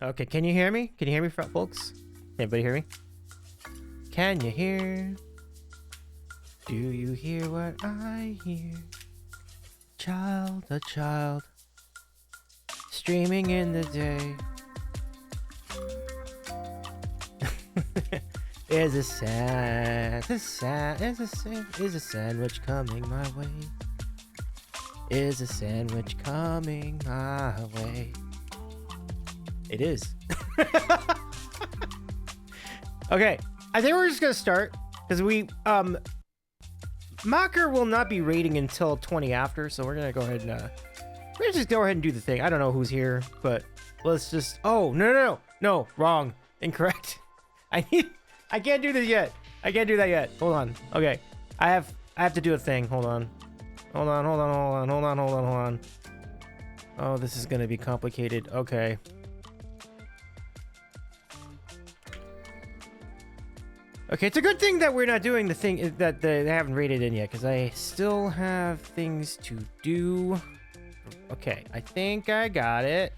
Okay, can you hear me? Can you hear me, folks? Anybody hear me? Can you hear? Do you hear what I hear? Child, a child, streaming in the day. Is a sandwich coming my way? Is a sandwich coming my way? It is. Okay, I think we're just gonna start because Makr will not be raiding until 20 after, so we're gonna go ahead and we're gonna just go ahead and do the thing. I don't know who's here, but let's just. Oh no, wrong, incorrect. I can't do this yet. I can't do that yet. Hold on. Okay, I have to do a thing. Hold on. Oh, this is gonna be complicated. Okay. Okay, it's a good thing that we're not doing the thing that they haven't rated in yet, because I still have things to do. Okay, I think I got it.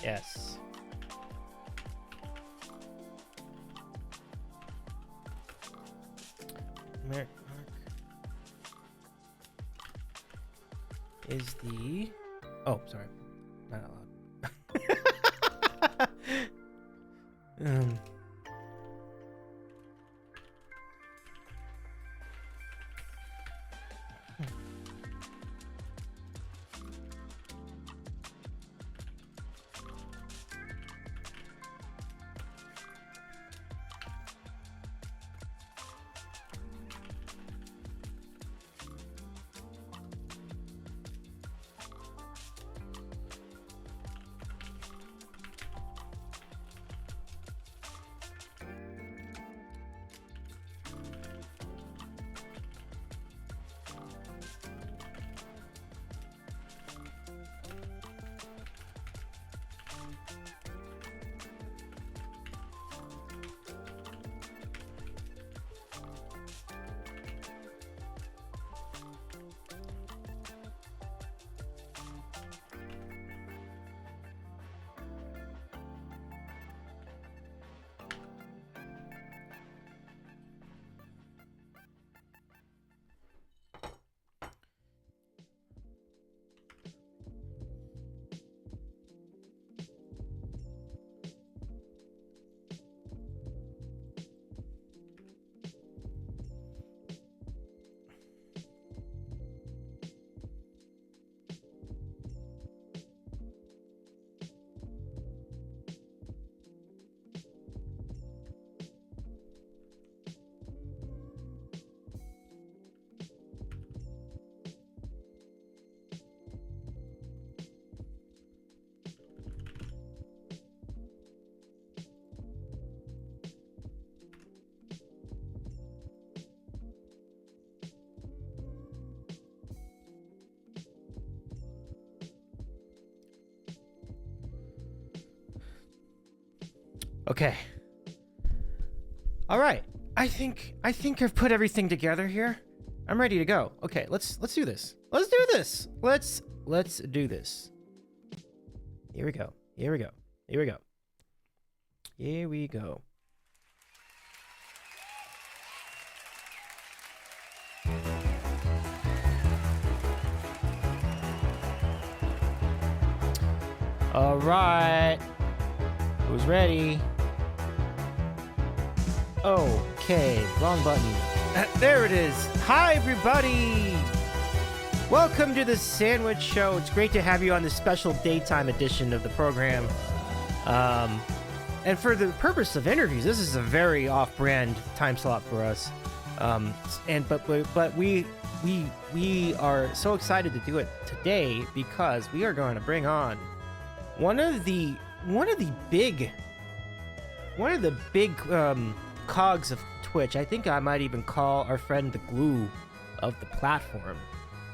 Yes. Mark is the... Oh, sorry. Not out loud. Okay. All right. I think I've put everything together here. I'm ready to go. Okay, let's do this. Let's do this. Let's do this. Here we go. Here we go. Here we go. Here we go. All right. Who's ready? Okay, wrong button. There it is. Hi, everybody. Welcome to the Sandwich Show. It's great to have you on this special daytime edition of the program. And for the purpose of interviews, this is a very off-brand time slot for us. But we are so excited to do it today because we are going to bring on one of the big cogs of Twitch. I think I might even call our friend the glue of the platform.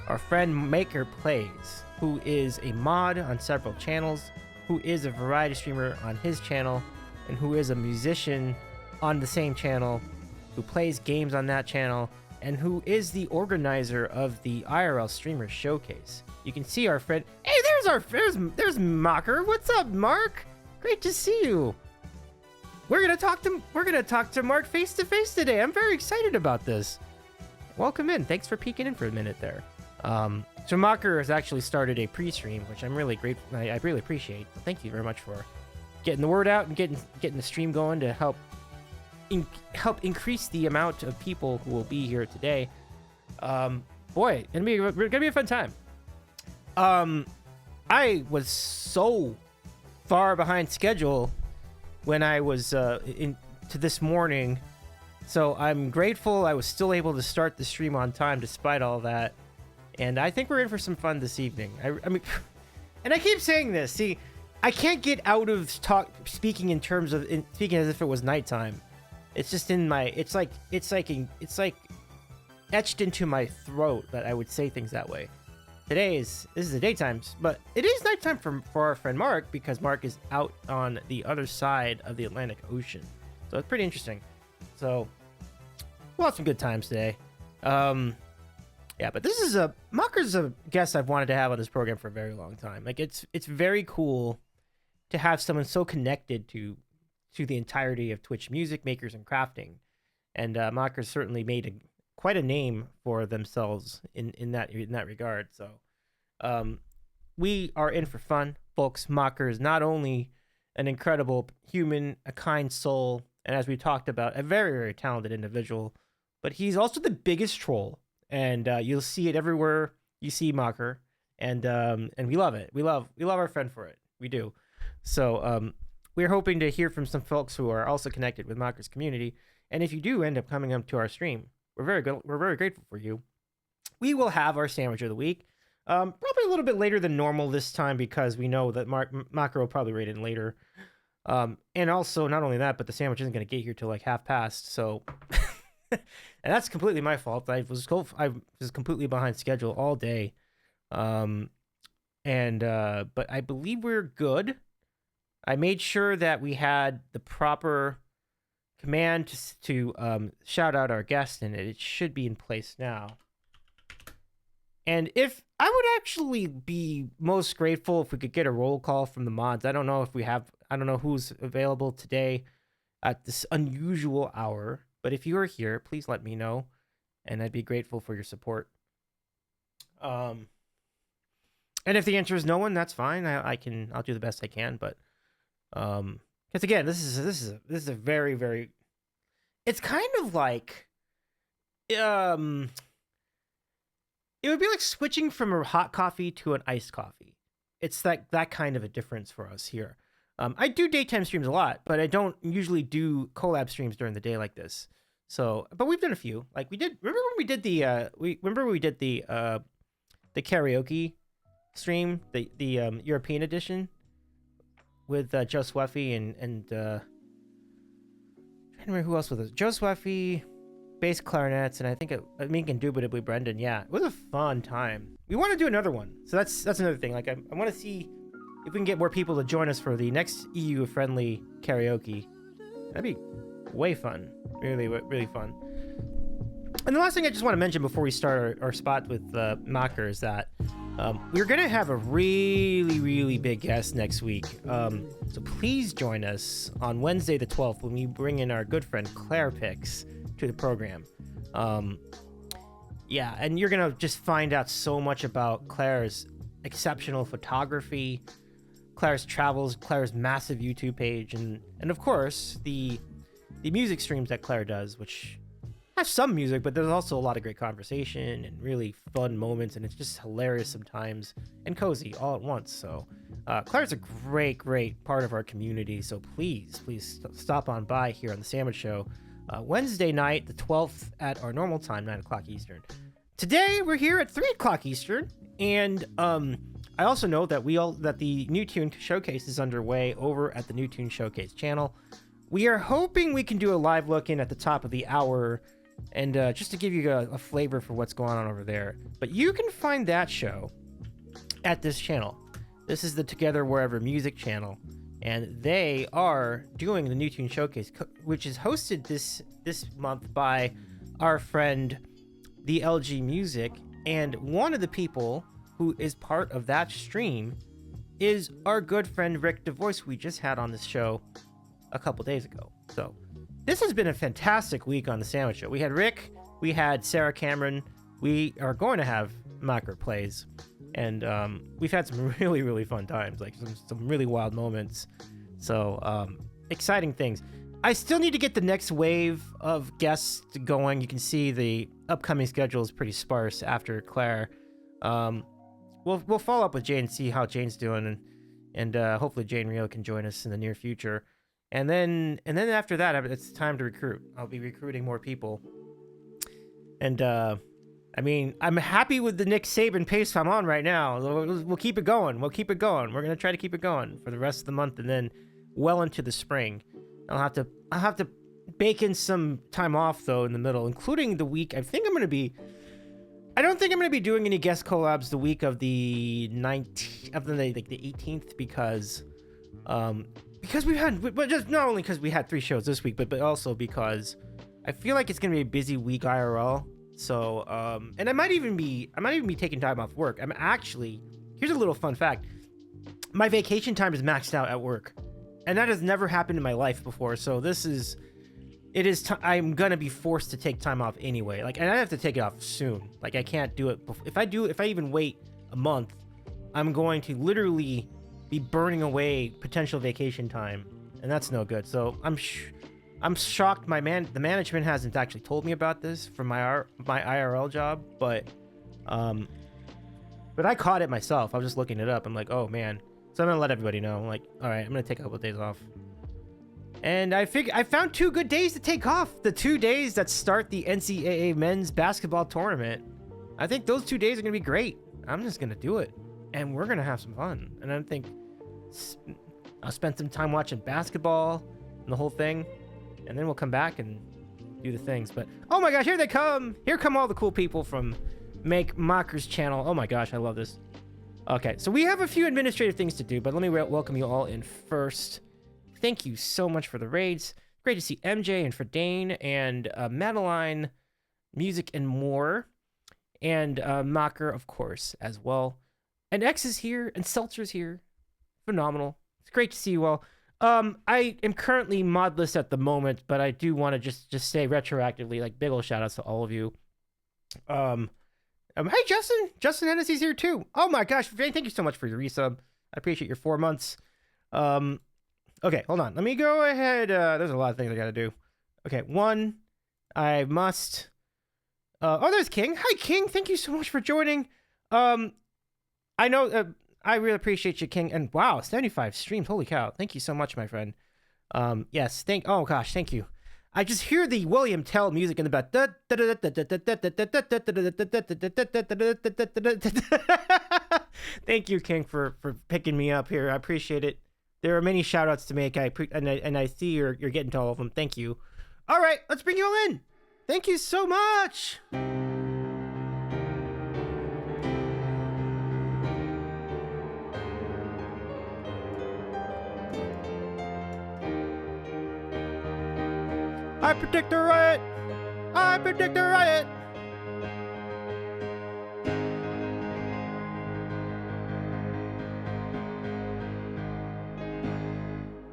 Our friend Makr Plays, who is a mod on several channels, who is a variety streamer on his channel, and who is a musician on the same channel, who plays games on that channel, and who is the organizer of the IRL Streamer Showcase. You can see our friend. Hey, there's Makr. What's up, Mark? Great to see you. We're gonna talk to Mark face to face today. I'm very excited about this. Welcome in. Thanks for peeking in for a minute there. So Makr has actually started a pre-stream, which I'm really grateful. I really appreciate. Thank you very much for getting the word out and getting the stream going to help increase the amount of people who will be here today. Boy, gonna be a fun time. I was so far behind schedule when I was to this morning, so I'm grateful I was still able to start the stream on time despite all that. And I think we're in for some fun this evening. I mean, and I keep saying this. See, I can't get out of speaking in terms of speaking as if it was nighttime. It's just in my. It's like etched into my throat that I would say things that way. This is the daytime, but it is nighttime for our friend Mark, because Mark is out on the other side of the Atlantic Ocean. So it's pretty interesting. So we'll have some good times today. Yeah, but this is Makr's a guest I've wanted to have on this program for a very long time. Like, it's very cool to have someone so connected to the entirety of Twitch music makers and crafting. And Makr certainly made quite a name for themselves in that regard. So we are in for fun, folks. Makr is not only an incredible human, a kind soul, and as we talked about, a very, very talented individual, but he's also the biggest troll. And you'll see it everywhere you see Makr, and we love it. We love our friend for it. We do. So we're hoping to hear from some folks who are also connected with Makr's community. And if you do end up coming up to our stream, we're very grateful for you. We will have our sandwich of the week, probably a little bit later than normal this time, because we know that Makr will probably rate in later. And also, not only that, but the sandwich isn't going to get here till like 1/2 past. So. And that's completely my fault. I was completely behind schedule all day. But I believe we're good. I made sure that we had the proper command to shout out our guest, and it should be in place now. And if I would actually be most grateful if we could get a roll call from the mods. I don't know who's available today at this unusual hour. But if you are here, please let me know, and I'd be grateful for your support. And if the answer is no one, that's fine. I'll do the best I can. But because again, this is a very, very. It's kind of like, it would be like switching from a hot coffee to an iced coffee. It's that kind of a difference for us here. I do daytime streams a lot, but I don't usually do collab streams during the day like this. So, but we've done a few. Like we did. Remember when we did the karaoke stream, the European edition with Joe Sweffy and I'm trying to remember who else was it. Joe Sweffy, bass clarinets, and I think indubitably Brendan. Yeah, it was a fun time. We want to do another one. So that's another thing. Like I want to see if we can get more people to join us for the next EU-friendly karaoke. That'd be way fun. Really, really fun. And the last thing I just want to mention before we start our spot with Makr is that we're going to have a really, really big guest next week. So please join us on Wednesday the 12th when we bring in our good friend Claire Pix to the program. Yeah, and you're going to just find out so much about Claire's exceptional photography, Claire's travels, Claire's massive YouTube page, and of course the music streams that Claire does, which have some music, but there's also a lot of great conversation and really fun moments, and it's just hilarious sometimes and cozy all at once. So Claire's a great part of our community, so please stop on by here on the Sandwich Show Wednesday night the 12th at our normal time, 9 o'clock Eastern. Today we're here at 3 o'clock Eastern, and I also know that the New Tune Showcase is underway over at the New Tune Showcase channel. We are hoping we can do a live look-in at the top of the hour, and just to give you a flavor for what's going on over there. But you can find that show at this channel. This is the Together Wherever Music channel, and they are doing the New Tune Showcase, which is hosted this month by our friend, the LG Music, and one of the people who is part of that stream is our good friend Rick DeVoice, we just had on this show a couple days ago. So this has been a fantastic week on the Sandwich Show. We had Rick, we had Sarah Cameron, we are going to have Makr Plays, and we've had some really, really fun times, like some really wild moments. So exciting things. I still need to get the next wave of guests going. You can see the upcoming schedule is pretty sparse after Claire. We'll follow up with Jane and see how Jane's doing, and hopefully Jane Rio can join us in the near future. And then after that, it's time to recruit. I'll be recruiting more people. And I mean, I'm happy with the Nick Saban pace I'm on right now. We'll keep it going. We're gonna try to keep it going for the rest of the month, and then well into the spring. I'll have to bake in some time off though in the middle, including the week. I don't think I'm gonna be doing any guest collabs the week of the 19th, of the 18th, because we had, but just not only because we had 3 shows this week, but also because I feel like it's gonna be a busy week IRL. So and I might even be taking time off work. I'm actually, here's a little fun fact: my vacation time is maxed out at work, and that has never happened in my life before. So I'm gonna be forced to take time off anyway. Like, and I have to take it off soon. Like, I can't do it if I even wait a month, I'm going to literally be burning away potential vacation time, and that's no good. So I'm shocked. The management hasn't actually told me about this for my IRL job, but I caught it myself. I was just looking it up. I'm like, oh man. So I'm gonna let everybody know. I'm like, all right, I'm gonna take a couple of days off. And I found 2 good days to take off. The 2 days that start the NCAA men's basketball tournament. I think those 2 days are gonna be great. I'm just gonna do it, and we're gonna have some fun. And I think I'll spend some time watching basketball and the whole thing, and then we'll come back and do the things. But oh my gosh, here they come! Here come all the cool people from Makr's channel. Oh my gosh, I love this. Okay, so we have a few administrative things to do, but let me welcome you all in first. Thank you so much for the raids. Great to see MJ and Fredane and Madeline, Music and More, and Makr, of course, as well. And X is here, and Seltzer's here. Phenomenal. It's great to see you all. I am currently modless at the moment, but I do want to just say retroactively, like, big ol' shout outs to all of you. Hey, Justin. Justin Hennessy's here too. Oh my gosh, thank you so much for your resub. I appreciate your 4 months. Okay, hold on. Let me go ahead. There's a lot of things I gotta do. Okay, 1, I must. Oh, there's King. Hi, King. Thank you so much for joining. I know. I really appreciate you, King. And wow, 75 streams. Holy cow. Thank you so much, my friend. Yes. Oh gosh, thank you. I just hear the William Tell music in the back. Thank you, King, for picking me up here. I appreciate it. There are many shout outs to make. And I see you're getting to all of them. Thank you. All right, let's bring you all in. Thank you so much. I predict a riot. I predict a riot.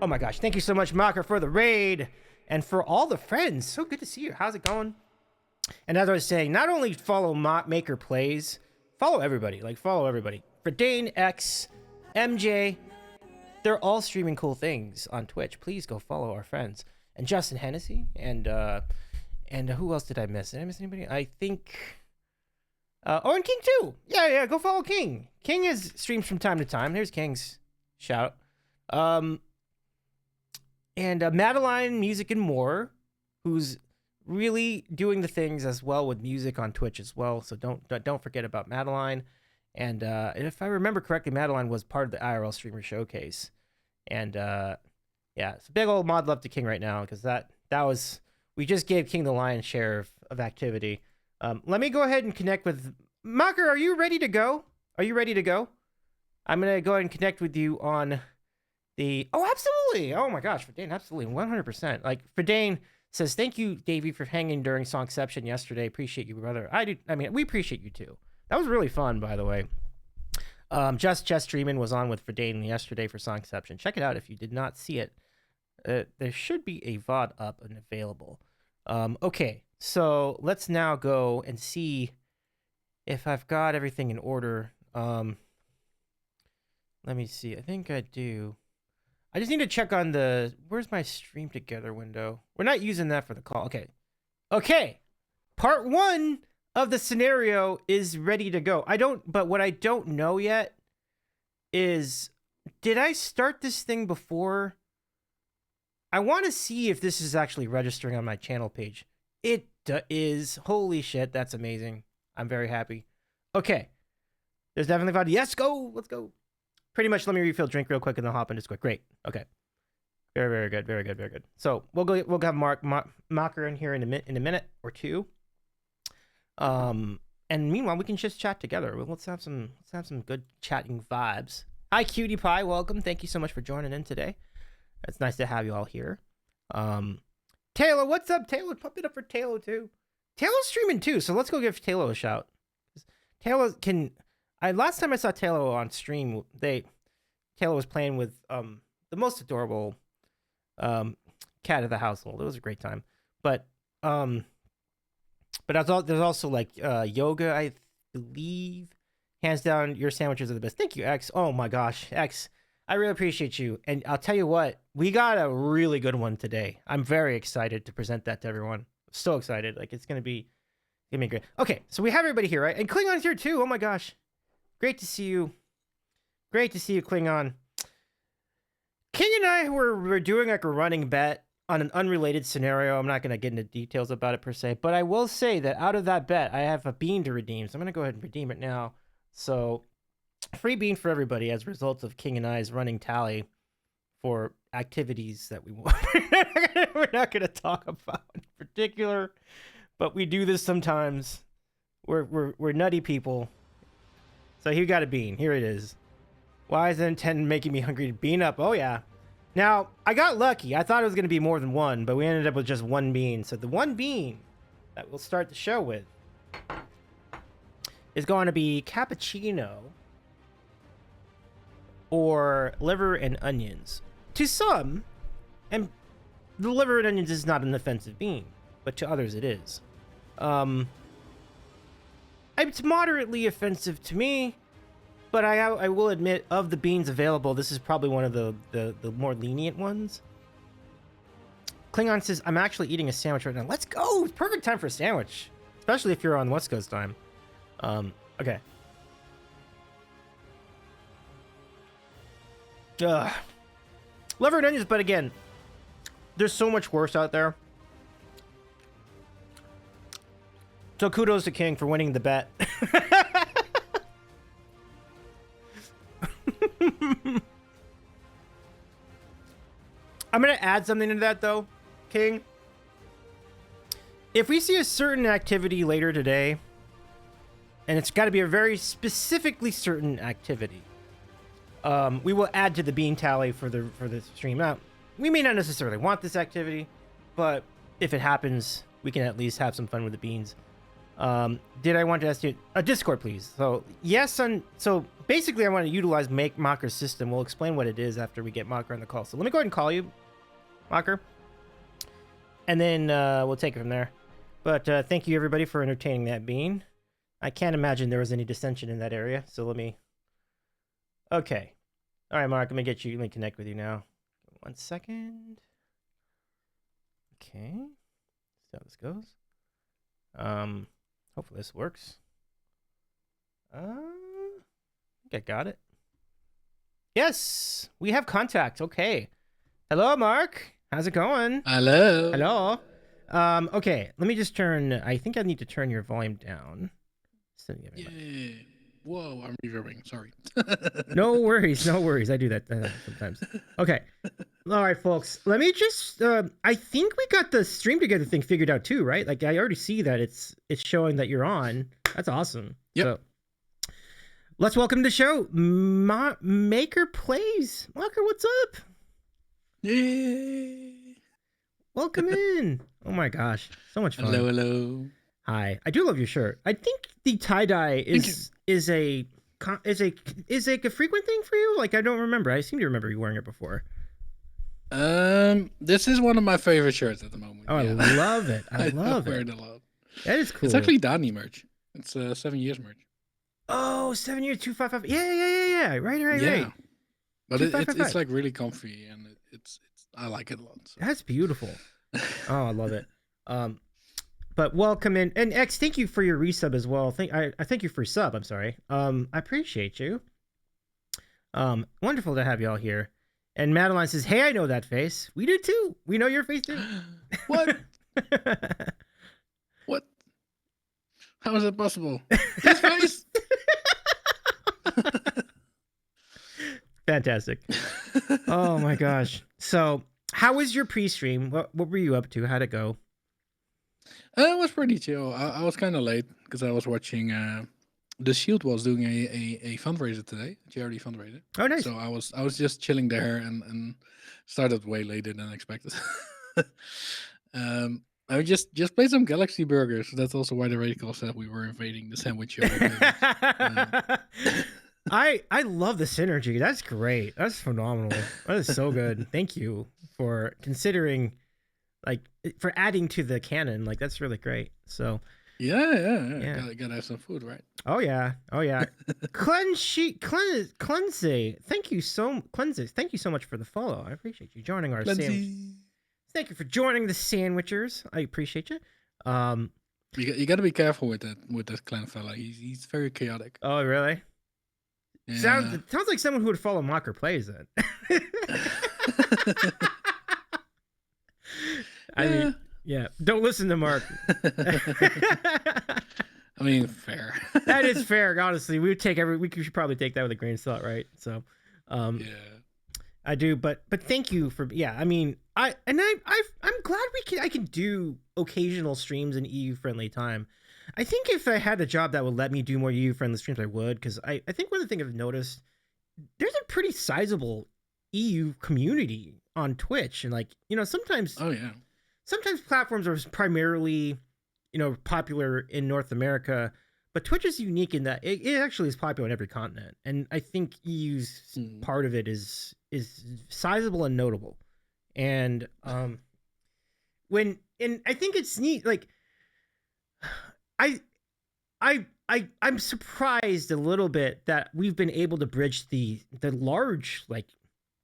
Oh my gosh, thank you so much, Makr, for the raid and for all the friends. So good to see you. How's it going? And as I was saying, not only follow Makr Plays, follow everybody. Like, follow everybody. Fredane, X, MJ, they're all streaming cool things on Twitch. Please go follow our friends. And Justin Hennessy, and who else did I miss? Did I miss anybody? I think, and King too. Yeah, go follow King. King is streams from time to time. There's King's shout. And Madeline, Music and More, who's really doing the things as well with music on Twitch as well. So don't forget about Madeline. And if I remember correctly, Madeline was part of the IRL Streamer Showcase. And yeah, it's a big old mod love to King right now, because that was, we just gave King the lion's share of activity. Let me go ahead and connect with Makr. Are you ready to go? Are you ready to go? I'm gonna go ahead and connect with you on the. Oh, absolutely! Oh my gosh, Fredane, absolutely, 100%. Like, Fredane says, thank you, Davey, for hanging during Songception yesterday. Appreciate you, brother. I do. I mean, we appreciate you too. That was really fun, by the way. Just Streaming was on with Verdane yesterday for Songception. Check it out if you did not see it. There should be a VOD up and available. Okay, so let's now go and see if I've got everything in order. Let me see. I think I do. I just need to check on the... Where's my stream together window? We're not using that for the call. Okay. Okay. Part 1 of the scenario is ready to go. But what I don't know yet is... Did I start this thing before? I want to see if this is actually registering on my channel page. It is. Holy shit, that's amazing. I'm very happy. Okay. There's definitely VOD. Yes, go. Let's go. Pretty much, let me refill drink real quick and then hop in just quick. Great. Okay. Very, very good. Very good. Very good. So we'll have Makr in here in a minute or two. And meanwhile, we can just chat together. Let's have some good chatting vibes. Hi, Cutie Pie. Welcome. Thank you so much for joining in today. It's nice to have you all here. Taylor, what's up? Taylor, pump it up for Taylor too. Taylor's streaming too, so let's go give Taylor a shout. Taylor can. Last time I saw Taylor on stream, Taylor was playing with the most adorable cat of the household. It was a great time. But there's also like yoga, I believe. Hands down, your sandwiches are the best. Thank you, X. Oh my gosh, X. I really appreciate you. And I'll tell you what, we got a really good one today. I'm very excited to present that to everyone. So excited. Like, it's gonna be great. Okay, so we have everybody here, right? And Klingon's here too. Oh my gosh. Great to see you. Great to see you, Klingon. King and I were doing like a running bet on an unrelated scenario. I'm not going to get into details about it per se, but I will say that out of that bet, I have a bean to redeem. So I'm going to go ahead and redeem it now. So free bean for everybody as a result of King and I's running tally for activities that we want. We're not going to talk about in particular, but we do this sometimes. We're nutty people. So he got a bean. Here it is. Why is the intent making me hungry to bean up? Oh, yeah. Now, I got lucky. I thought it was going to be more than one, but we ended up with just one bean. So the one bean that we'll start the show with is going to be cappuccino or liver and onions. To some, and the liver and onions is not an offensive bean, but to others it is. It's moderately offensive to me, but I will admit, of the beans available, this is probably one of the more lenient ones. Klingon says, I'm actually eating a sandwich right now. Let's go! It's perfect time for a sandwich, especially if you're on West Coast time. Okay. Liver and onions, but again, there's so much worse out there. So kudos to King for winning the bet. I'm going to add something to that, though, King. If we see a certain activity later today, and it's got to be a very specifically certain activity, we will add to the bean tally for the stream. Now, we may not necessarily want this activity, but if it happens, we can at least have some fun with the beans. Did I want to ask you a Discord, please? So yes, so basically I want to utilize Makr's system. We'll explain what it is after we get Makr on the call. So let me go ahead and call you, Makr, and then we'll take it from there. But thank you everybody for entertaining that bean. I can't imagine there was any dissension in that area. So let me. Okay, all right, Mark. Let me connect with you now. 1 second. Okay, see how this goes. Hopefully this works. I think I got it. Yes, we have contact. Okay. Hello, Mark. How's it going? Hello. Hello. Okay, let me just I think I need to turn your volume down. Yeah. Whoa, I'm reverbing. Sorry. No worries. No worries. I do that sometimes. Okay. All right, folks. Let me just, I think we got the stream together thing figured out too, right? Like I already see that it's showing that you're on. That's awesome. Yep. So let's welcome to the show. Makr Plays. Makr, what's up? Yay. Welcome in. Oh my gosh. So much fun. Hello. Hi. I do love your shirt. I think the tie-dye is a is it a frequent thing for you? Like I don't remember. I seem to remember you wearing it before. This is one of my favorite shirts at the moment. Oh, Yeah. I love it. I I love wear it. it a lot. That is cool. It's actually Dani merch. It's 7 years merch. Oh, 7 years 255. Yeah. Right. But it's like really comfy and it's I like it a lot. So. That's beautiful. Oh, I love it. But welcome in, and X, thank you for your resub as well. I thank you for your sub. I'm sorry. I appreciate you. Wonderful to have you all here. And Madeline says, "Hey, I know that face. We do too. We know your face too." What? What? How is that possible? His face. Fantastic. Oh my gosh. So, how was your pre-stream? What were you up to? How'd it go? It was pretty chill. I was kind of late because I was watching. The Shield was doing a fundraiser today, a charity fundraiser. Oh, nice. So I was just chilling there and started way later than expected. I just played some Galaxy Burgers. That's also why the Radicals said we were invading the sandwich show. I love the synergy. That's great. That's phenomenal. That is so good. Thank you for considering, like, for adding to the canon. Like, that's really great. So yeah. Gotta have some food, right? Oh yeah. Cleanse. Thank you so much for the follow. I appreciate you joining our sandwich. Thank you for joining the Sandwichers. I appreciate you. You got to be careful with that clan fella. He's very chaotic. Oh really? Yeah. Sounds like someone who would follow Makr plays then. I mean, yeah. Don't listen to Mark. I mean, fair. That is fair. Honestly, we should probably take that with a grain of salt, right? So, yeah. I do, but thank you for I mean, I'm glad I can do occasional streams in EU friendly time. I think if I had a job that would let me do more EU friendly streams, I would, because I think one of the things I've noticed, there's a pretty sizable EU community on Twitch, and sometimes sometimes platforms are primarily popular in North America, but Twitch is unique in that it actually is popular in every continent, and I think EU's part of it is sizable and notable. And I think it's neat. Like I'm surprised a little bit that we've been able to bridge the large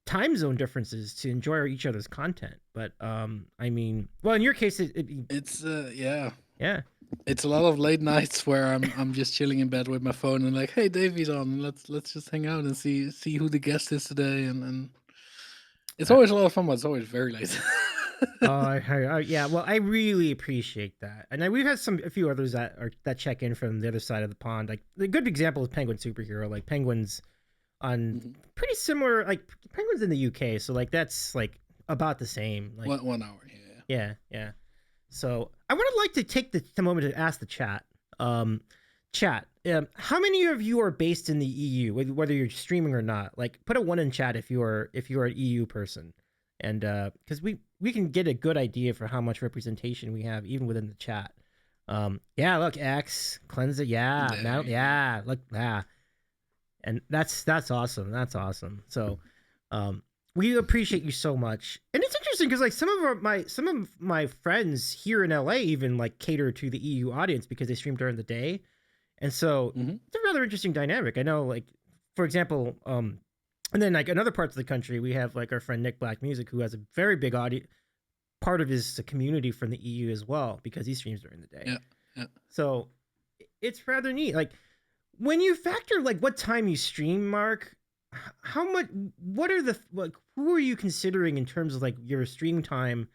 time zone differences to enjoy each other's content. But I mean, well, in your case, it's yeah. It's a lot of late nights where I'm just chilling in bed with my phone and like, hey, Davey's on. Let's just hang out and see who the guest is today, and it's always a lot of fun, but it's always very late. Yeah. Well, I really appreciate that, and we've had a few others that check in from the other side of the pond. Like the good example is Penguin Superhero. Like Penguin's on pretty similar. Like Penguin's in the UK, so that's about the same. Like 1 hour. Yeah. So I would like to take the moment to ask the chat. Chat, how many of you are based in the EU, whether you're streaming or not? Like, put a 1 in chat if you're an EU person, and because we can get a good idea for how much representation we have even within the chat. Yeah, look, X cleanse it. Yeah, look, and that's awesome. That's awesome. So, we appreciate you so much, and it's interesting because some of my friends here in LA even cater to the EU audience because they stream during the day, and so it's a rather interesting dynamic. I know, for example, and then in other parts of the country we have our friend Nick Black Music, who has a very big part of his community from the EU as well because he streams during the day. Yeah. So it's rather neat. When you factor what time you stream, Mark, how much? What are who are you considering in terms of your stream time,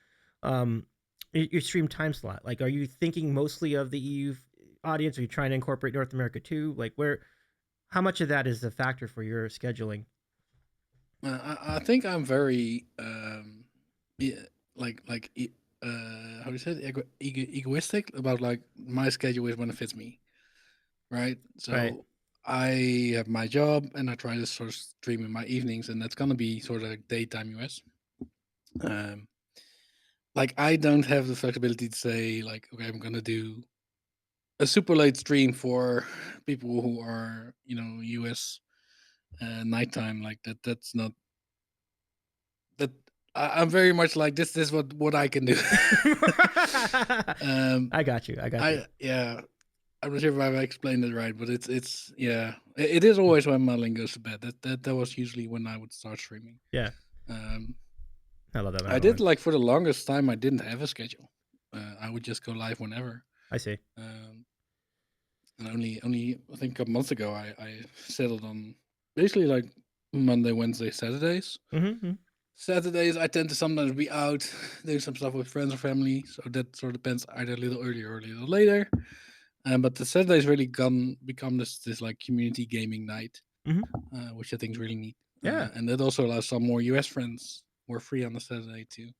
your stream time slot? Are you thinking mostly of the EU audience? Are you trying to incorporate North America too? How much of that is a factor for your scheduling? I think I'm very how do you say it? Egoistic about my schedule is when it fits me, right? So. Right. I have my job and I try to sort of stream in my evenings, and that's gonna be sort of daytime US. I don't have the flexibility to say okay, I'm gonna do a super late stream for people who are, US nighttime like that. That's not that. I'm very much like this. This is what I can do. um, I got you. yeah. I'm not sure if I've explained it right, but it's yeah. It is always when Madeline goes to bed. That was usually when I would start streaming. Yeah, Um, I love that. I did like for the longest time. I didn't have a schedule. I would just go live whenever. I see. And only I think a couple months ago I settled on basically like Monday, Wednesday, Saturdays. Mm-hmm. Saturdays I tend to sometimes be out doing some stuff with friends or family, so that sort of depends either a little earlier or a little later. But the Saturdays really become this like community gaming night, which I think is really neat. Yeah, and that also allows some more US friends who are free on the Saturday to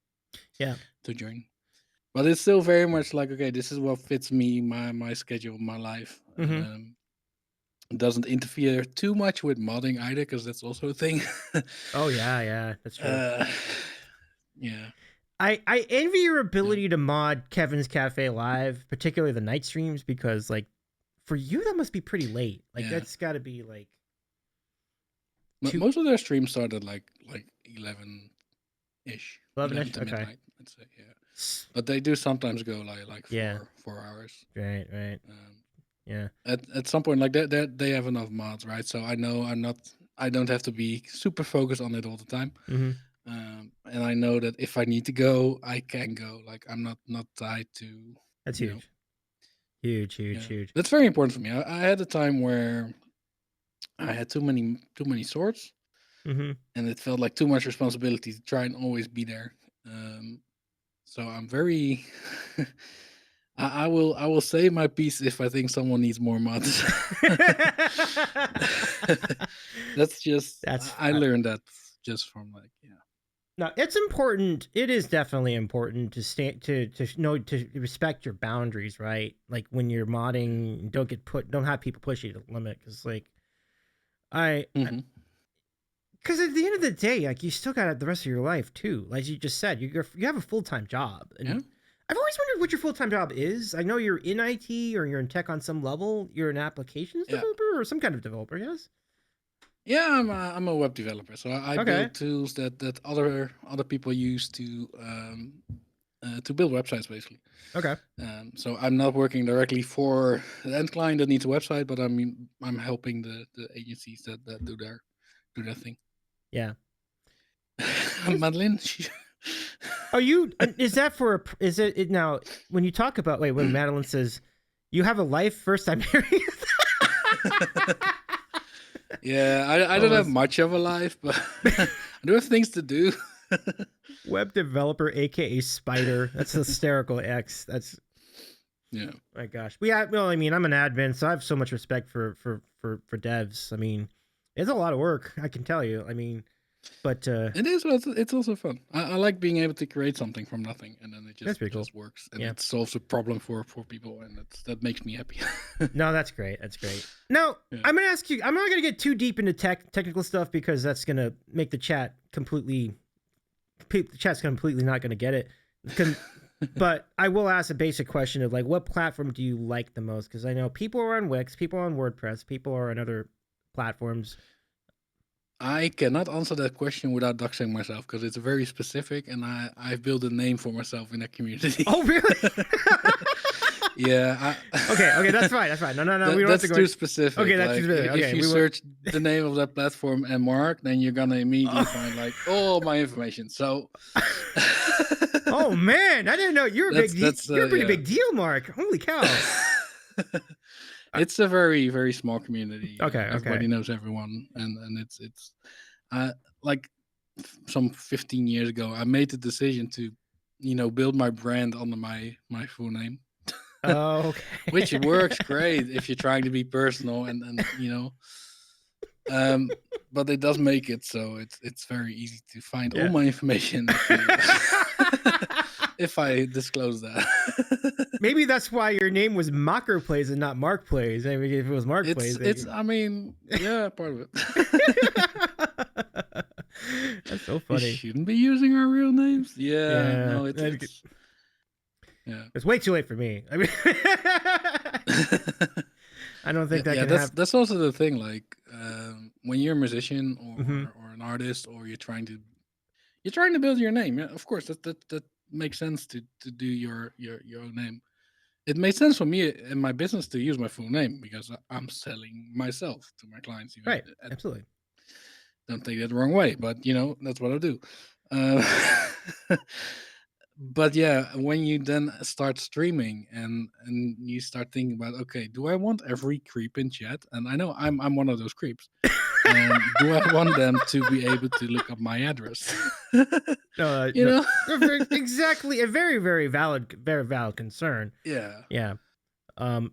join. But it's still very much like, okay, this is what fits me, my schedule, my life. It doesn't interfere too much with modding either, because that's also a thing. Oh yeah, that's true. Yeah. I envy your ability to mod Kevin's Cafe Live, particularly the night streams, because like for you that must be pretty late. Like that's got to be like. Most of their streams start at like 11-ish. 11-ish? To Okay. midnight, I'd say, yeah. But they do sometimes go like 4 hours. Right. Yeah. At some point, like that, they have enough mods, right? So I know I don't have to be super focused on it all the time. And I know that if I need to go, I can go. Like I'm not tied to. That's huge. Huge. That's very important for me. I had a time where I had too many swords, and it felt like too much responsibility to try and always be there. So I'm very. I will say my piece if I think someone needs more mods. I learned that just from like No, it's important. It is definitely important to stay to know to respect your boundaries, right? Like when you're modding, don't have people push you to the limit, because like because at the end of the day, like you still got the rest of your life too. Like you just said, you have a full-time job, and I've always wondered what your full-time job is. I know you're in IT or you're in tech on some level. You're an applications developer or some kind of developer, yes? Yeah, I'm a web developer, so I build tools that other people use to build websites, basically. Okay. So I'm not working directly for the end client that needs a website, but I'm helping the agencies that do their thing. Yeah. Madeline. Are you? Is that for? Is it now? When you talk about when Madeline says you have a life, first I'm hearing. Yeah, I don't have much of a life, but I do have things to do. Web developer, aka Spider. That's hysterical. X. That's. Yeah. My gosh. Well, I mean, I'm an admin, so I have so much respect for devs. I mean, it's a lot of work. I can tell you. I mean. But it is. It's also fun. I like being able to create something from nothing, and then it just works, and it solves a problem for people, and that makes me happy. No, that's great. Now, I'm gonna ask you. I'm not gonna get too deep into technical stuff, because that's gonna make the chat completely. The chat's completely not gonna get it. But I will ask a basic question of like, what platform do you like the most? Because I know people are on Wix, people are on WordPress, people are on other platforms. I cannot answer that question without doxing myself, because it's very specific, and I've built a name for myself in that community. Oh, really? Yeah. Okay, that's fine. No, we don't have to go. That's too specific. Okay, that's too specific. If you search the name of that platform and Mark, then you're gonna immediately find like all my information. So. Oh man, I didn't know you're a pretty big deal, Mark. Holy cow. It's a very, very small community. Okay. Everybody knows everyone, and it's like some 15 years ago, I made the decision to, build my brand under my full name. Oh, okay. Which works great if you're trying to be personal and but it does make it so it's very easy to find all my information if I disclose that. Maybe that's why your name was Makr Plays and not Mark Plays. I mean, if it was Mark Plays, I mean, yeah, part of it. That's so funny. We shouldn't be using our real names. Yeah. No, it's way too late for me. I mean, I don't think that Yeah, can happen. that's also the thing. Like when you're a musician Hmm. or an artist, or you're trying to build your name. Yeah, of course that makes sense to do your own name. It made sense for me in my business to use my full name because I'm selling myself to my clients. Right. Absolutely. Don't take that the wrong way, but that's what I do. Uh, but yeah, when you then start streaming and you start thinking about, okay, do I want every creep in chat? And I know I'm one of those creeps. And do I want them to be able to look up my address? you No, know? exactly. A very valid concern. Yeah. Yeah.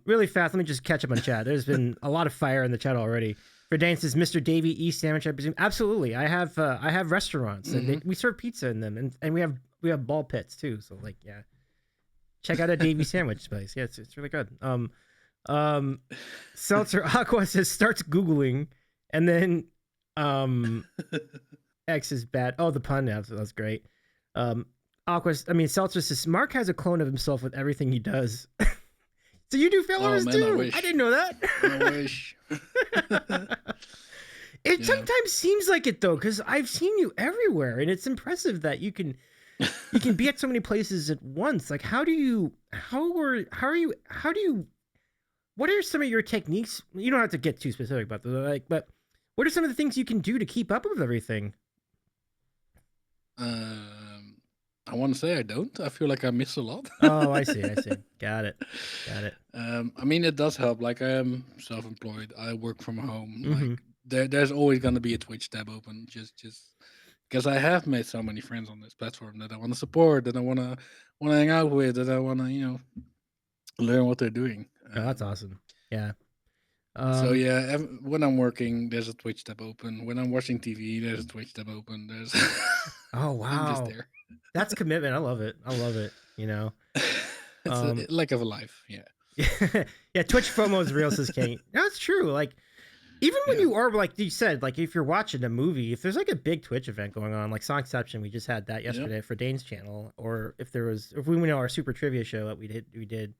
Really fast. Let me just catch up on chat. There's been a lot of fire in the chat already. Verdane says, "Mr. Davy East Sandwich, I presume." Absolutely. I have restaurants and we serve pizza in them, and we have ball pits too. So like, yeah, check out a Davy Sandwich place. Yeah, it's really good. Seltzer Aqua says starts googling, and then X is bad. Oh, the pun. Yeah, that's great. Seltzer says Mark has a clone of himself with everything he does. So you do failovers man, too? I didn't know that. I wish. It sometimes seems like it though, because I've seen you everywhere, and it's impressive that you can be at so many places at once. Like, how do you? What are some of your techniques? You don't have to get too specific about this, but what are some of the things you can do to keep up with everything? I want to say I don't. I feel like I miss a lot. Oh, I see. Got it. I mean, it does help. Like, I am self-employed. I work from home. Mm-hmm. Like, there's always gonna be a Twitch tab open. Just because I have made so many friends on this platform that I want to support, that I wanna hang out with, that I wanna learn what they're doing. Oh, that's awesome. Yeah. So yeah, when I'm working, there's a Twitch tab open. When I'm watching TV, there's a Twitch tab open. There's Oh wow, I'm just there. That's commitment. I love it. It's a lack of a life. Yeah. Yeah. Twitch FOMO is real, says King. No, it's true. Like, even when you are, like you said, like if you're watching a movie, if there's like a big Twitch event going on, like Songception, we just had that yesterday for Dane's channel, or if we know our super trivia show that we did.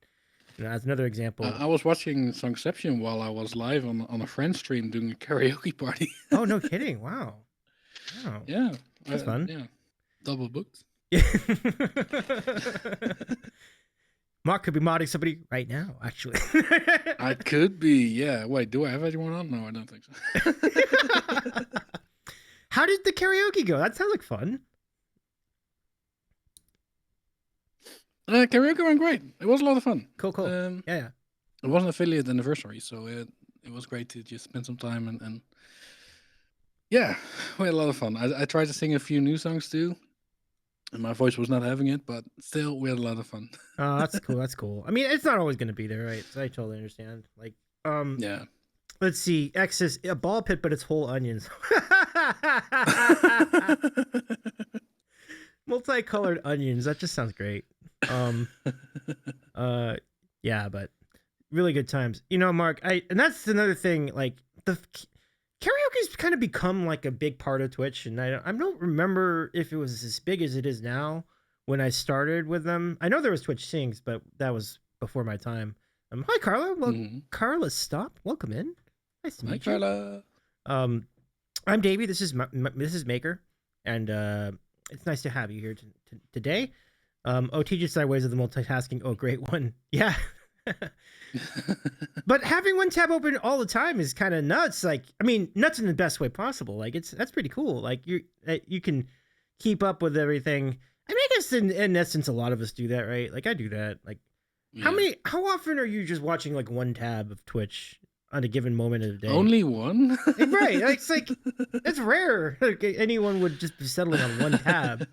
As another example, I was watching Songception while I was live on a friend stream doing a karaoke party. Oh, no kidding! Wow. Yeah, that's fun. Yeah, double booked. Mark could be modding somebody right now, actually. I could be, yeah. Wait, do I have anyone on? No, I don't think so. How did the karaoke go? That sounds like fun. Karaoke went great. It was a lot of fun. Cool. Yeah. It was an affiliate anniversary, so it was great to just spend some time and yeah, we had a lot of fun. I tried to sing a few new songs too, and my voice was not having it, but still, we had a lot of fun. Oh, that's cool. That's cool. I mean, it's not always going to be there, right? So I totally understand. Like, yeah. Let's see. X is a ball pit, but it's whole onions. Multicolored onions. That just sounds great. Yeah, but really good times. Mark, and that's another thing, like the karaoke's kind of become like a big part of Twitch, and I don't remember if it was as big as it is now when I started with them. I know there was Twitch Sings, but that was before my time. Hi Carla. Well, Carla Stop. Welcome in. Nice to meet you. Carla. I'm Davey. This is Makr, and it's nice to have you here today. Teach us ways of the multitasking. Oh, great one. Yeah. But having one tab open all the time is kind of nuts. Like, I mean, nuts in the best way possible. Like, that's pretty cool. Like, you can keep up with everything. I mean, I guess in essence, a lot of us do that, right? Like, I do that. Like, how often are you just watching like one tab of Twitch on a given moment of the day? Only one? Right. It's like, it's rare. Like, anyone would just be settling on one tab.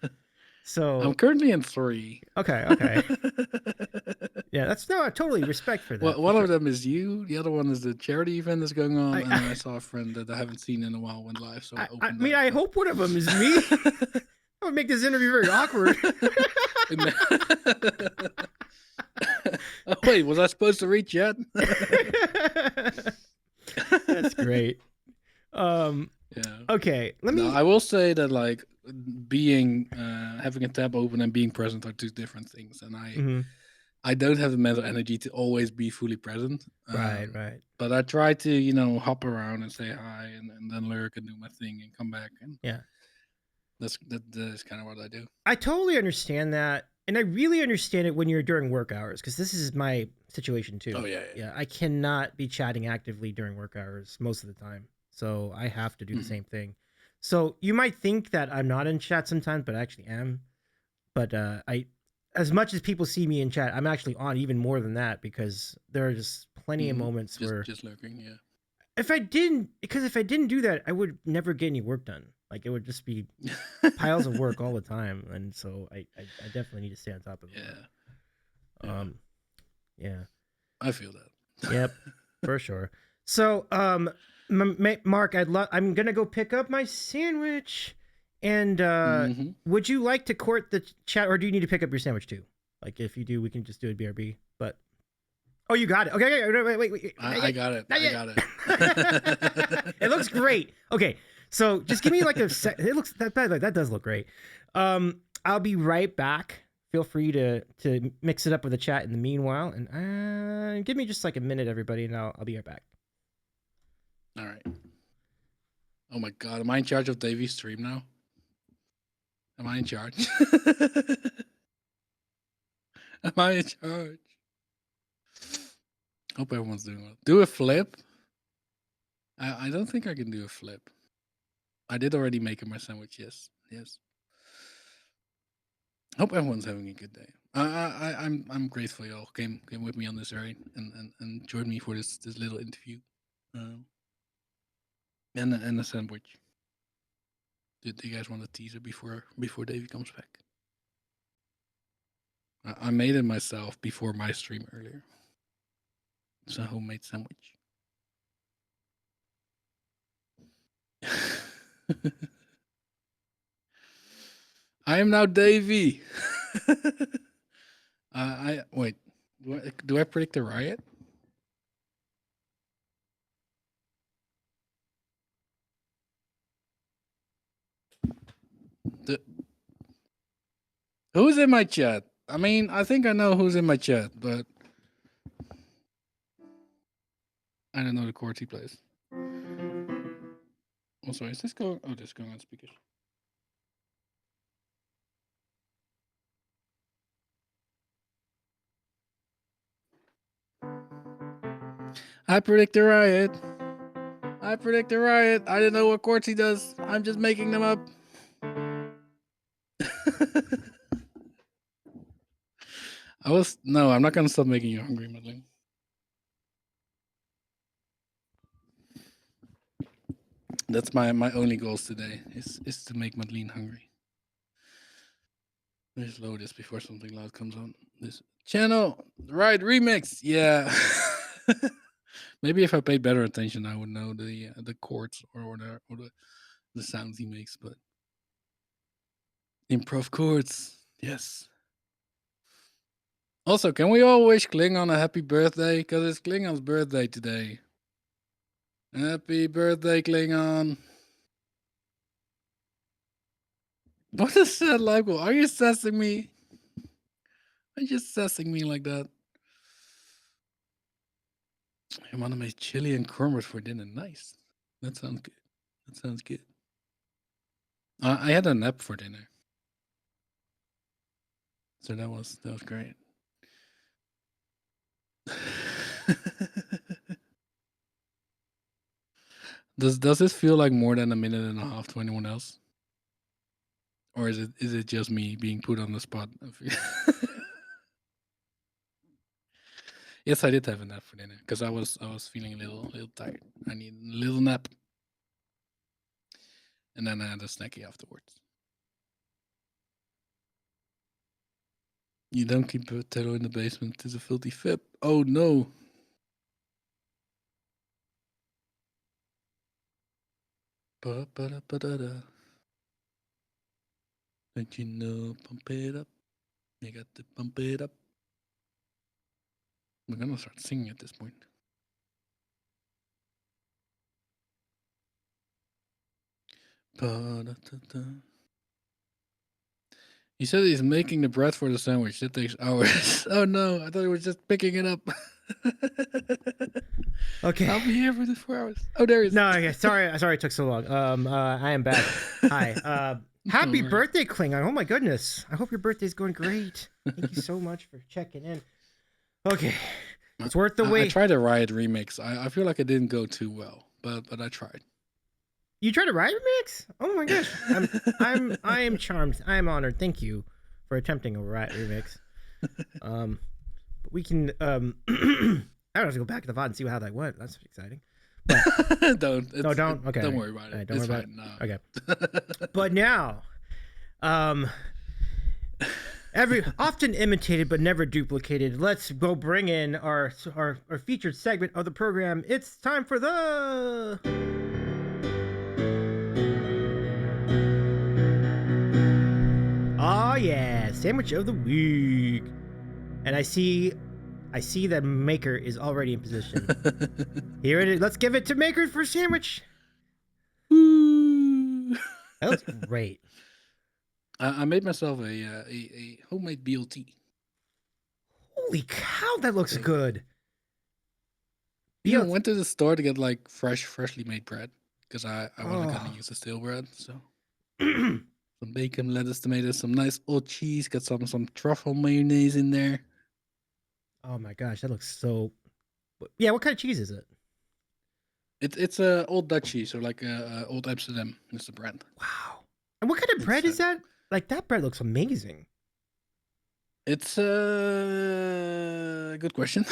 So I'm currently in 3. Okay. Yeah, that's totally respect for that. Well, one of them is you. The other one is the charity event that's going on. And I saw a friend that I haven't seen in a while went live. So I hope one of them is me. That would make this interview very awkward. Oh, wait, was I supposed to reach yet? That's great. Yeah. Okay. I will say that like being having a tab open and being present are two different things, and I don't have the mental energy to always be fully present. Right, right. But I try to, hop around and say hi and then lurk and do my thing and come back. And Yeah. that's kind of what I do. I totally understand that. And I really understand it when you're during work hours, because this is my situation too. Oh, yeah. Yeah, I cannot be chatting actively during work hours most of the time. So I have to do the same thing. So you might think that I'm not in chat sometimes, but I actually am. But as much as people see me in chat, I'm actually on even more than that, because there are just plenty of moments where Just lurking, yeah. if I didn't do that, I would never get any work done. Like, it would just be piles of work all the time, and so I definitely need to stay on top of that. Yeah. Yeah. I feel that. Yep, for sure. So, Mark, I'm gonna go pick up my sandwich, and would you like to court the chat, or do you need to pick up your sandwich too? Like, if you do, we can just do a BRB. But you got it. Okay, wait. I got it. I got it. It looks great. Okay, so just give me like a sec. It looks that does look great. I'll be right back. Feel free to mix it up with the chat in the meanwhile, and give me just like a minute, everybody, and I'll be right back. All right. Oh my God, am I in charge of Davy's stream now? Am I in charge? Am I in charge? Hope everyone's doing well. Do a flip? I don't think I can do a flip. I did already make my sandwich. Yes. Hope everyone's having a good day. I'm grateful y'all came with me on this ride and joined me for this little interview, and a sandwich. Do you guys want a teaser before Davey comes back? I made it myself before my stream earlier. It's a homemade sandwich. I am now Davey. I wait. Do I predict a riot? Who's in my chat? I mean, I think I know who's in my chat, but I don't know the chords he plays. Oh, sorry, is this going? Oh, this is going on speakers. I predict a riot. I predict a riot. I didn't know what chords he does. I'm just making them up. I'm not gonna stop making you hungry, Madeline. That's my only goals today is to make Madeline hungry. Let's load this before something loud comes on. This channel, right? Remix, yeah. Maybe if I paid better attention, I would know the chords or the sounds he makes. But improv chords, yes. Also, can we all wish Klingon a happy birthday? Because it's Klingon's birthday today. Happy birthday, Klingon. What is that label? Are you sassing me? Are you sassing me like that? I want to make chili and cornbread for dinner. Nice. That sounds good. I had a nap for dinner. So that was great. Does this feel like more than a minute and a half to anyone else? Or is it just me being put on the spot? Yes, I did have a nap for dinner because I was feeling a little tired. I need a little nap. And then I had a snacky afterwards. You don't keep Tello in the basement. It is a filthy fib. Oh no. Ba-da-ba-da-ba-da-da. Don't you know, pump it up. You got to pump it up. We're gonna start singing at this point. Ba-da-da-da. He said he's making the bread for the sandwich. That takes hours. Oh no, I thought he was just picking it up. Okay. I'll be here for the 4 hours. Oh, there he is. No, okay. Sorry it took so long. I am back. Hi. Happy birthday, Klingon. Oh my goodness. I hope your birthday's going great. Thank you so much for checking in. Okay. It's worth the wait. I tried a Riot remix. I feel like it didn't go too well, but I tried. You tried a Riot remix? Oh my gosh. I am charmed. I am honored. Thank you for attempting a Riot remix. But we can I have to go back to the VOD and see how that went. That's exciting. But, don't. Okay. Don't worry about it. Don't worry about it. No. Okay. But now, often imitated but never duplicated. Let's go bring in our featured segment of the program. It's time for the yeah, sandwich of the week. And I see that Makr is already in position. Here it is. Let's give it to Makr for sandwich. That looks great. I made myself a homemade BLT. Holy cow, that looks good. I went to the store to get like freshly made bread because I wasn't gonna use the stale bread. So some bacon, lettuce, tomatoes, some nice old cheese. Got some truffle mayonnaise in there. Oh my gosh, that looks so. Yeah, what kind of cheese is it? It's a old Dutch cheese, or like old Amsterdam is the brand. Wow. And what kind of bread is that? Like that bread looks amazing. It's a good question.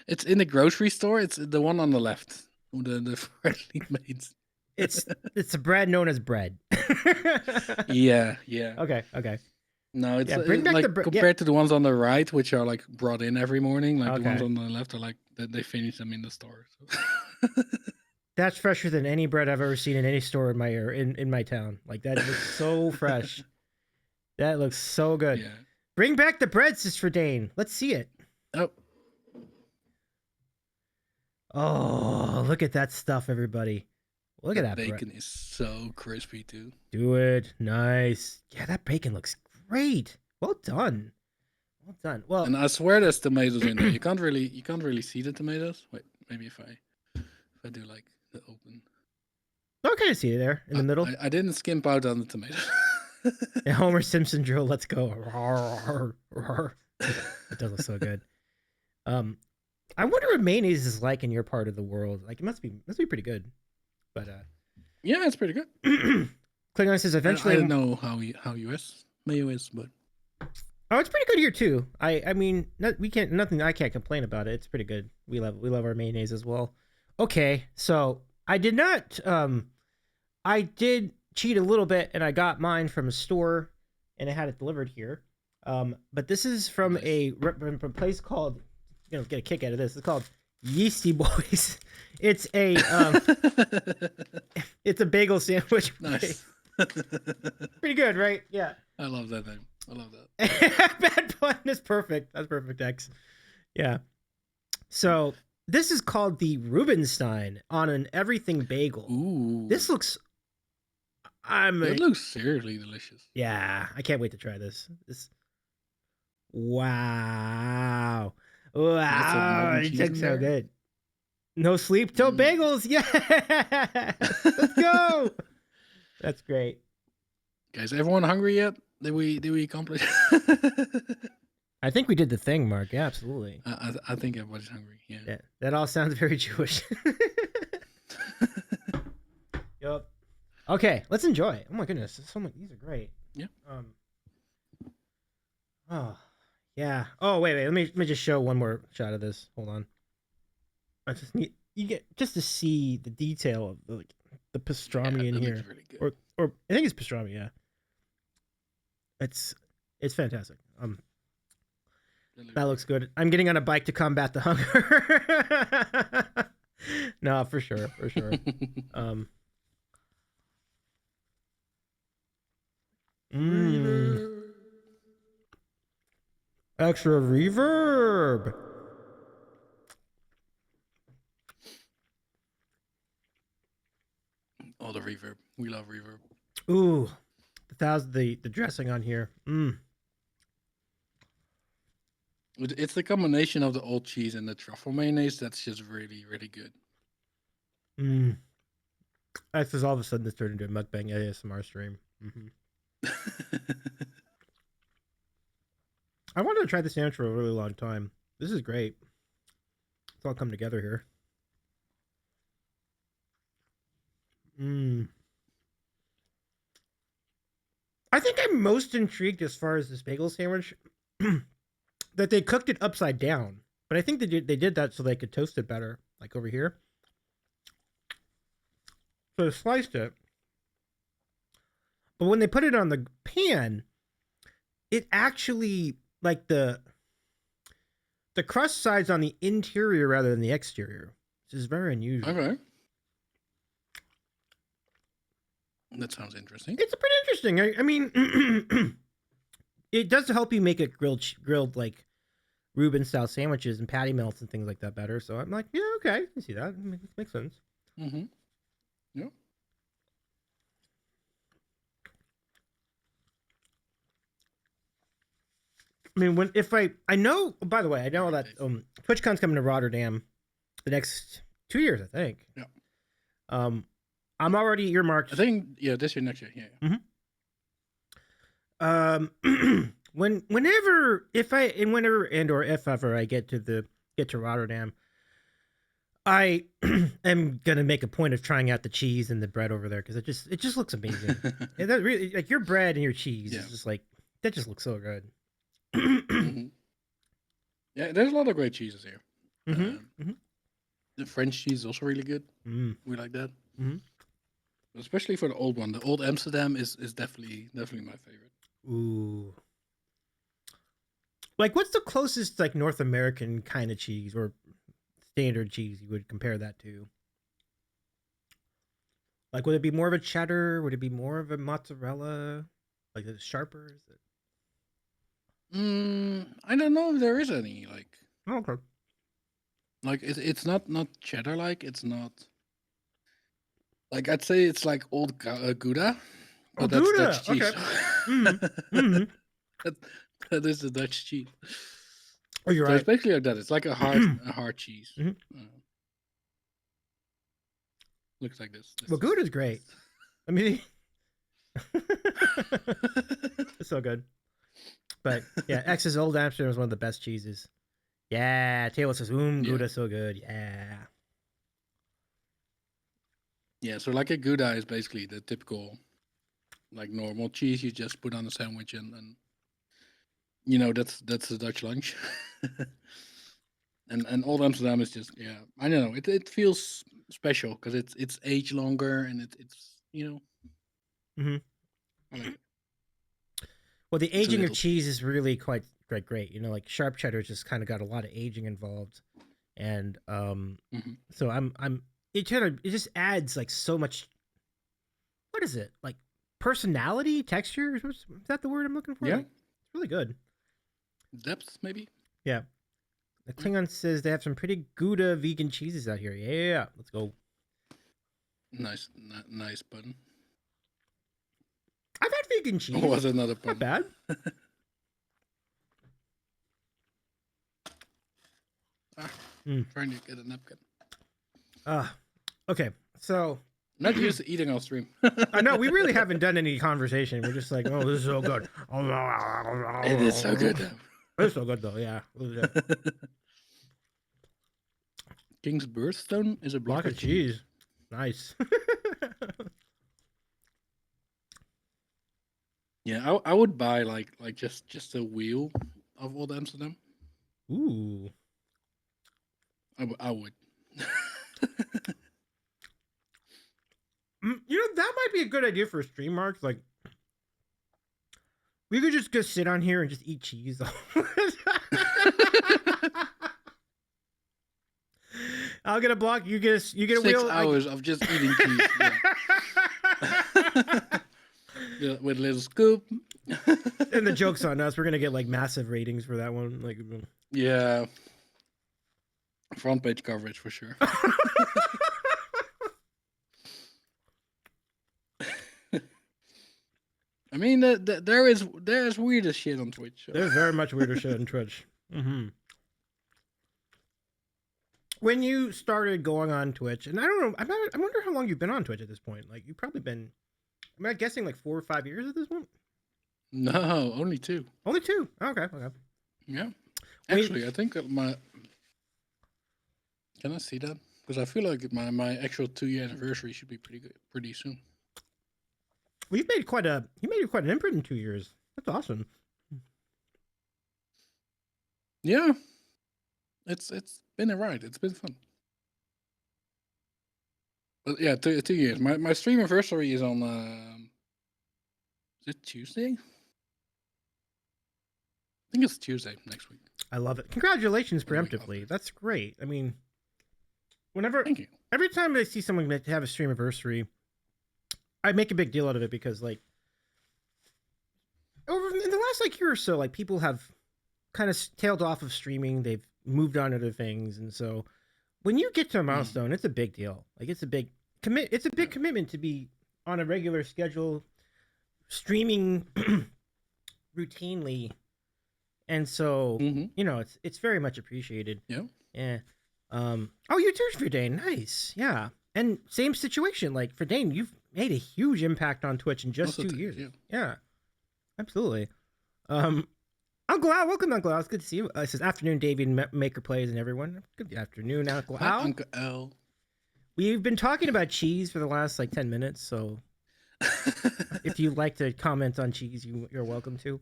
It's in the grocery store. It's the one on the left. The freshly made. It's a bread known as bread. Yeah. Okay. No, it's like compared to the ones on the right, which are like brought in every morning. Like the ones on the left are like they finish them in the store. So. That's fresher than any bread I've ever seen in any store in my town. Like that looks so fresh. That looks so good. Yeah. Bring back the bread, Sister Dane. Let's see it. Oh, look at that stuff, everybody. Look at that bacon bread. Is so crispy too. Do it. Nice. Yeah, that bacon looks great. Well done. Well, and I swear there's tomatoes in there. You can't really see the tomatoes. Wait, maybe if I do like the open. Okay, I see it there in the middle. I didn't skimp out on the tomatoes. Homer Simpson drill. Let's go. That does look so good. I wonder what mayonnaise is like in your part of the world. Like it must be pretty good. But yeah, it's pretty good. Klingon says eventually. I don't know how US mayo is, but it's pretty good here too. I mean, nothing. I can't complain about it. It's pretty good. We love our mayonnaise as well. Okay, so I did not. I did cheat a little bit, and I got mine from a store, and I had it delivered here. But this is from a place called. You're gonna get a kick out of this. It's called Yeasty Boys. It's a it's a bagel sandwich. Nice. Pretty good, right? Yeah. I love that name. I love that. Bad pun is perfect. That's perfect, X. Yeah. So this is called the Rubenstein on an everything bagel. Ooh. This looks. It looks seriously delicious. Yeah, I can't wait to try this. Wow. It looks so good. No sleep till bagels. Yeah. Let's go. That's great. Guys, everyone hungry yet? Did we accomplish? I think we did the thing, Mark. Yeah, absolutely. I think everybody's hungry. Yeah. That all sounds very Jewish. Yep. Okay, let's enjoy. Oh my goodness, these are great. Yeah. Oh, yeah. Oh wait. Let me just show one more shot of this. Hold on. I just need you get just to see the detail of the pastrami in here. Really good. Or I think it's pastrami. Yeah. It's fantastic. That looks good. I'm getting on a bike to combat the hunger. No, for sure. Extra reverb. Oh, the reverb. We love reverb. Ooh, the dressing on here. It's the combination of the old cheese and the truffle mayonnaise that's just really, really good. That's just all of a sudden this turned into a mukbang ASMR stream. I wanted to try the sandwich for a really long time. This is great. It's all come together here. I think I'm most intrigued as far as this bagel sandwich that they cooked it upside down. But I think they did that so they could toast it better, like over here. So they sliced it. But when they put it on the pan, it actually, like the crust side's on the interior rather than the exterior, which is very unusual. Okay. That sounds interesting. It's pretty interesting. I mean, it does help you make it grilled like Reuben style sandwiches and patty melts and things like that better. So I'm like, yeah, okay, I can see that. It makes sense. Yeah. I mean, I know. By the way, I know that TwitchCon's coming to Rotterdam the next 2 years, I think. Yeah. I'm already earmarked. I think this year, next year. Yeah. Whenever if ever I get to Rotterdam, I am gonna make a point of trying out the cheese and the bread over there because it just looks amazing. And that really, like, your bread and your cheese is just like, that just looks so good. Yeah, there's a lot of great cheeses here. The French cheese is also really good. We like that. Especially for the old one. The old Amsterdam is definitely my favorite. Ooh. Like, what's the closest, like, North American kind of cheese or standard cheese you would compare that to? Like, would it be more of a cheddar? Would it be more of a mozzarella? Like, is it sharper? Is it? I don't know if there is any, like... Oh, okay. Like, it's not cheddar, like, it's not... Like, I'd say it's like old Gouda. But that's cheese. Okay. That is the Dutch cheese. Oh, you're right. It's basically like that. It's like a hard cheese. Looks like this. Well, Gouda's great. I mean, it's so good. But yeah, X's Old Amsterdam is one of the best cheeses. Yeah, Taylor says, Gouda's so good. Yeah. Yeah, so like a Gouda is basically the typical, like, normal cheese you just put on a sandwich and you know, that's the Dutch lunch. and Old Amsterdam is just, I don't know, it feels special because it's aged longer and it's you know. I like it. Well, the aging of cheese is really quite great. You know, like sharp cheddar just kind of got a lot of aging involved, and so it just adds like so much. What is it, like, personality, texture? Is that the word I'm looking for? Yeah, like, it's really good. Depth, maybe. Yeah. The Klingon says they have some pretty Gouda vegan cheeses out here. Yeah, let's go. Nice button. I've had vegan cheese. Oh, was another pun. Not bad. Trying to get a napkin. Okay, so not used to eating on stream. I know we really haven't done any conversation. We're just like, oh, this is so good. It is so good. It's so good though. Yeah. King's Birthstone is a block of cheese. Nice. Yeah, I would buy like just a wheel of Old Amsterdam. Ooh. I would. You know, that might be a good idea for a stream, Mark. Like, we could just go sit on here and just eat cheese. I'll get a block. You get a 6 wheel. 6 hours of just eating cheese. Yeah, with a little scoop. And the joke's on us. We're gonna get like massive ratings for that one. Like, yeah, front page coverage for sure. I mean, there is weirder shit on Twitch. So. There's very much weirder shit on Twitch. Mm-hmm. When you started going on Twitch, and I don't know, I wonder how long you've been on Twitch at this point. Like, you've probably been, I'm guessing like 4 or 5 years at this point. No, only 2. Only 2. Okay. Yeah. Actually, I think that my. Can I see that? Because I feel like my actual 2-year anniversary should be pretty soon. Well, you made quite an imprint in 2 years. That's awesome. Yeah, it's been a ride. It's been fun. But yeah, 2 years. My stream anniversary is on. Is it Tuesday? I think it's Tuesday next week. I love it. Congratulations preemptively. That's great. I mean, Thank you. Every time I see someone have a stream anniversary, I make a big deal out of it because, like, over in the last like year or so, like, people have kind of tailed off of streaming. They've moved on to other things, and so when you get to a milestone, it's a big deal. Like, it's a big commitment to be on a regular schedule, streaming routinely, and so you know it's very much appreciated. Yeah. Oh, you too, Verdane. Nice. Yeah. And same situation. Like, Verdane, you've made a huge impact on Twitch in just 2 years. Yeah. Absolutely. Uncle Al, welcome, Uncle Al. It's good to see you. It says afternoon, David Makr plays and everyone. Good afternoon, Uncle Al. Hi, Uncle Al. We've been talking about cheese for the last like 10 minutes, so if you'd like to comment on cheese, you're welcome to.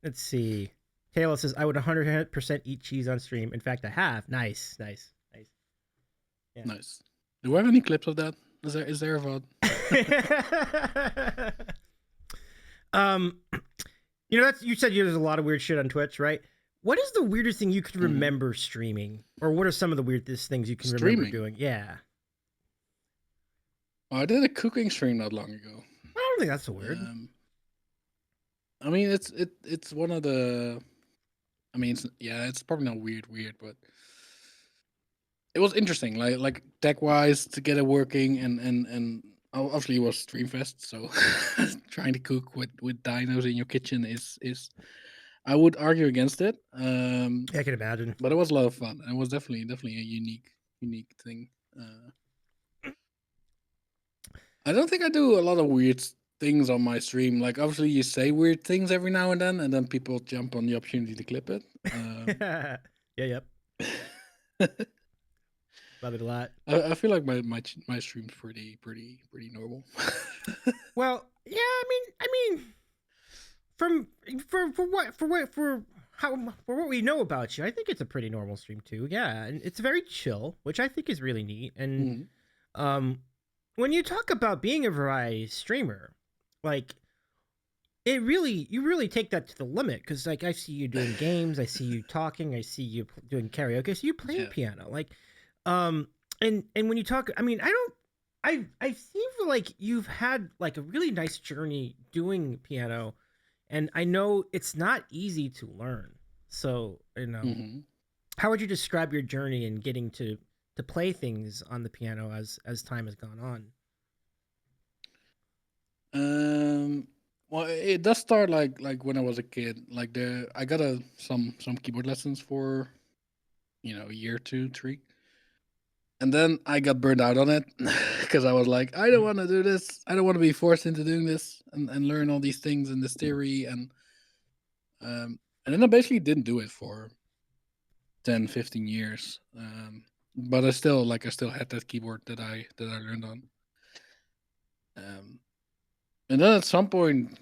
Let's see. Taylor says, I would 100% eat cheese on stream. In fact, I have. Nice. Yeah. Nice. Do we have any clips of that? Is there a VOD? You know, you said there's a lot of weird shit on Twitch, right? What is the weirdest thing you can remember streaming? Or what are some of the weirdest things you can remember doing? Yeah. Well, I did a cooking stream not long ago. I don't think that's so weird. I mean, it's one of the. I mean, it's probably not weird, but it was interesting. Like tech wise to get it working, and obviously it was Streamfest, so trying to cook with dinos in your kitchen is I would argue against it. I can imagine, but it was a lot of fun. It was definitely a unique thing. I don't think I do a lot of weird things on my stream. Like, obviously you say weird things every now and then people jump on the opportunity to clip it. Yep. Love it a lot. I feel like my stream's pretty normal. Well, yeah, I mean for what we know about you, I think it's a pretty normal stream too. Yeah, and it's very chill, which I think is really neat. And when you talk about being a variety streamer, like you really take that to the limit, because like I see you doing games, I see you talking, I see you doing karaoke, so you play piano, like and when you talk, I mean, I feel like you've had like a really nice journey doing piano, and I know it's not easy to learn. So, you know, how would you describe your journey in getting to play things on the piano as time has gone on? Well, it does start like when I was a kid. Like I got some keyboard lessons for, a year, 2, 3. And then I got burned out on it because I was like, I don't want to do this. I don't want to be forced into doing this and learn all these things and this theory. And then I basically didn't do it for 10, 15 years. But I still had that keyboard that I learned on. And then at some point,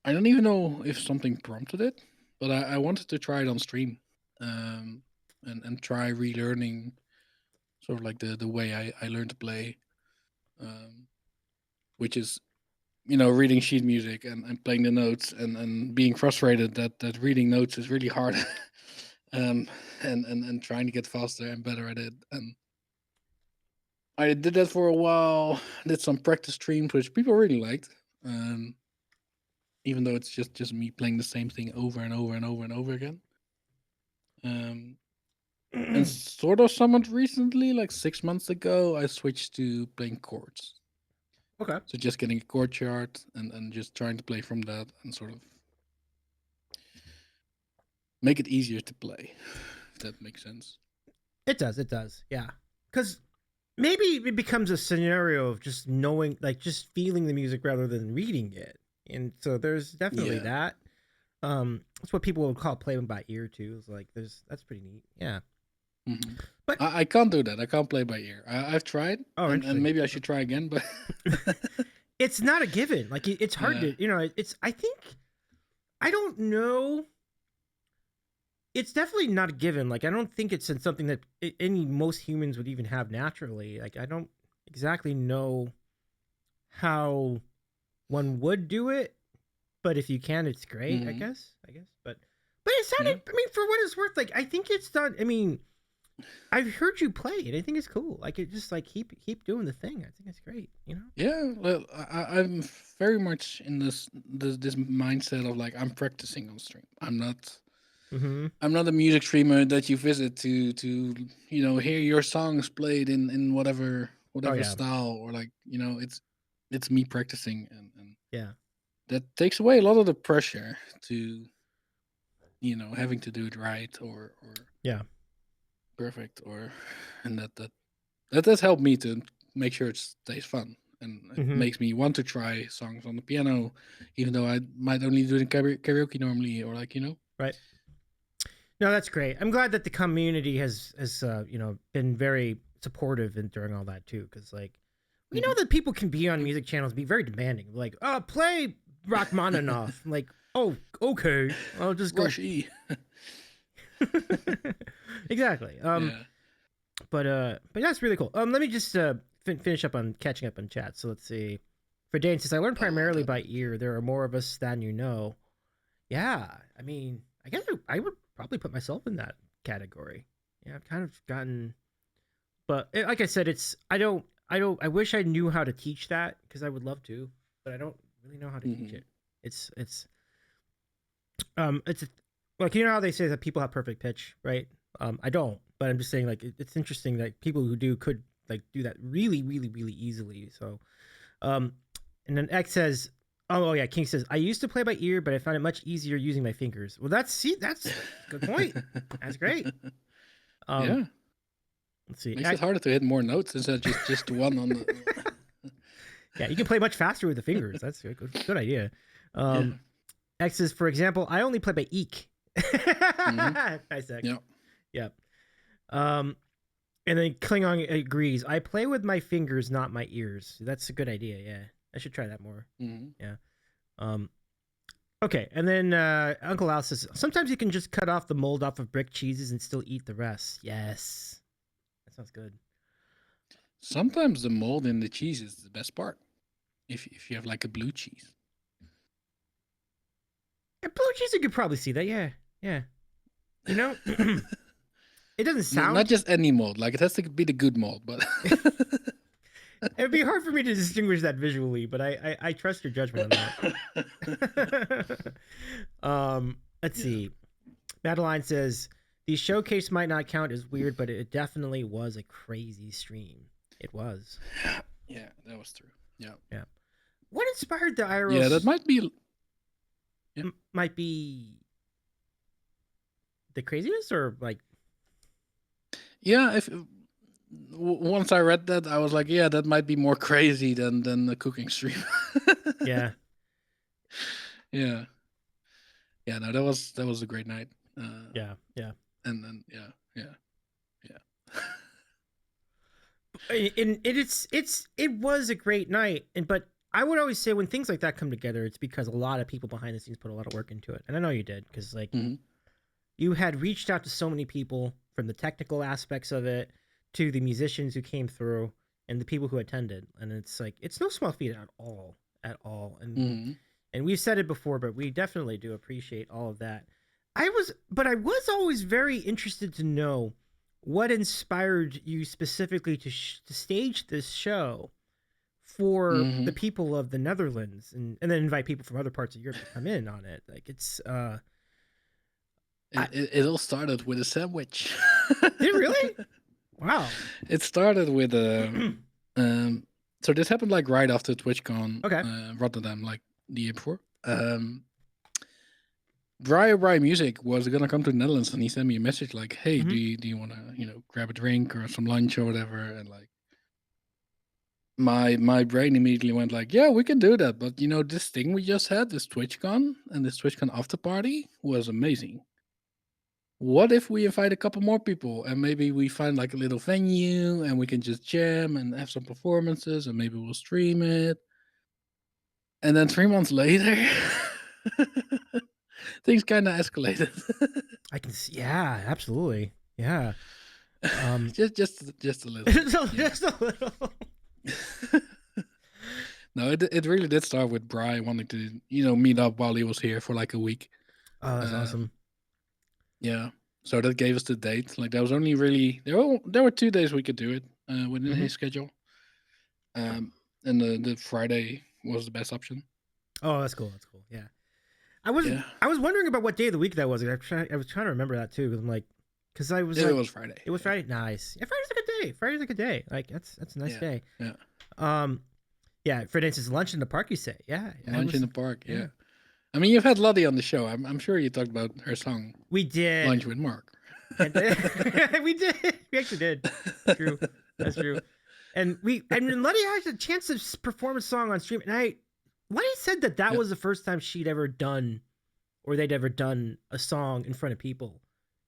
I don't even know if something prompted it, but I wanted to try it on stream, and try relearning sort of like the way I learned to play, which is, reading sheet music and playing the notes and being frustrated that reading notes is really hard, and trying to get faster and better at it. And I did that for a while, did some practice streams, which people really liked. Even though it's just me playing the same thing over and over and over and over again. And sort of somewhat recently, like 6 months ago, I switched to playing chords. Okay. So just getting a chord chart and just trying to play from that and sort of make it easier to play, if that makes sense. It does. It does. Yeah. Because maybe it becomes a scenario of just knowing, like, just feeling the music rather than reading it. And so there's definitely that. That's what people would call playing by ear too. It's like that's pretty neat. Yeah. Mm-hmm. But I can't do that. I can't play by ear. I've tried, and maybe I should try again, but it's not a given. Like it's hard to, it's. I think I don't know. It's definitely not a given. Like I don't think it's something that most humans would even have naturally. Like I don't exactly know how one would do it, but if you can, it's great. I guess. But it sounded. I mean, for what it's worth, like I think it's done. I mean, I've heard you play it. I think it's cool. Like it just like keep doing the thing. I think it's great. Yeah. Well, I'm very much in this mindset of like I'm practicing on stream. I'm not. Mm-hmm. I'm not a music streamer that you visit to hear your songs played in whatever style, or like it's me practicing, and yeah, that takes away a lot of the pressure to having to do it right or yeah, perfect, or and that has helped me to make sure it stays fun, and it makes me want to try songs on the piano, even though I might only do it in karaoke normally, or like right. No, that's great. I'm glad that the community has been very supportive during all that too, because like we know that people can be on music channels, be very demanding, like play Rachmaninoff. I'm like, oh, okay, I'll just go. Rushy. Exactly. But that's really cool. Let me just finish up on catching up on chat. So let's see. For Dane says, I learned primarily by ear. There are more of us than you know. Yeah, I mean, I guess I would probably put myself in that category. Yeah, I've kind of gotten, but like I said, I wish I knew how to teach that because I would love to, but I don't really know how to teach it. It's like how they say that people have perfect pitch, right? I don't, but I'm just saying like it's interesting that people who do could like do that really, really, really easily. So, and then X says, oh yeah, King says I used to play by ear, but I found it much easier using my fingers. Well, that's a good point. That's great. Yeah. Let's see. Makes it harder to hit more notes instead of just one on the. Yeah, you can play much faster with the fingers. That's a good idea. X says, for example, I only play by eek. Nice X. Yep. And then Klingon agrees. I play with my fingers, not my ears. That's a good idea. Yeah, I should try that more. Yeah. Okay, and then Uncle Al says sometimes you can just cut off the mold off of brick cheeses and still eat the rest. Yes, that sounds good. Sometimes the mold in the cheese is the best part. If you have like a blue cheese. Yeah, blue cheese, you could probably see that. Yeah. It doesn't sound not just any mold. Like it has to be the good mold, but it'd be hard for me to distinguish that visually. But I trust your judgment on that. Let's see. Madeline says the showcase might not count as weird, but it definitely was a crazy stream. It was. Yeah, that was true. Yeah. What inspired the IRL? Yeah, that might be. Yeah. Might be the craziest, or like. Yeah, once I read that, I was like, yeah, that might be more crazy than the cooking stream. Yeah. No, that was a great night. Yeah. And then yeah. And it was a great night, but I would always say when things like that come together, it's because a lot of people behind the scenes put a lot of work into it, and I know you did because like you had reached out to so many people from the technical aspects of it to the musicians who came through and the people who attended, and it's like it's no small feat at all, and we've said it before, but we definitely do appreciate all of that. I was always very interested to know what inspired you specifically to stage this show for the people of the Netherlands, and then invite people from other parts of Europe to come in on it. Like it's it all started with a sandwich. Did it really? Wow. It started with So this happened like right after TwitchCon, Okay. Rotterdam, like the year before. Bri Music was gonna come to the Netherlands, and he sent me a message like, "Hey, do you want to grab a drink or some lunch or whatever?" And like, my brain immediately went like, "Yeah, we can do that." But this thing we just had, this TwitchCon and this TwitchCon after party was amazing. What if we invite a couple more people and maybe we find like a little venue and we can just jam and have some performances and maybe we'll stream it. And then 3 months later, things kind of escalated. I can see. Yeah, absolutely. Yeah. Just a little. Just a little. No, it really did start with Bri wanting to meet up while he was here for like a week. Oh, that's awesome. Yeah. So that gave us the date. Like there was only really there were 2 days we could do it within his schedule. And the Friday was the best option. Oh, that's cool. That's cool. Yeah. I was wondering about what day of the week that was. I was trying to remember that too, because I'm like, it was Friday. It was Friday. Nice. Yeah, Friday's a good day. Friday's a good day. Like that's a nice day. Yeah. Yeah. For instance, lunch in the park. You say, yeah. Lunch in the park. Yeah. I mean, you've had Lottie on the show. I'm sure you talked about her song. We did. Lunch with Mark. We did. We actually did. That's true. That's true. And Lottie had a chance to perform a song on stream, and Lottie said that was the first time they'd ever done a song in front of people,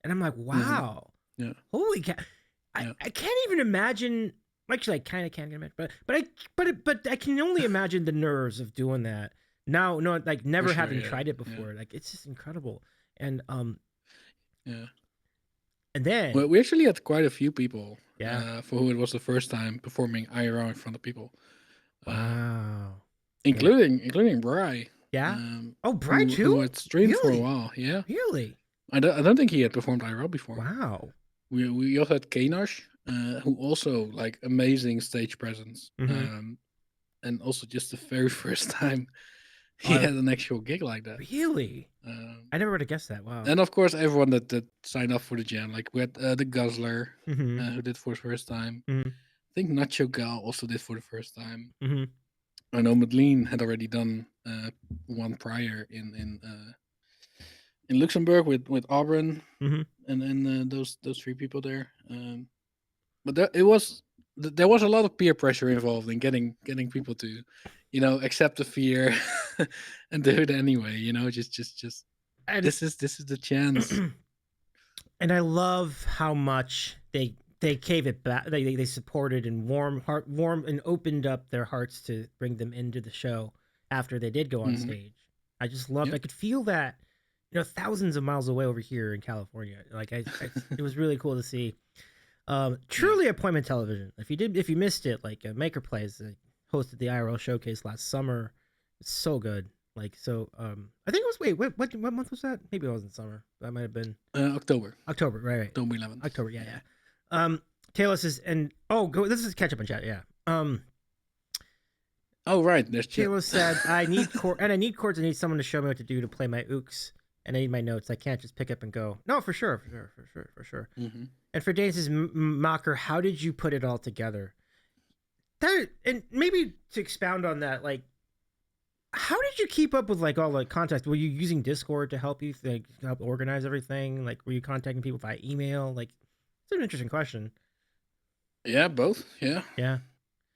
and I'm like, wow, yeah, holy cow! I can't even imagine. Actually, I kind of can't imagine, but I can only imagine the nerves of doing that. Now, no, like never having tried it before. Yeah. Like it's just incredible, and yeah. And then we actually had quite a few people, for who it was the first time performing IRL in front of people. Wow. Including Bri. Yeah. Bri too. Who had streamed for a while. Yeah. Really. I don't think he had performed IRL before. Wow. We also had Kanosh, who also like amazing stage presence, and also just the very first time he had an actual gig like that. Really? I never would have guessed that. Wow. And of course, everyone that signed up for the jam, like we had the Guzzler, who did for the first time. I think Nacho Gal also did for the first time. I know Madeleine had already done one prior in Luxembourg with Auburn, and then those 3 people there. But there was a lot of peer pressure involved in getting people to, accept the fear and do it anyway. Just and this is the chance. And I love how much they gave it back. They supported and warm and opened up their hearts to bring them into the show after they did go on stage. I just loved. Yep. I could feel that, thousands of miles away over here in California. Like it was really cool to see. Truly appointment television. If you missed it, like Makr Plays hosted the IRL Showcase last summer. It's so good. Like so, I think it was what month was that? Maybe it wasn't summer. That might have been October. October, right? October 11th. October, yeah. Taylor says, this is catch up on chat, yeah. Oh right, there's Taylor said, I need chords. I need someone to show me what to do to play my ooks, and I need my notes. I can't just pick up and go. No, for sure. And for Dane says, Makr, how did you put it all together? And maybe to expound on that, like, how did you keep up with like all the contacts? Were you using Discord to help you help organize everything? Like, were you contacting people via email? Like, it's an interesting question. Yeah, both. Yeah. Yeah.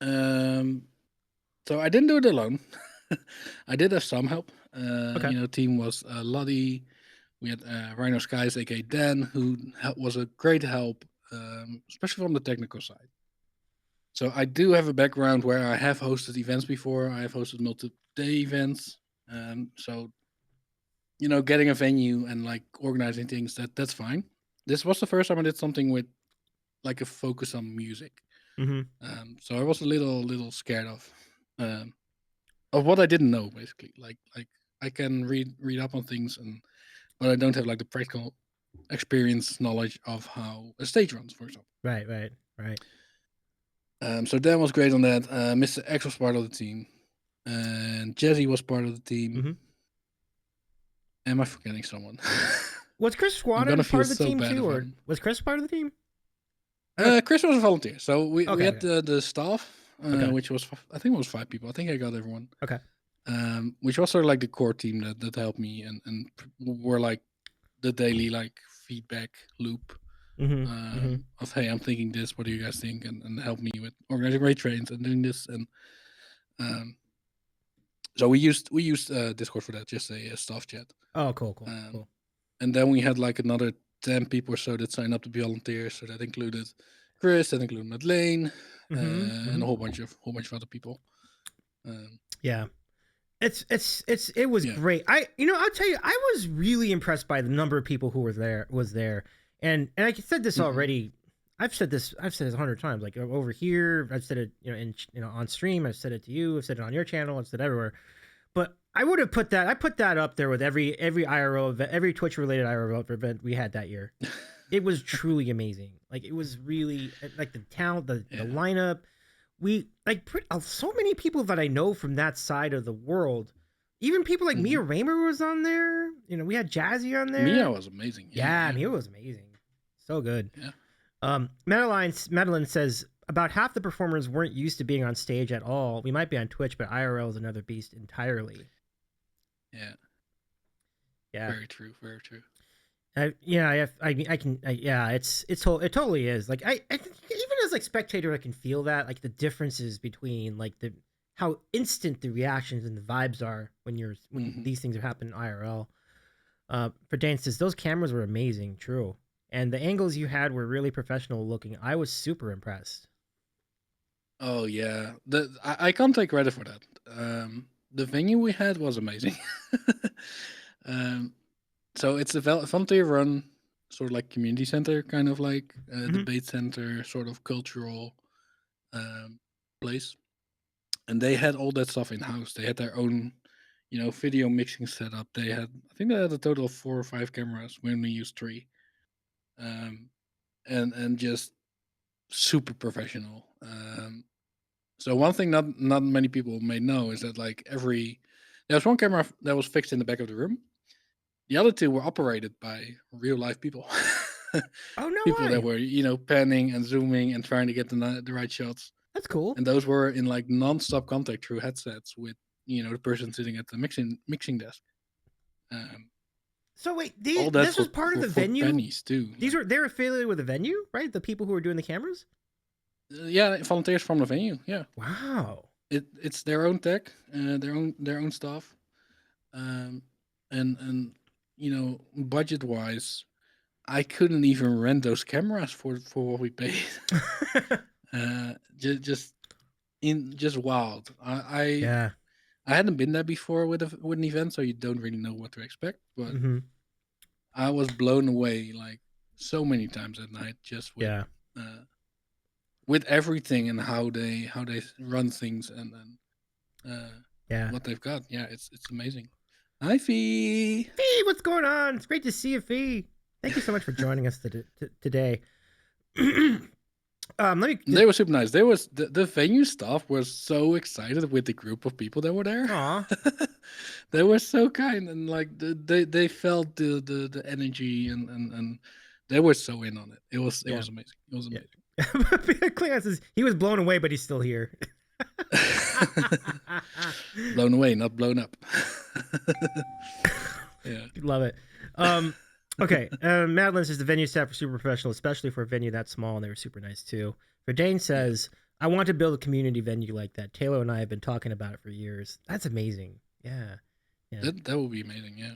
So I didn't do it alone. I did have some help. Team was Lottie. We had Rhino Skies, aka Dan, who was a great help, especially from the technical side. So I do have a background where I have hosted events before. I have hosted multi-day events. So, getting a venue and like organizing things, that's fine. This was the first time I did something with like a focus on music. So I was a little scared of what I didn't know, basically. Like I can read up on things, but I don't have like the practical experience knowledge of how a stage runs, for example. Right. So Dan was great on that. Mr. X was part of the team, and Jazzy was part of the team. Am I forgetting someone? Was Chris Squadron part of the team too, or was Chris part of the team? Chris was a volunteer, so we had the staff Okay. which was I think it was 5 people. I think I got everyone. Okay. Which was sort of like the core team that helped me and were like the daily like feedback loop of hey, I'm thinking this. What do you guys think? And help me with organizing raid trains and doing this. And um, so we used Discord for that, just a staff chat. Oh, cool. And then we had like another 10 people or so that signed up to be volunteers. So that included Chris, that included Madeleine, and a whole bunch of other people. Yeah. It was Yeah. great. I'll tell you, I was really impressed by the number of people who was there. And I said this already. I've said this 100 times. Like over here, I've said it, on stream. I've said it to you. I've said it on your channel. I've said it everywhere. But I would have put that up there with every IRL event, every Twitch related IRL event we had that year. It was truly amazing. Like it was really like the talent, the lineup. We like so many people that I know from that side of the world. Even people like Mia Raymer was on there. We had Jazzy on there. Mia was amazing. Yeah, Mia was amazing. So good. Yeah. Madeline says about half the performers weren't used to being on stage at all. We might be on Twitch, but IRL is another beast entirely. Yeah. Very true. Very true. It totally is. Like I think even as like spectator, I can feel that like the differences between like how instant the reactions and the vibes are when these things have happened in IRL. For Dane says those cameras were amazing, true, and the angles you had were really professional looking. I was super impressed. Oh yeah, I can't take credit for that. The venue we had was amazing. So it's a volunteer run, sort of like community center, kind of like debate center, sort of cultural place. And they had all that stuff in house. They had their own, video mixing setup. I think they had a total of 4 or 5 cameras. We only used 3, and just super professional. So one thing not many people may know is that like there was one camera that was fixed in the back of the room. The other 2 were operated by real life people. Oh no! People that were panning and zooming and trying to get the right shots. That's cool. And those were in like non-stop contact through headsets with the person sitting at the mixing desk. So wait, this was part of the venue. Pennies too. They're affiliated with the venue, right? The people who are doing the cameras. Yeah, volunteers from the venue. Yeah. Wow. It's their own tech, their own stuff, and budget wise, I couldn't even rent those cameras for what we paid. Just wild. I hadn't been there before with an event, so you don't really know what to expect. But I was blown away like so many times at night, just with everything and how they run things and what they've got. Yeah, it's amazing. Hi, Fee. Fee, what's going on? It's great to see you, Fee. Thank you so much for joining us today. They were super nice. The venue staff was so excited with the group of people that were there. Aww. They were so kind and like they felt the energy and they were so in on it. It was amazing. It was amazing. Clear says he was blown away, but he's still here. Blown away, not blown up. Yeah, love it. Okay, Madeline says the venue staff were super professional, especially for a venue that small, and they were super nice too. Verdane says, I want to build a community venue like that. Taylor and I have been talking about it for years. That's amazing. Yeah. That would be amazing. Yeah.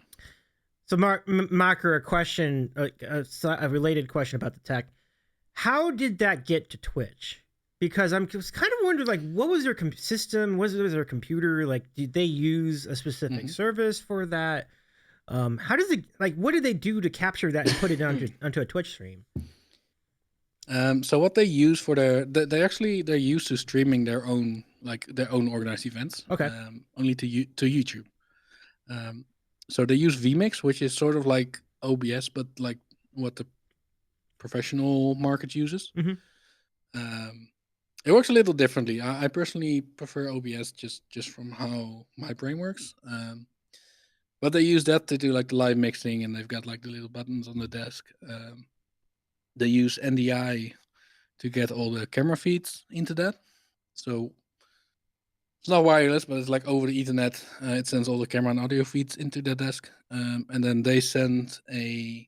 So, Makr, a question, a related question about the tech. How did that get to Twitch? Because I'm just kind of wondering, like, what was their system? Was there a computer? Like, did they use a specific service for that? How does it, like, what did they do to capture that and put it onto a Twitch stream? So what they use for they're used to streaming their own organized events. Okay. Only to YouTube. So they use vMix, which is sort of like OBS, but like what the professional market uses. It works a little differently. I personally prefer OBS just from how my brain works. But they use that to do like the live mixing, and they've got like the little buttons on the desk. They use NDI to get all the camera feeds into that. So it's not wireless, but it's like over the Ethernet. It sends all the camera and audio feeds into the desk, and then they send the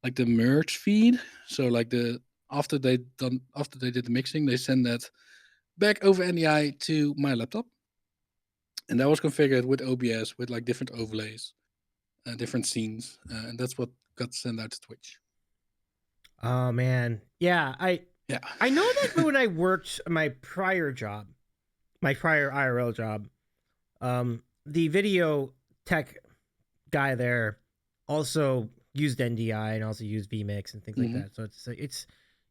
merge feed. So like after they did the mixing, they send that back over NDI to my laptop, and that was configured with OBS with like different overlays, different scenes, and that's what got sent out to Twitch. Oh man, yeah. I know that when I worked my prior IRL job, the video tech guy there also used NDI and also used vMix and things like that. So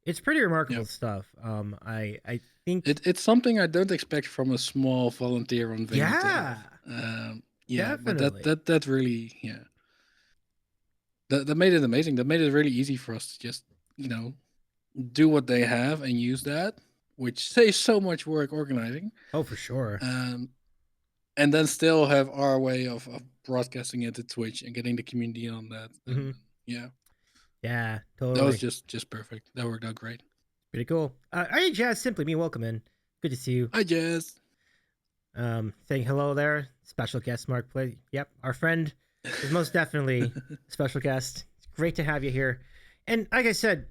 it's pretty remarkable stuff. I think it's something I don't expect from a small volunteer on venue. Yeah, but that really that made it amazing. That made it really easy for us to just do what they have and use that, which saves so much work organizing. Oh, for sure. And then still have our way of broadcasting it to Twitch and getting the community on that. And, yeah, totally. That was just perfect. That worked out great. Pretty cool. Hey, Jazz, simply me. Welcome in. Good to see you. Hi, Jazz. Saying hello there. Special guest, Mark Play. Yep, our friend is most definitely a special guest. It's great to have you here. And like I said,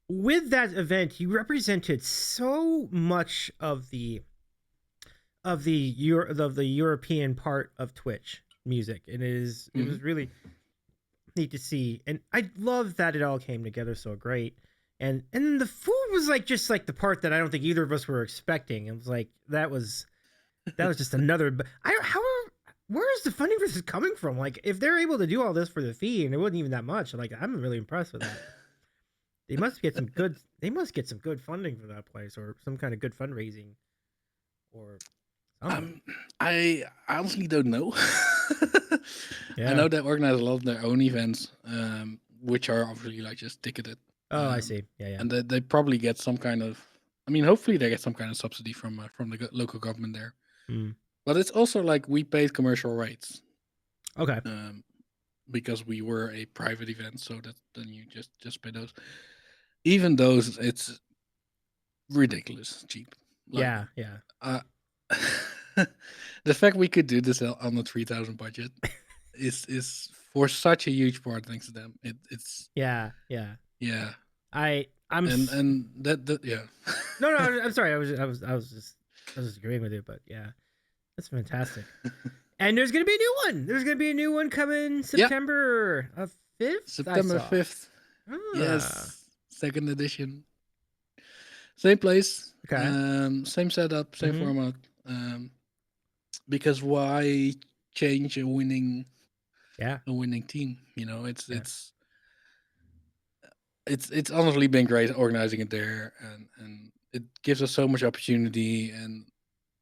with that event, you represented so much of the European part of Twitch music. It was really neat to see, and I love that it all came together so great. And the food was just the part that I don't think either of us were expecting. It was like that was just another. Where is the funding for this coming from? Like, if they're able to do all this for the fee, and it wasn't even that much, I'm really impressed with that. They must get some good. They must get some good funding for that place, or some kind of good fundraising, or something. I honestly don't know. I know they organize a lot of their own events, which are obviously just ticketed. Oh, I see. Yeah. And they probably get some kind of. I mean, hopefully they get some kind of subsidy from the local government there. But it's also like we paid commercial rates. Okay. Because we were a private event, so that then you just pay those. Even those, it's ridiculous cheap. Yeah. The fact we could do this on the 3,000 budget is for such a huge part thanks to them. It's yeah. I'm and that No, I'm sorry. I was just agreeing with you, but yeah, that's fantastic. And there's gonna be a new one. There's gonna be a new one coming September 5th. September 5th. Yes, 2nd edition. Same place. Okay. Same setup. Same format. Because why change a winning team? It's honestly been great organizing it there, and it gives us so much opportunity. And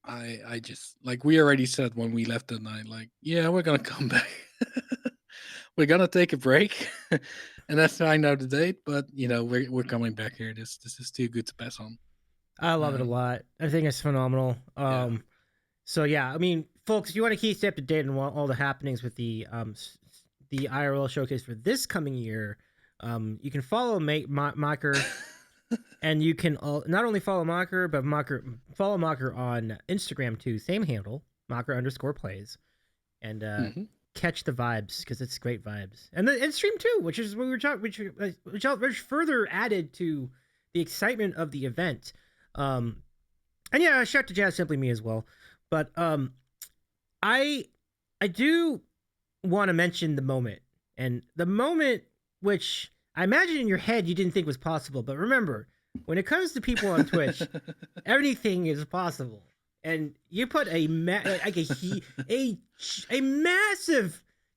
I just we already said when we left that night, we're gonna come back. We're gonna take a break, and that's find out the date. But we're coming back here. This is too good to pass on. I love it a lot. I think it's phenomenal. So yeah, I mean, folks, if you want to keep up to date on all the happenings with the IRL showcase for this coming year, you can follow Makr, and you can not only follow Makr, but follow Makr on Instagram too. Same handle, Makr_plays, and catch the vibes because it's great vibes, and stream too, which is what we were talking, which further added to the excitement of the event. And yeah, shout out to Jazz Simply Me as well. But I do want to mention the moment, and the moment which I imagine in your head you didn't think was possible. But remember, when it comes to people on Twitch, everything is possible. And you put a massive,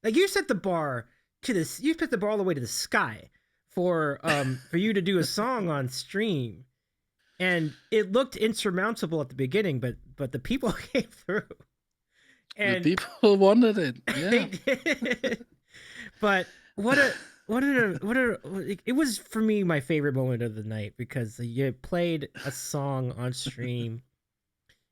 you set the bar you put the bar all the way to the sky for you to do a song on stream. And it looked insurmountable at the beginning, but the people came through. And the people wanted it. Yeah. They did. But it was for me my favorite moment of the night, because you played a song on stream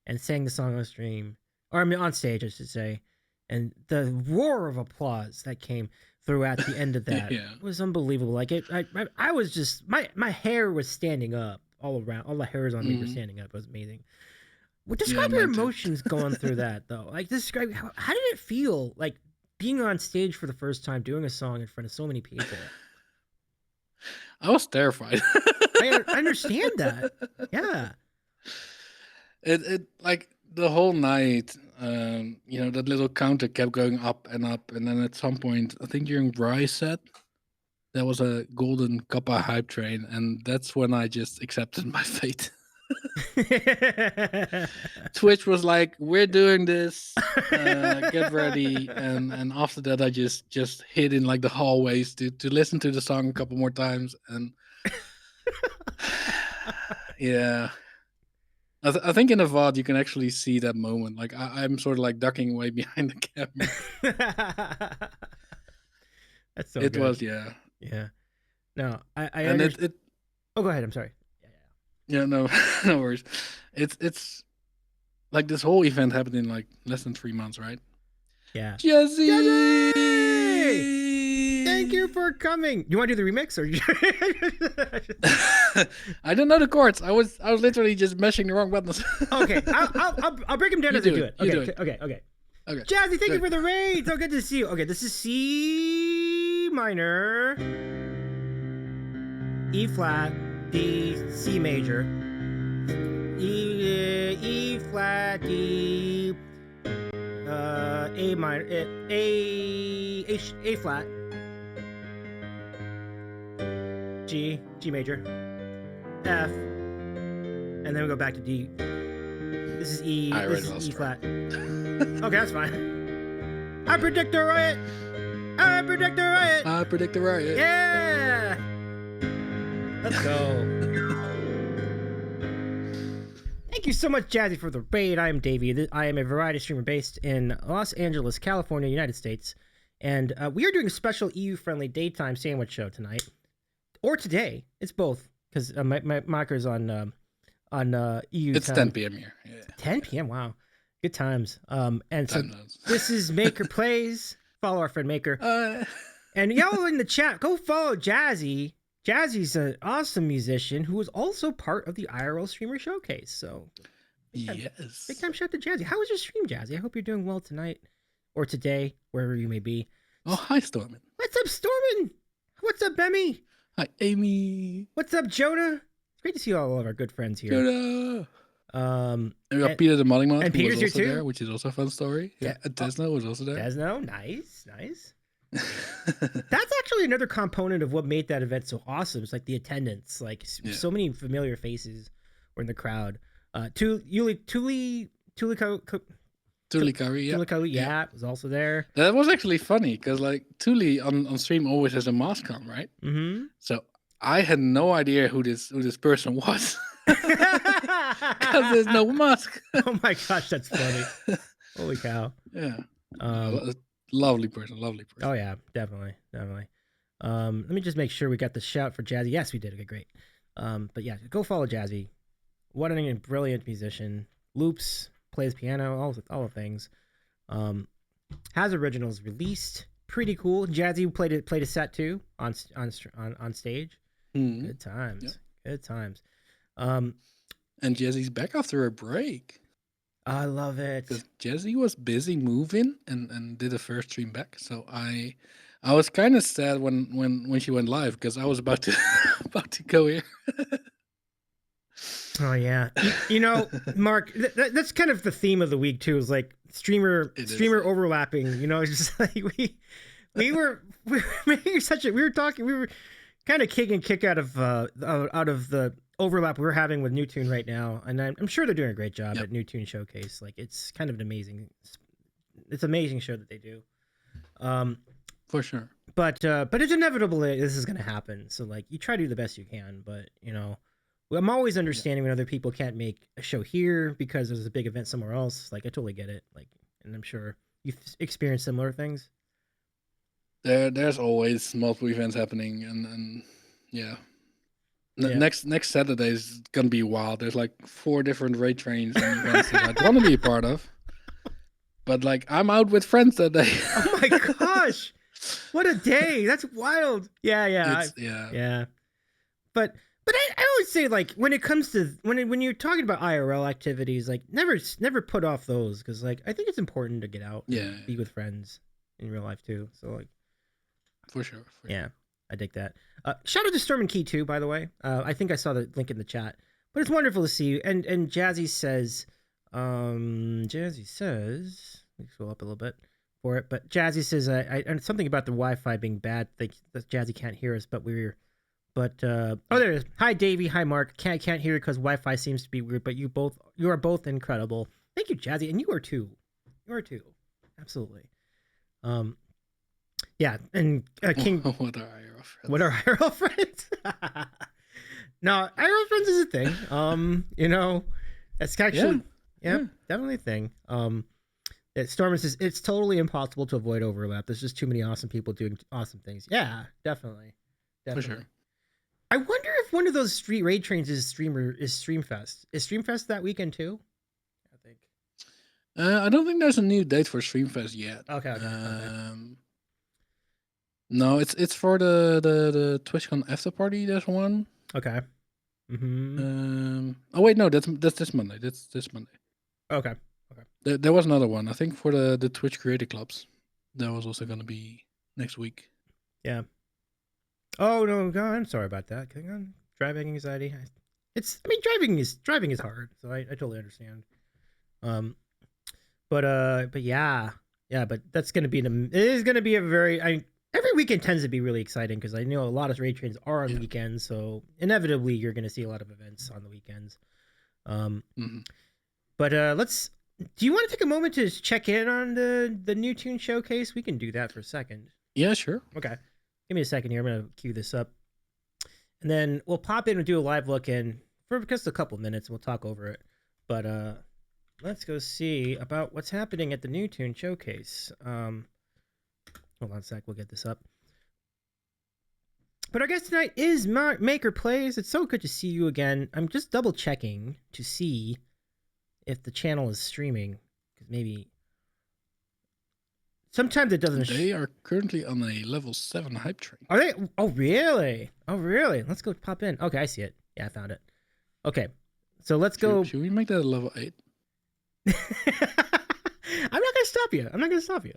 and sang the song on stream, or I mean on stage, I should say, and the roar of applause that came through at the end of that was unbelievable. I was just my hair was standing up. all around. All the hairs on me were standing up. It was amazing. Well, Yeah, describe your mine too. emotions going through that though. Like describe how did it feel like being on stage for the first time doing a song in front of so many people? I was terrified. I understand that. Yeah. It like the whole night, that little counter kept going up, and then at some point, I think during Rise set, there was a golden Kappa hype train, and that's when I just accepted my fate. Twitch was like, "We're doing this. Get ready." And after that, I just hid in like the hallways to listen to the song a couple more times, and yeah. I think in the VOD you can actually see that moment. Like I'm sort of like ducking away behind the camera. That's so It good. was, yeah. Yeah. No, I And understand. Oh, go ahead. I'm sorry. Yeah, no, no worries. It's like this whole event happened in like less than 3 months, right? Yeah. Jesse! Thank you for coming. You want to do the remix or? I don't know the chords. I was literally just mashing the wrong buttons. Okay, I'll break them down as I do it. Okay. Okay. Jazzy, thank you for the raid. So good to see you. Okay, this is C minor, E flat, D, C major, E flat, D, A minor, A flat, G major, F, and then we go back to D. This is E. This is E flat. Okay, that's fine. I predict the riot. I predict the riot. I predict the riot. Yeah. Let's go. Thank you so much, Jazzy, for the raid. I am Davey. I am a variety streamer based in Los Angeles, California, United States. And we are doing a special EU-friendly daytime sandwich show tonight. Or today. It's both. Because my Makr's on EU It's time. 10 p.m. here. Yeah. 10 p.m. Wow. Good times. And so this is Makr Plays. Follow our friend Makr. And y'all in the chat, go follow Jazzy. Jazzy's an awesome musician who was also part of the IRL Streamer Showcase. So, yes. Big time shout to Jazzy. How was your stream, Jazzy? I hope you're doing well tonight or today, wherever you may be. Oh, hi, Stormin. What's up, Stormin? What's up, Bemmy? Hi, Amy. What's up, Jonah? It's great to see all of our good friends here. Jonah. And we got Peter the Modding Mod, and Peter's here too, there, which is also a fun story. Yeah, and Desno was also there. Desno, nice. That's actually another component of what made that event so awesome. It's like the attendance, like so many familiar faces were in the crowd. Tuli Curry, yeah, was also there. That was actually funny because like Tuli on stream always has a mask on, right? Mm-hmm. So I had no idea who this person was because there's no mask. Oh my gosh, that's funny! Holy cow! Yeah. Lovely person. Oh yeah, definitely. Let me just make sure we got the shout for Jazzy. Yes, we did. Okay, great. But yeah, go follow Jazzy. What a brilliant musician. Loops, plays piano, all the things. Has originals released. Pretty cool. Jazzy played a set too on stage. Mm-hmm. Good times. Yep. Good times. And Jazzy's back after a break. I love it. Because Jazzy was busy moving and did a first stream back. So I was kind of sad when she went live because I was about to go here. Oh yeah, you know, Mark, that's kind of the theme of the week too. Is like streamer overlapping. You know, it's just like we were making we were kind of kick out of the overlap we're having with New Tune right now, and I'm sure they're doing a great job at New Tune Showcase. Like it's kind of an amazing show that they do. For sure. But it's inevitable that this is going to happen. So like you try to do the best you can, but you know, I'm always understanding when other people can't make a show here because there's a big event somewhere else. Like I totally get it. Like, and I'm sure you've experienced similar things. There's always multiple events happening, and yeah. Next Saturday is gonna be wild. There's like 4 different raid trains and events that I want to be a part of. But like I'm out with friends that day. Oh my gosh. What a day. That's wild. Yeah. Yeah. But But I always say, like, when it comes to when you're talking about IRL activities, like never put off those, because like I think it's important to get out, and be with friends in real life too. So like, for sure. Yeah, I dig that. Shout out to Storm and Key too, by the way. I think I saw the link in the chat, but it's wonderful to see you. And Jazzy says, let me scroll up a little bit for it. But Jazzy says, and something about the Wi-Fi being bad. That Jazzy can't hear us, but there it is. Hi Davey, hi Mark. Can't hear you because Wi-Fi seems to be weird, but you are both incredible. Thank you, Jazzy, and you are too. Absolutely. Yeah, and King. What are IRL friends? What are IRL friends? No, IRL friends is a thing. That's actually definitely a thing. Storm says it's totally impossible to avoid overlap. There's just too many awesome people doing awesome things. Yeah, definitely. For sure. I wonder if one of those street raid trains is Streamfest. Is Streamfest that weekend too? I think. I don't think there's a new date for Streamfest yet. Okay. No, it's for the TwitchCon after party. There's one. Okay. Oh wait, no, that's this Monday. That's this Monday. Okay. There was another one. I think for the Twitch creator clubs. That was also going to be next week. Yeah. Oh no, God, I'm sorry about that. Hang on. Driving anxiety. Driving is hard, so I totally understand. But yeah, but that's gonna be it is gonna be a very every weekend tends to be really exciting because I know a lot of raid trains are on weekends, so inevitably you're gonna see a lot of events on the weekends. But do you want to take a moment to check in on the new tune showcase? We can do that for a second. Yeah, sure. Okay. Give me a second here. I'm going to cue this up. And then we'll pop in and do a live look in for just a couple minutes. We'll talk over it. But let's go see about what's happening at the new tune showcase. Hold on a sec. We'll get this up. But our guest tonight is Makr Plays. It's so good to see you again. I'm just double checking to see if the channel is streaming. Because maybe... Sometimes it doesn't. They are currently on a level 7 hype train. Are they? Oh, really? Let's go pop in. Okay, I see it. Yeah, I found it. Okay, so let's go. Should we make that a level 8? I'm not gonna stop you.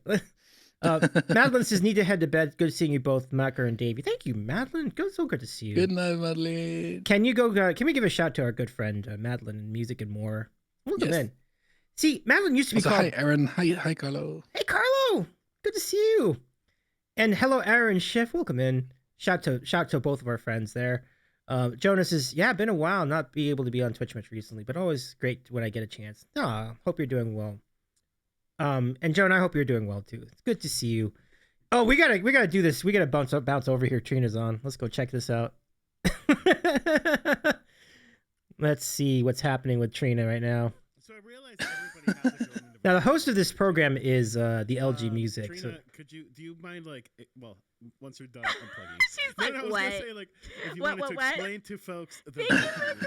Madeline says, need to head to bed. Good seeing you both, Makr and Davey. Thank you, Madeline. So good to see you. Good night, Madeline. Can you go? Can we give a shout to our good friend Madeline and Music and More? Welcome in. See, Madeline used to be called... Hi, Aaron. Hi, Carlo. Hey, Carlo. Good to see you. And hello, Aaron Schiff. Welcome in. Shout to both of our friends there. Jonas says, yeah, been a while not be able to be on Twitch much recently, but always great when I get a chance. Hope you're doing well. And Joan, I hope you're doing well too. It's good to see you. Oh, we gotta do this. We gotta bounce over here. Trina's on. Let's go check this out. Let's see what's happening with Trina right now. So I realized everybody has their own individual. Now the host of this program is the LG Music. Trina, so... do you mind once you're done unplugging? She's like, I was what? gonna say, if you wanted to explain to folks. Thank you, Makr.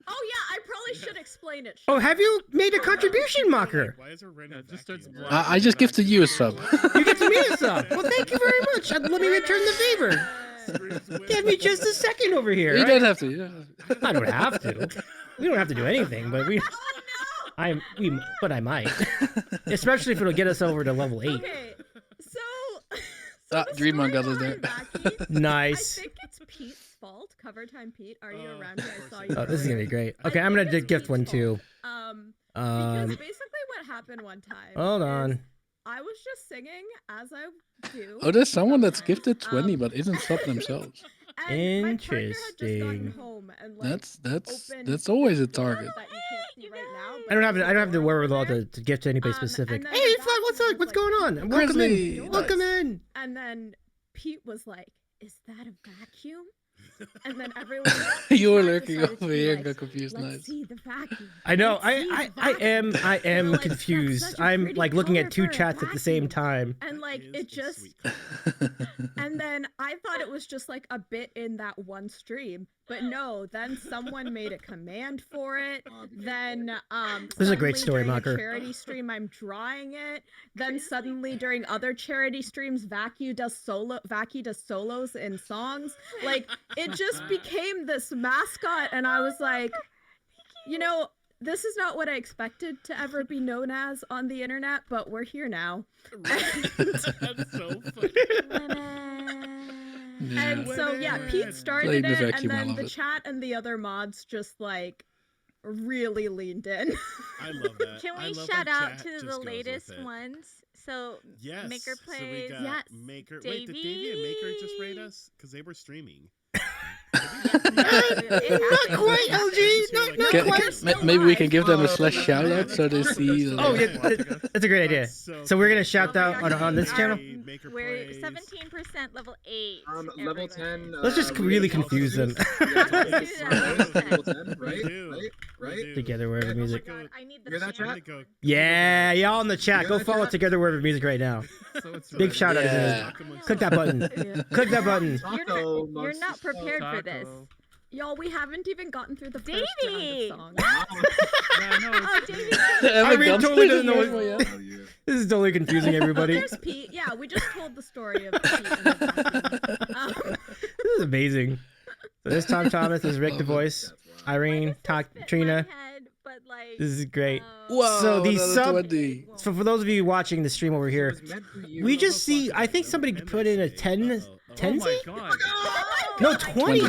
Oh yeah, I probably should explain it. Oh, have you made a contribution, Makr? Why is there random? Just starts I just gifted you a sub. You gifted me a sub. Well, thank you very much. Let me return the favor. Give me just a second over here. You don't have to. I don't have to. We don't have to do anything, but but I might. Especially if it'll get us over to level 8. Okay, so Dreamon got us there. Nice. I think it's Pete's fault. Cover time, Pete. Are you around here? I saw you. Oh, this is gonna be great. Okay, I'm gonna gift one too. Because basically what happened one time. Hold on. I was just singing as I do. Oh, there's someone that's gifted 20 but isn't subbed themselves. Interesting. Home and, that's always a target. I don't have the wherewithal to gift to anybody specific. Hey, Flat, what's up? What's going on? Welcome in. Welcome in. And then Pete was like, "Is that a vacuum?" And then everyone you were lurking over here and got confused. Let's see the vacuum. I know. I am confused. I'm like looking at two chats at the same time. And like it just and then I thought it was just like a bit in that one stream, but no, then someone made a command for it. Then this is a great story, Makr. Makr. Charity stream, I'm drawing it. Then suddenly during other charity streams, Vacu does solos in songs. Like it just became this mascot, and I was like, you know, this is not what I expected to ever be known as on the internet, but we're here now. That's so funny. And so yeah, Pete started it, and then the chat and the other mods just like really leaned in. I love that. Can we shout out to the latest ones? So yes, Makr plays. So we got yes, Makr. Davey. Wait, did Davey and Makr just rate us? Because they were streaming. Not quite, LG. Not quite. Maybe we can give them a / shout out so they see. Oh yeah, that's a great idea. So we're gonna shout out on this channel. We're 17% level 8. Level 10. Let's just really confuse them. Level 10, right? Together wherever music. I need Hear that, chat? Yeah, y'all in the chat. Go follow Together Wherever Music right now. Big shout out to click that button. Click that button. You're not prepared for this. Y'all, we haven't even gotten through the first Davey! round of songs. Oh, Davey! Irene totally doesn't know what... This is totally confusing everybody. There's Pete. Yeah, we just told the story of Pete. In the bathroom. This is amazing. So this Tom Thomas, this is Rick the Voice, Irene, Trina. This is great. Whoa, so these so for those of you watching the stream over here, we just see, I think somebody put in a 10 Oh my god. No, 20.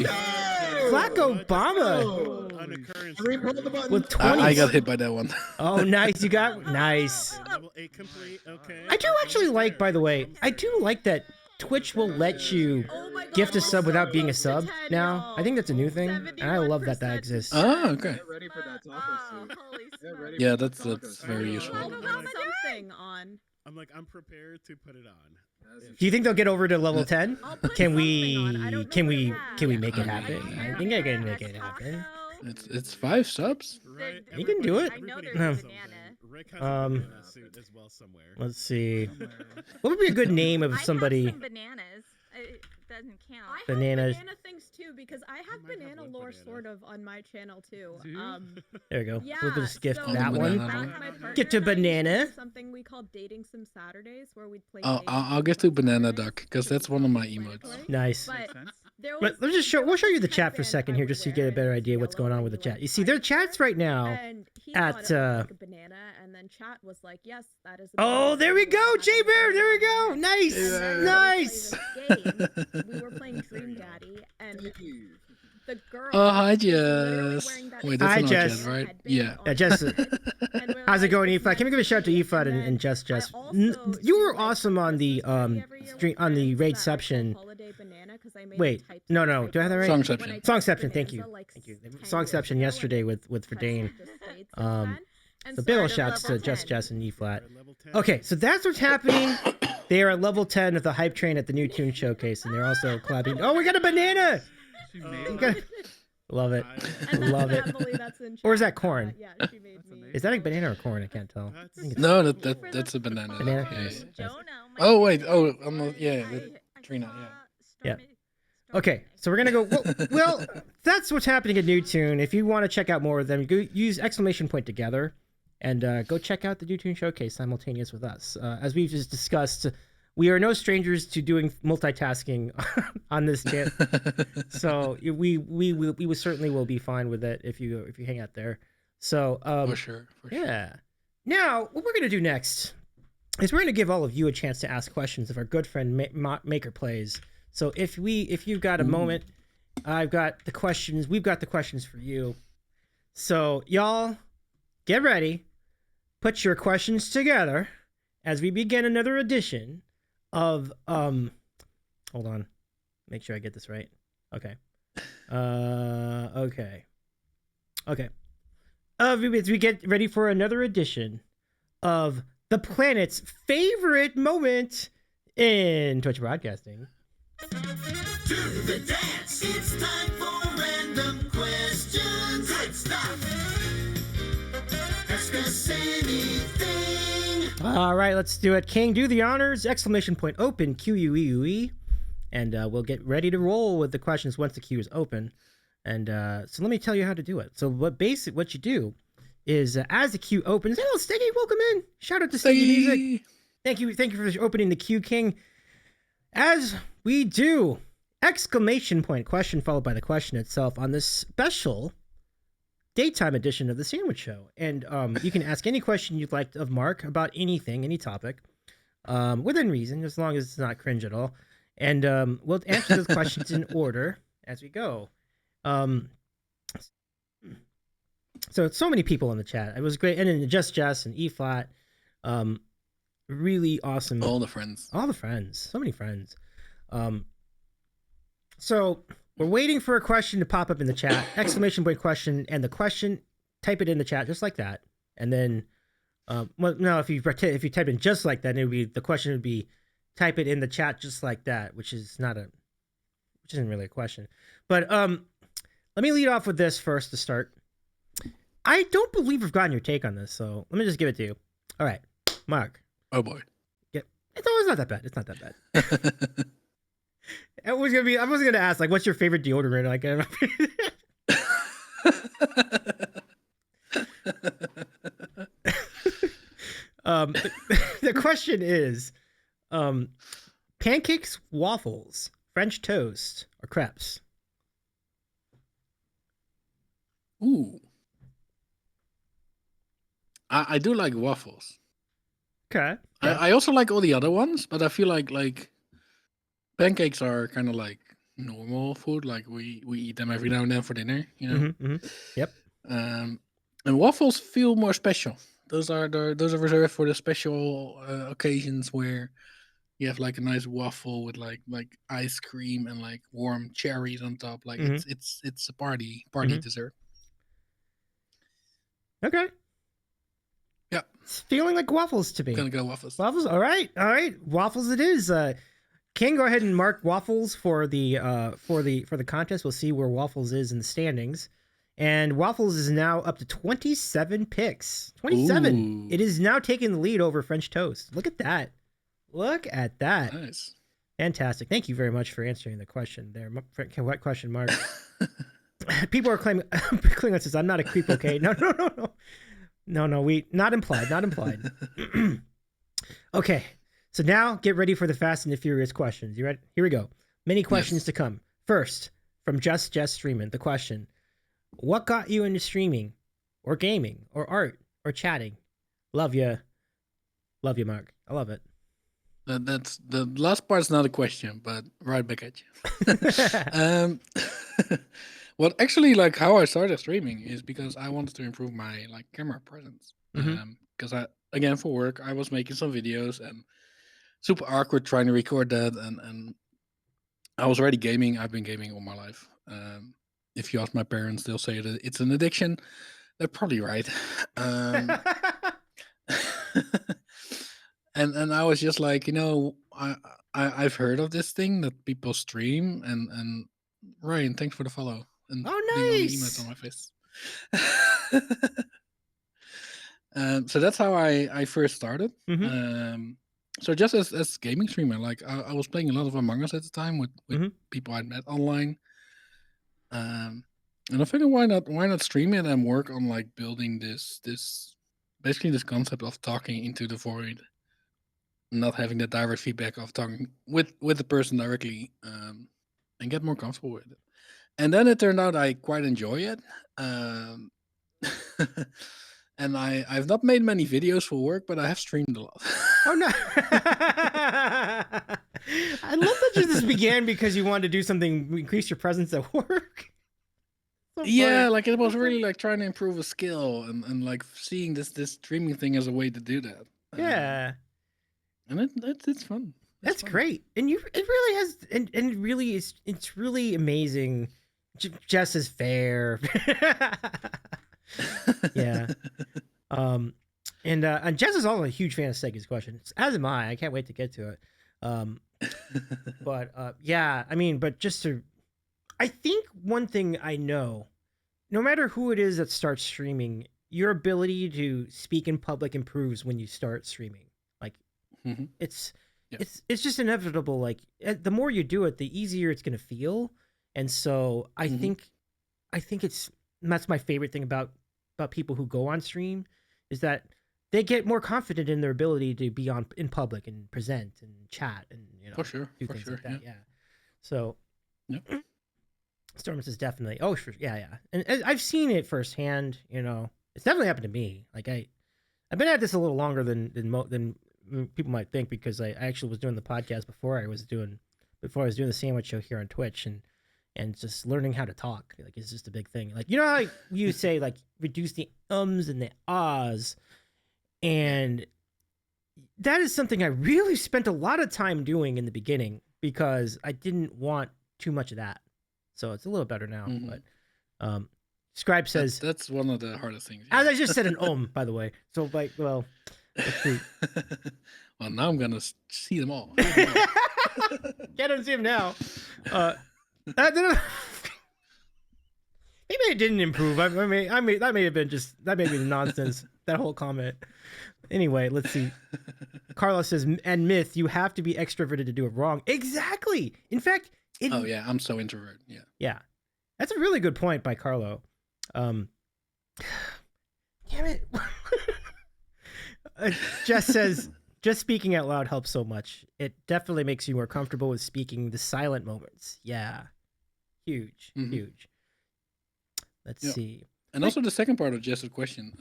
Black Obama. With 20. I got hit by that one. Oh, nice. You got nice. Level 8 complete. Okay. I do actually like, by the way, I do like that Twitch will let you gift a sub without being a sub now. I think that's a new thing, and I love that exists. Oh, okay. Get ready for that taco suit. Yeah, that's very useful. Something on. I'm like, I'm prepared to put it on. Do you think they'll get over to level 10? Can we make it I happen? mean, I think I can make it happen. It's 5 subs. Right? You can do it. I know there's No. a banana. Rick has a banana suit as well somewhere. Let's see. What would be a good name of somebody? I have some bananas. It doesn't count. I have Bananas. banana things too, because I have might have banana one lore banana. sort of on my channel too. There we go. Yeah, We'll just gift so that the one. banana back my partner Get to and I used to banana. do something we called Dating Sim Saturdays, where we'd play. Oh, dating I'll sim get to Banana Saturdays Duck because that's one of my emotes. Nice. But there But was let's just we'll show you the chat for a headband second I here, would just so you wear, get a better and idea it's what's going yellow on with the and chat. like You see, their chats right now. And he at, thought it was like a banana, and then chat was like, "Yes, that is." A Oh, banana." there we go, J Bear. There we go. Nice, And then nice. we were playing Dream Daddy, and the girl. Oh, hi, was literally Jess. wearing that Wait, that's Hi, an Jess. Jess, right? headband Yeah. on Jess. her head, and we're How's it like, going, "It's Efad? Can we give a shout out to magic." Efad And and then Jess? I also You were do, like, awesome on the Christmas every year stream with on the friends that I Raidception. call Holiday Banana 'cause I made Wait, the types no, of no. Do I have that right? Songception. When I typed Songception. Thank you. Bonanza, like, Thank you. 10 years Songception ago, yesterday and with I've Verdane. just stayed since Um, then. And So big ol' started shouts to level Just 10. Jess and E Flat. Level 10. Okay, so that's what's happening. They are at level 10 of the hype train at the new tune showcase, and they're also clapping. Oh, we got a banana! She We got- Love it. And that's Love it. Emily that's in Or is chat. that corn? Yeah, she made me. Is that a banana or corn? I can't tell. I think it's- No, that's a banana. Banana? Yeah. Nice. Jonah, Oh wait. Oh, I'm not. Yeah, Trina. Yeah. Okay, so we're gonna go. Well, that's what's happening at New Tune. If you want to check out more of them, go use ! Together, and go check out the New Tune Showcase simultaneous with us. As we've just discussed, we are no strangers to doing multitasking on this channel, so we certainly will be fine with it if you hang out there. So For sure. yeah. Now, what we're gonna do next is we're gonna give all of you a chance to ask questions of our good friend Makr Plays. So if you've got a moment, I've got the questions. We've got the questions for you. So y'all, get ready. Put your questions together as we begin another edition of Hold on, make sure I get this right. Okay. Okay. As we get ready for another edition of the planet's favorite moment in Twitch broadcasting. To the dance, it's time for random questions. Good stuff. Ask us anything. All right, let's do it. King, do the honors! ! Open QUEUE, and we'll get ready to roll with the questions once the queue is open. And so let me tell you how to do it. So what you do is as the queue opens, hello Steggy, welcome in. Shout out to Steggy Music. Thank you for opening the queue, King. As we do exclamation point question followed by the question itself on this special daytime edition of the Sandwich Show. And you can ask any question you'd like of Mark about anything, any topic, within reason, as long as it's not cringe at all. And we'll answer those questions in order as we go. So many people in the chat. It was great. And then Just Jess and E Flat. Really awesome. All the friends. So many friends. So we're waiting for a question to pop up in the chat. Exclamation point question, and the question, type it in the chat just like that. And then well, no, if you type in just like that, the question would be type it in the chat just like that, which isn't really a question. But let me lead off with this first to start. I don't believe we've gotten your take on this, so let me just give it to you. All right, Mark. Oh boy. Yeah, it's not that bad. It's not that bad. I was gonna ask, like, what's your favorite deodorant? Like, the question is, pancakes, waffles, French toast, or crepes? Ooh. I do like waffles. Okay. I also like all the other ones, but I feel like pancakes are kind of like normal food. Like we eat them every now and then for dinner, you know. Mm-hmm. Yep. And waffles feel more special. Those are reserved for the special occasions where you have like a nice waffle with like ice cream and like warm cherries on top. Like it's a party dessert. Okay. Yeah. It's feeling like waffles to me. Gonna go waffles. Waffles. All right. Waffles it is. King, go ahead and mark waffles for the contest. We'll see where waffles is in the standings. And waffles is now up to 27 picks. 27. Ooh. It is now taking the lead over French toast. Look at that. Nice. Fantastic. Thank you very much for answering the question there. What question, Mark? People are claiming Klingon says, I'm not a creep, okay? No. We not implied. Okay. So now get ready for the Fast and the Furious questions. You ready? Here we go. Many questions to come. First, from Just Streaming, the question: what got you into streaming, or gaming, or art, or chatting? Love you, Mark. I love it. That's the last part's not a question, but right back at you. Well, actually, like how I started streaming is because I wanted to improve my like camera presence. Because I for work I was making some videos and super awkward trying to record that, and I was already gaming. I've been gaming all my life. If you ask my parents, they'll say that it's an addiction. They're probably right. And I was just like, I've heard of this thing that people stream, and Ryan, thanks for the follow. And nice. on my face. So that's how I first started. So just as gaming streamer, like I was playing a lot of Among Us at the time with people I'd met online. And I figured why not stream it and work on like building this basically this concept of talking into the void, not having that direct feedback of talking with the person directly, and get more comfortable with it. And then it turned out I quite enjoy it. And I've not made many videos for work, but I have streamed a lot. Oh no! I love that this began because you wanted to do something, increase your presence at work. So yeah, like it was really like trying to improve a skill and like seeing this streaming thing as a way to do that. Yeah, and it's fun. That's fun. Great, and it really has, and it really is. It's really amazing. Jess is fair. Yeah. And Jess is also a huge fan of Sega's questions, as am I. I can't wait to get to it. But yeah, I mean, but I think one thing I know, no matter who it is that starts streaming, your ability to speak in public improves when you start streaming. Like, it's just inevitable. Like, the more you do it, the easier it's gonna feel. And so I think that's my favorite thing about people who go on stream is that they get more confident in their ability to be in public and present and chat and for sure do things like that. Yeah. So Yep. Storm says definitely. Oh, sure. Yeah. And I've seen it firsthand. It's definitely happened to me. Like I've been at this a little longer than people might think, because I actually was doing the podcast before I was doing the sandwich show here on Twitch, and just learning how to talk, like, it's just a big thing. Like, how you say, like, reduce the ums and the ahs, and that is something I really spent a lot of time doing in the beginning, because I didn't want too much of that. So it's a little better now. But Scribe says that's one of the hardest things. As I just said, an by the way. So, like, well, let's see. Well, now I'm gonna see them all. Can't unsee him now. Maybe it didn't improve. I mean, that may have been nonsense. That whole comment. Anyway, let's see. Carlos says, and myth, you have to be extroverted to do it wrong. Exactly. In fact, oh yeah, I'm so introvert. Yeah, that's a really good point by Carlo. Damn it. Jess says, just speaking out loud helps so much. It definitely makes you more comfortable with speaking the silent moments. Yeah. Huge. Let's see. And also the second part of Jess's question,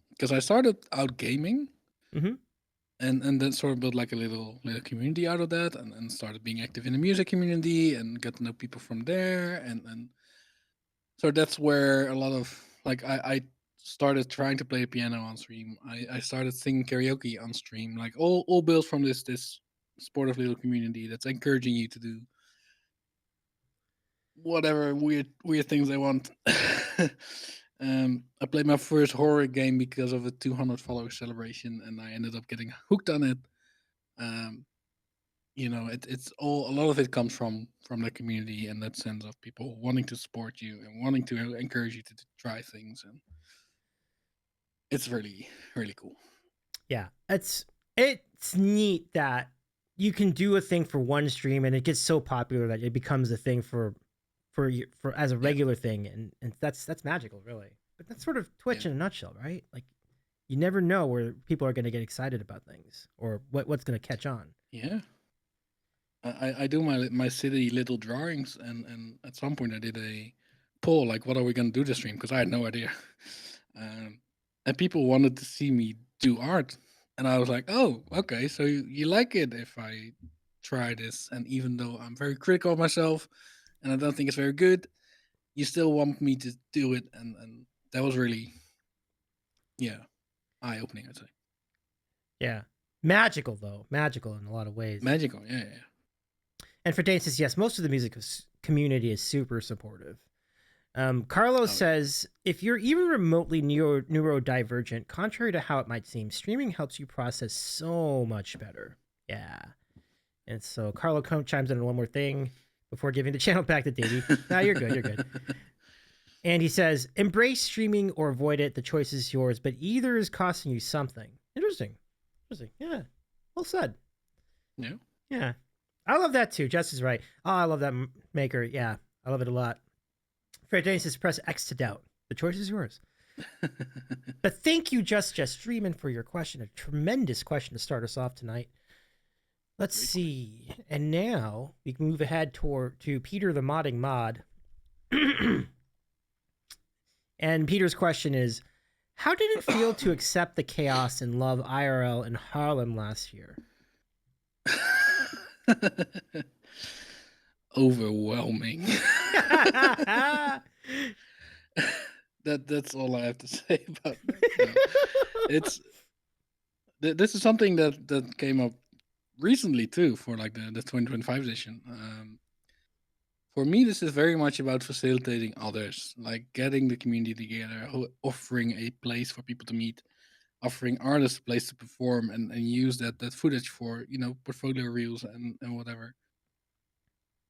because I started out gaming, and then sort of built like a little community out of that, and started being active in the music community and got to know people from there, and so that's where a lot of, like, I started trying to play piano on stream. I started singing karaoke on stream, like all built from this supportive little community that's encouraging you to do whatever weird things they want. I played my first horror game because of a 200 follower celebration, and I ended up getting hooked on it. It's all, a lot of it comes from the community, and that sense of people wanting to support you and wanting to encourage you to try things, and it's really, really cool. Yeah, it's neat that you can do a thing for one stream and it gets so popular that it becomes a thing for as a regular thing, and that's magical, really. But that's sort of Twitch in a nutshell, right? Like, you never know where people are going to get excited about things, or what's going to catch on. Yeah, I do my city little drawings, and at some point I did a poll, like, what are we going to do this stream, because I had no idea. And people wanted to see me do art, and I was like, oh, okay, so you like it if I try this, and even though I'm very critical of myself and I don't think it's very good, you still want me to do it, and that was really, eye-opening, I'd say. Yeah. Magical, though. Magical in a lot of ways. Magical, yeah. And for Dane says, yes, most of the music community is super supportive. Carlos says, if you're even remotely neurodivergent, contrary to how it might seem, streaming helps you process so much better. Yeah. And so Carlo chimes in on one more thing before giving the channel back to Davey. No, you're good. And he says, embrace streaming or avoid it. The choice is yours, but either is costing you something. Interesting. Yeah. Well said. Yeah. I love that too. Jess is right. Oh, I love that Maker. Yeah. I love it a lot. Fred Dane says, press X to doubt. The choice is yours. But thank you, Just Streamin', for your question. A tremendous question to start us off tonight. Let's see. And now we can move ahead to Peter the Modding Mod. And Peter's question is, how did it feel to accept the chaos and love IRL in Haarlem last year? Overwhelming. That's all I have to say about that. This is something that came up recently too, for like the 2025 edition. For me, this is very much about facilitating others, like getting the community together, offering a place for people to meet, offering artists a place to perform, and use that footage for, portfolio reels and whatever.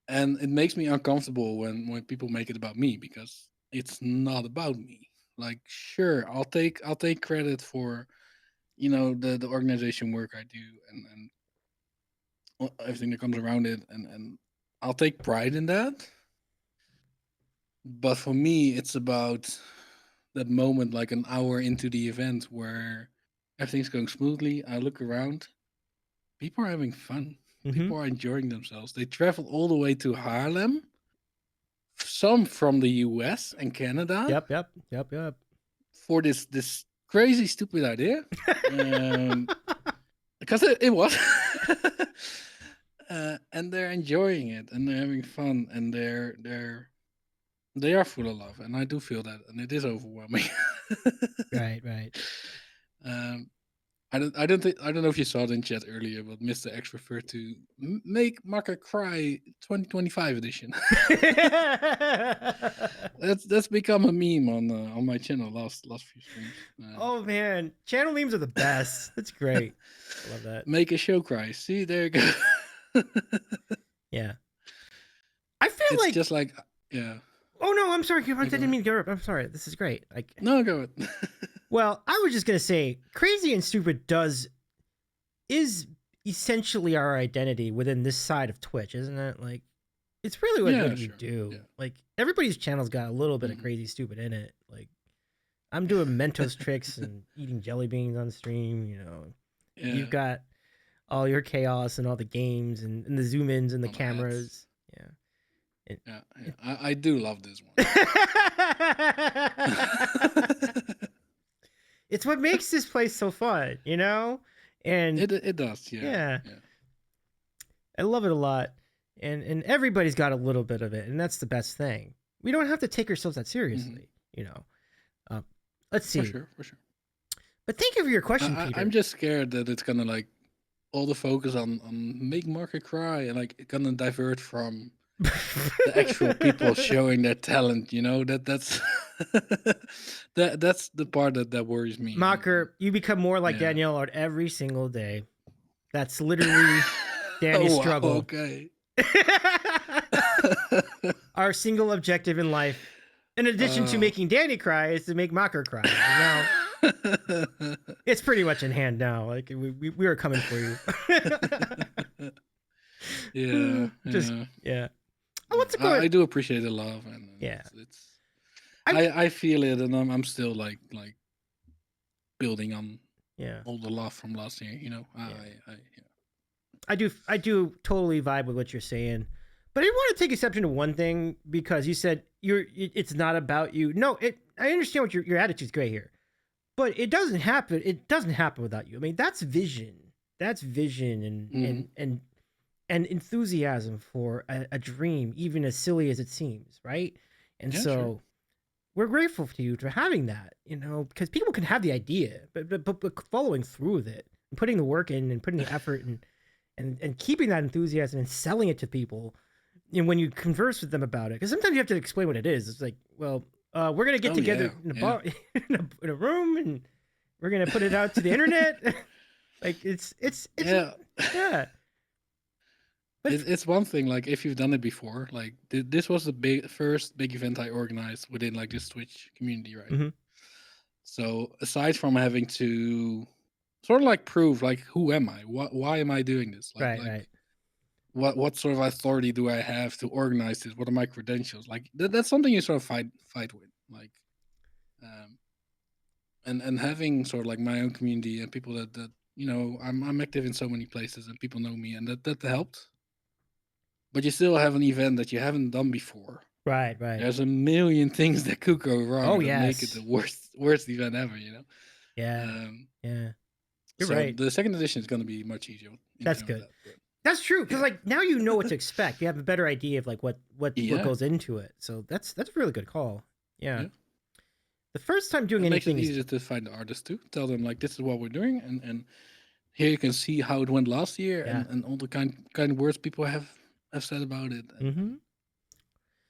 And it makes me uncomfortable when people make it about me, because it's not about me. Like, sure, I'll take credit for, the organization work I do and everything that comes around it, and I'll take pride in that. But for me, it's about that moment, like an hour into the event, where everything's going smoothly. I look around, people are having fun. People are enjoying themselves. They travel all the way to Haarlem some from the US and Canada. Yep. For this crazy stupid idea, because it was, and they're enjoying it and they're having fun and they are full of love, and I do feel that, and it is overwhelming. Right. I don't know if you saw it in chat earlier, but Mr. X referred to Make Makr Cry 2025 edition. That's become a meme on my channel last few streams. Oh man, channel memes are the best. That's great. I love that. Make a show cry. See, there you go. Yeah. I feel It's like just like, yeah. Oh no, I'm sorry. I didn't ahead. mean to interrupt. I'm sorry. This is great. Like, No, go ahead. well, I was just gonna say, crazy and stupid is essentially our identity within this side of Twitch, isn't it? Like, it's really what Yeah, we sure. do. Yeah. Like, everybody's channel's got a little bit of Mhm. crazy stupid in it. Like, I'm doing Mentos tricks and eating jelly beans on stream. You know, Yeah. you've got all your chaos and all the games and the zoom ins and the All the cameras. Yeah. I do love this one. It's what makes this place so fun, you know? And It does, Yeah. I love it a lot. And everybody's got a little bit of it, and that's the best thing. We don't have to take ourselves that seriously, you know. Let's see. For sure. But thank you for your question, Peter. I'm just scared that it's gonna like all the focus on make Makr cry and like gonna divert from the actual people showing their talent. You know, that's that's the part that worries me. Makr, you become more like Yeah. Danielle Art every single day. That's literally Danny's Oh, wow, struggle. okay. Our single objective in life, in addition to making Danny cry, is to make Makr cry. Now, it's pretty much in hand now. Like we are coming for you. Yeah. Oh, what's it going? I do appreciate the love, and Yeah. it's I feel it, and I'm still like building on Yeah. all the love from last year. You know, I do totally vibe with what you're saying, but I want to take exception to one thing, because you said it's not about you. No, I understand what your attitude's great here, but it doesn't happen. It doesn't happen without you. I mean, that's vision. That's vision and enthusiasm for a dream, even as silly as it seems, right? And Yeah, so sure. we're grateful to you for having that, you know, because people can have the idea, but following through with it and putting the work in and putting the effort and keeping that enthusiasm and selling it to people, you know, when you converse with them about it, because sometimes you have to explain what it is. It's like, well, we're gonna get together in a bar, in a room, and we're gonna put it out to the internet. Like it's yeah. But It's one thing, like if you've done it before, like this was the first big event I organized within like this Twitch community, right? Mhm. So aside from having to sort of like prove like who am I, why am I doing this, like, right. what sort of authority do I have to organize this? What are my credentials? Like that's something you sort of fight with, like, and having sort of like my own community and people that you know I'm active in so many places and people know me, and that helped. But you still have an event that you haven't done before. Right. There's a million things that could go wrong. Oh, that make it yes. the worst event ever. You know. Yeah. You're so right. The second edition is going to be much easier. That's good. That's true, because like now you know what to expect. You have a better idea of like what goes into it. So that's a really good call. Yeah. The first time doing It makes it anything easier to find the artists too. Tell them like this is what we're doing, and here you can see how it went last year, and all the kind of words people have said about it. And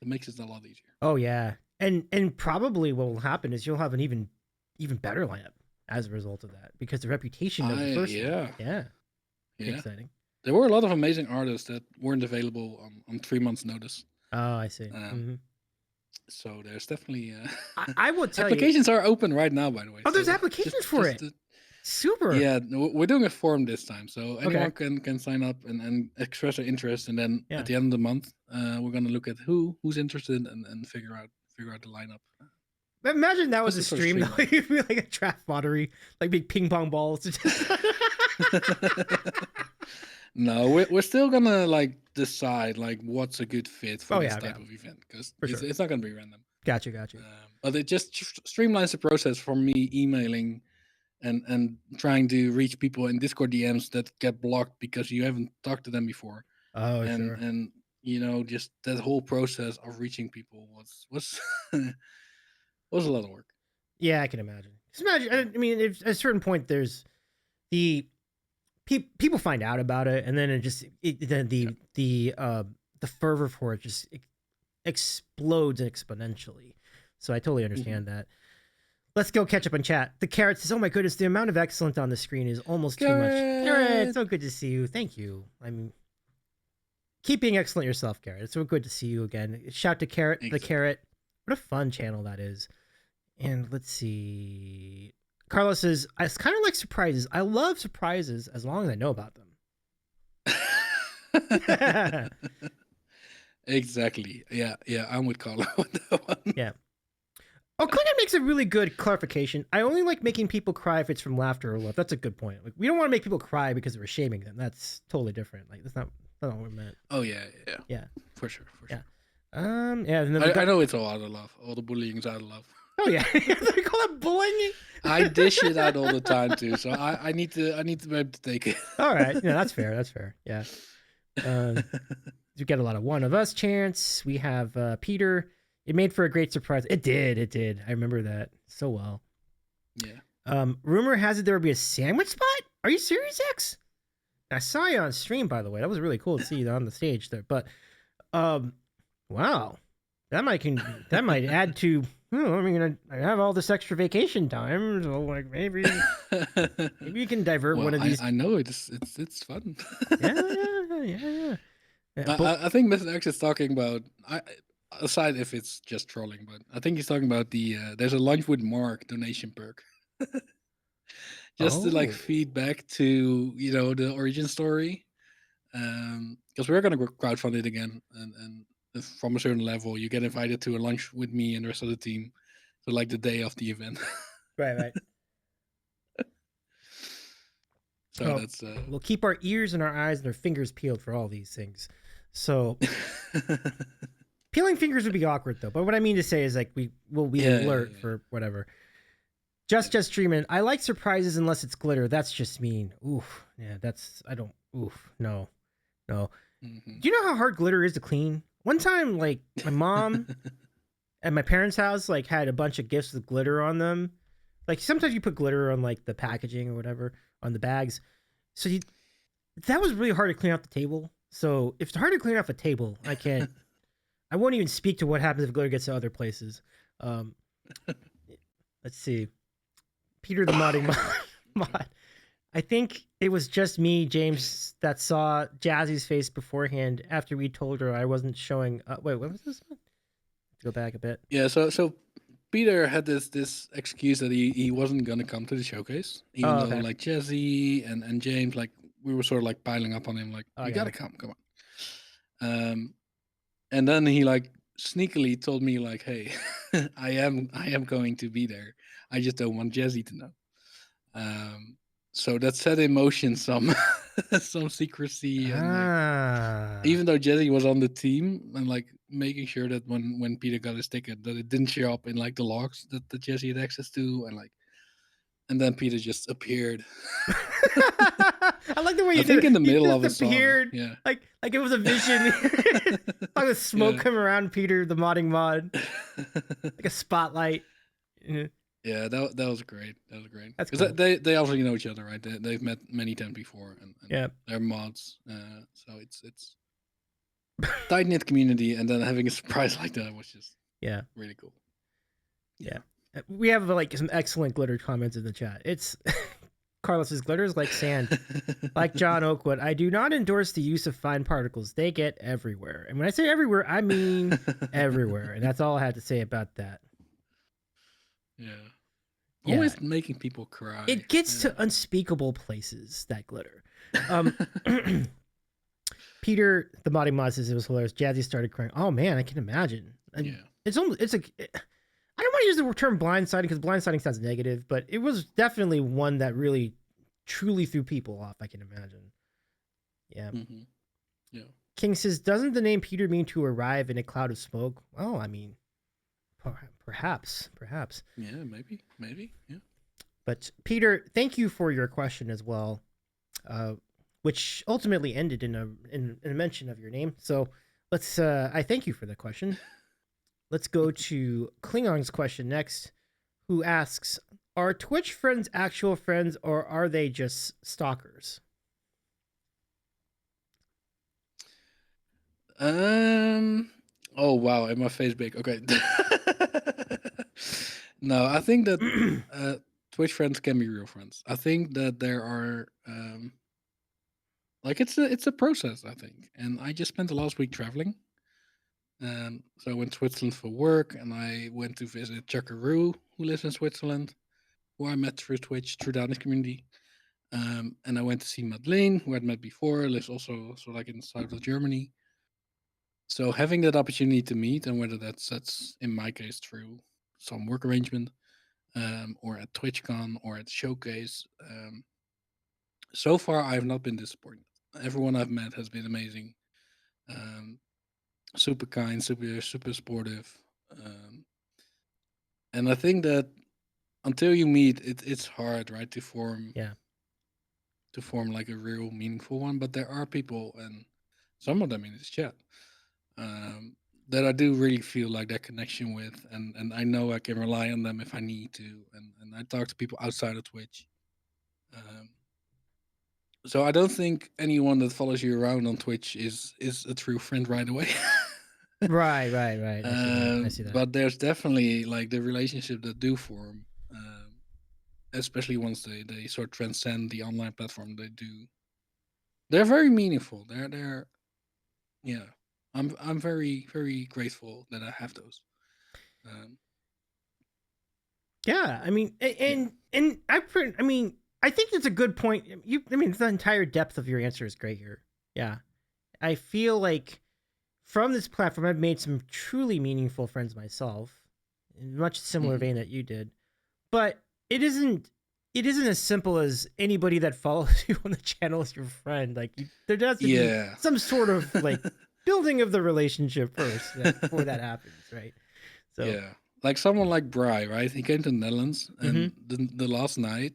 it makes it a lot easier. Oh yeah, and probably what will happen is you'll have an even better lineup as a result of that, because the reputation of the first one. Yeah. Exciting. There were a lot of amazing artists that weren't available on 3 months' notice. Oh, I see. So there's definitely I will tell applications are open right now, by the way. Oh, there's applications for it. Super. Yeah, we're doing a forum this time, so anyone can sign up and express their interest, and then at the end of the month, we're gonna look at who's interested and figure out the lineup. Imagine that was a stream though. You'd be like a draft lottery, like big ping pong balls. No, we're still gonna like decide like what's a good fit for this type of event, because it's not gonna be random. Gotcha. But it just streamlines the process for me emailing and trying to reach people in Discord DMs that get blocked because you haven't talked to them before. Oh, and just that whole process of reaching people was was a lot of work. Yeah, I can imagine. Just imagine. I mean, at a certain point, there's the people find out about it, and then the fervor for it just explodes exponentially. So I totally understand that. Let's go catch up on chat. The Carrot says, "Oh my goodness, the amount of excellence on the screen is almost too much." Carrot, so good to see you. Thank you. I'm keep being excellent yourself, Carrot. It's so good to see you again. Shout to Carrot, the Carrot. What a fun channel that is. And let's see. Carlos says, "It's kind of like surprises. I love surprises as long as I know about them." Exactly. Yeah, I'm with Carlo on that one. Yeah. Oh, Clinton makes a really good clarification. I only like making people cry if it's from laughter or love. That's a good point. Like, we don't want to make people cry because we're shaming them. That's totally different. Like, that's not what we meant. Oh yeah. For sure. Yeah. And then I know it's all out of love. All the bullying is out of love. Oh yeah, they call it bullying. I dish it out all the time too, so I need to be able to take it. All right, yeah, that's fair. Yeah. We get a lot of one of us chants. We have Peter. It made for a great surprise. It did. I remember that so well. Yeah. Rumor has it there will be a sandwich spot. Are you serious, X? I saw you on stream, by the way. That was really cool to see you on the stage there. But, wow, that might add to. I mean, I have all this extra vacation time, so like maybe you can divert one of these. I know it's fun. Yeah. I think Mr. X is talking about. Aside if it's just trolling, but I think he's talking about the there's a lunch with Mark donation perk. Just to like feed back to the origin story, because we're gonna crowdfund it again, and from a certain level you get invited to a lunch with me and the rest of the team, so like the day of the event. Right. So that's we'll keep our ears and our eyes and our fingers peeled for all these things. So peeling fingers would be awkward though. But what I mean to say is like we will be alert for whatever. Just streaming. I like surprises unless it's glitter. That's just mean. Oof. Yeah, no. Mm-hmm. Do you know how hard glitter is to clean? One time, like my mom at my parents' house, like had a bunch of gifts with glitter on them. Like sometimes you put glitter on like the packaging or whatever on the bags. So that was really hard to clean off the table. So if it's hard to clean off a table, I won't even speak to what happens if glitter gets to other places. Let's see. Peter the modding mod. I think it was just me, James, that saw Jazzy's face beforehand after we told her I wasn't showing up. Wait, what was this one? Go back a bit. Yeah, so Peter had this excuse that he wasn't gonna come to the showcase, even though like Jazzy and James, like we were sort of like piling up on him, like you gotta come on. And then he like sneakily told me like, hey, I am going to be there. I just don't want Jazzy to know. So that set in motion some secrecy, and like, even though Jazzy was on the team, and like making sure that when Peter got his ticket, that it didn't show up in like the logs that Jazzy had access to, and then Peter just appeared. I like the way you think in the middle of a appeared, song. Yeah, like it was a vision, like the smoke coming around Peter, the modding mod, like a spotlight. Yeah, that was great. That was great. That's because cool. they obviously know each other, right? They've met many times before, and they're mods. So it's tight knit community, and then having a surprise like that was just really cool. Yeah, we have like some excellent glitter comments in the chat. It's Carlos's glitter is like sand, like John Oakwood. I do not endorse the use of fine particles. They get everywhere, and when I say everywhere, I mean everywhere. And that's all I had to say about that. Yeah. Always making people cry. It gets to unspeakable places, that glitter. Peter, the modding mod, says it was hilarious. Jazzy started crying. Oh man, I can imagine. It's almost, I don't want to use the term blindsiding because blindsiding sounds negative, but it was definitely one that really truly threw people off, I can imagine. Yeah. Yeah. King says, doesn't the name Peter mean to arrive in a cloud of smoke? Well, I mean, perhaps. Yeah, maybe. Yeah. But Peter, thank you for your question as well, which ultimately ended in a mention of your name. So let's. I thank you for the question. Let's go to Klingon's question next, who asks, "Are Twitch friends actual friends, or are they just stalkers?" Oh wow, and my face big. Okay. No, I think that Twitch friends can be real friends. I think that there are like it's a process, I think. And I just spent the last week traveling. So I went to Switzerland for work, and I went to visit Chuckaroo, who lives in Switzerland, who I met through Twitch, through Danish community. And I went to see Madeleine, who I'd met before, lives also so like in the south of Germany. So having that opportunity to meet, and whether that's in my case through some work arrangement, or at TwitchCon or at Showcase, so far I have not been disappointed. Everyone I've met has been amazing, super kind, super supportive, and I think that until you meet, it's hard, right, to form like a real meaningful one. But there are people, and some of them in this chat, that I do really feel like that connection with, and I know I can rely on them if I need to, and I talk to people outside of Twitch. So I don't think anyone that follows you around on Twitch is a true friend right away. Right. I see that. But there's definitely like the relationship that do form, especially once they sort of transcend the online platform. They're very meaningful. They're yeah. I'm very, very grateful that I have those. Yeah, I mean, and I think that's a good point. The entire depth of your answer is great here. Yeah, I feel like from this platform, I've made some truly meaningful friends myself, in much similar vein that you did. But it isn't as simple as anybody that follows you on the channel is your friend. Like there does to be some sort of like building of the relationship first before that happens, right? So yeah, like someone like Bry, right? He came to the Netherlands, and the last night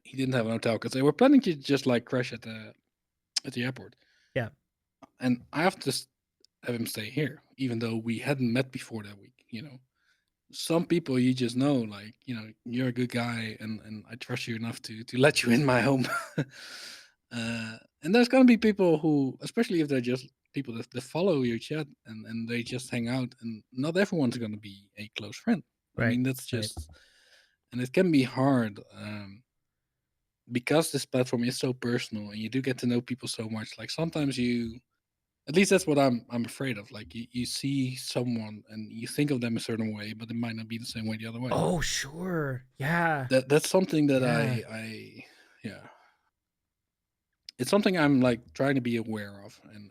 he didn't have an hotel because they were planning to just like crash at the airport. Yeah, and I have to have him stay here, even though we hadn't met before that week. Some people you just know, like you're a good guy, and I trust you enough to let you in my home. And there's gonna be people who, especially if they're just people that follow your chat and they just hang out, and not everyone's gonna be a close friend. Right. I mean, that's just, and it can be hard because this platform is so personal, and you do get to know people so much. Like sometimes at least that's what I'm afraid of. Like you see someone and you think of them a certain way, but it might not be the same way the other way. Oh, sure. Yeah. That's something that I it's something I'm like trying to be aware of, and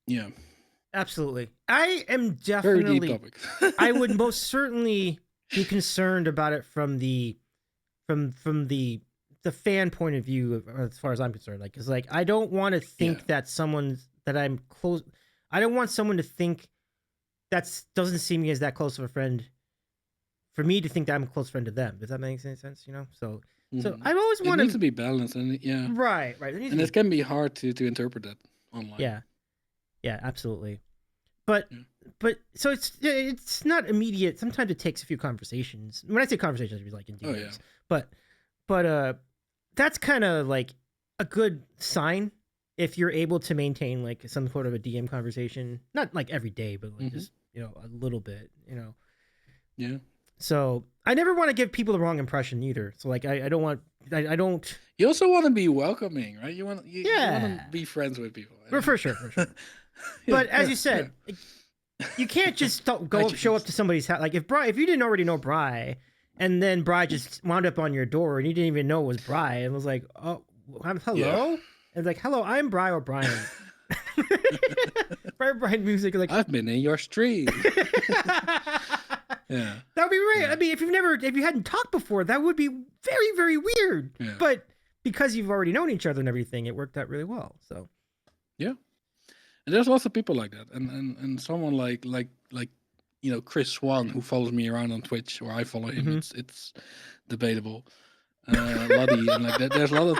yeah. Absolutely. I am definitely very deep topic. I would most certainly be concerned about it from the fan point of view, as far as I'm concerned. Like, 'cause like I don't want to think that I'm close. I don't want someone to think doesn't see me as that close of a friend, for me to think that I'm a close friend to them. Does that make any sense? So I always want it needs to be balanced, and right. And it can be hard to interpret that online. Yeah, absolutely. But so it's not immediate. Sometimes it takes a few conversations. When I say conversations, it's like in DMs. But that's kind of like a good sign if you're able to maintain like some sort of a DM conversation, not like every day, but like just a little bit. Yeah. So I never want to give people the wrong impression either. So like I don't want. You also want to be welcoming, right? You want to be friends with people. For sure. But as you said, you can't just show up to somebody's house. Like if you didn't already know Bri, and then Bri just wound up on your door and you didn't even know it was Bri, and was like, "Oh, hello," and it's like, "Hello, I'm Bri O'Brien." Bri O'Brien music, like I've been in your stream. Yeah, that would be great. I mean, if you hadn't talked before, that would be very, very weird. Yeah. But because you've already known each other and everything, it worked out really well. So yeah, and there's lots of people like that, and someone like Chris Swan, who follows me around on Twitch, or I follow him. It's debatable. Lottie, and like that. There's a lot of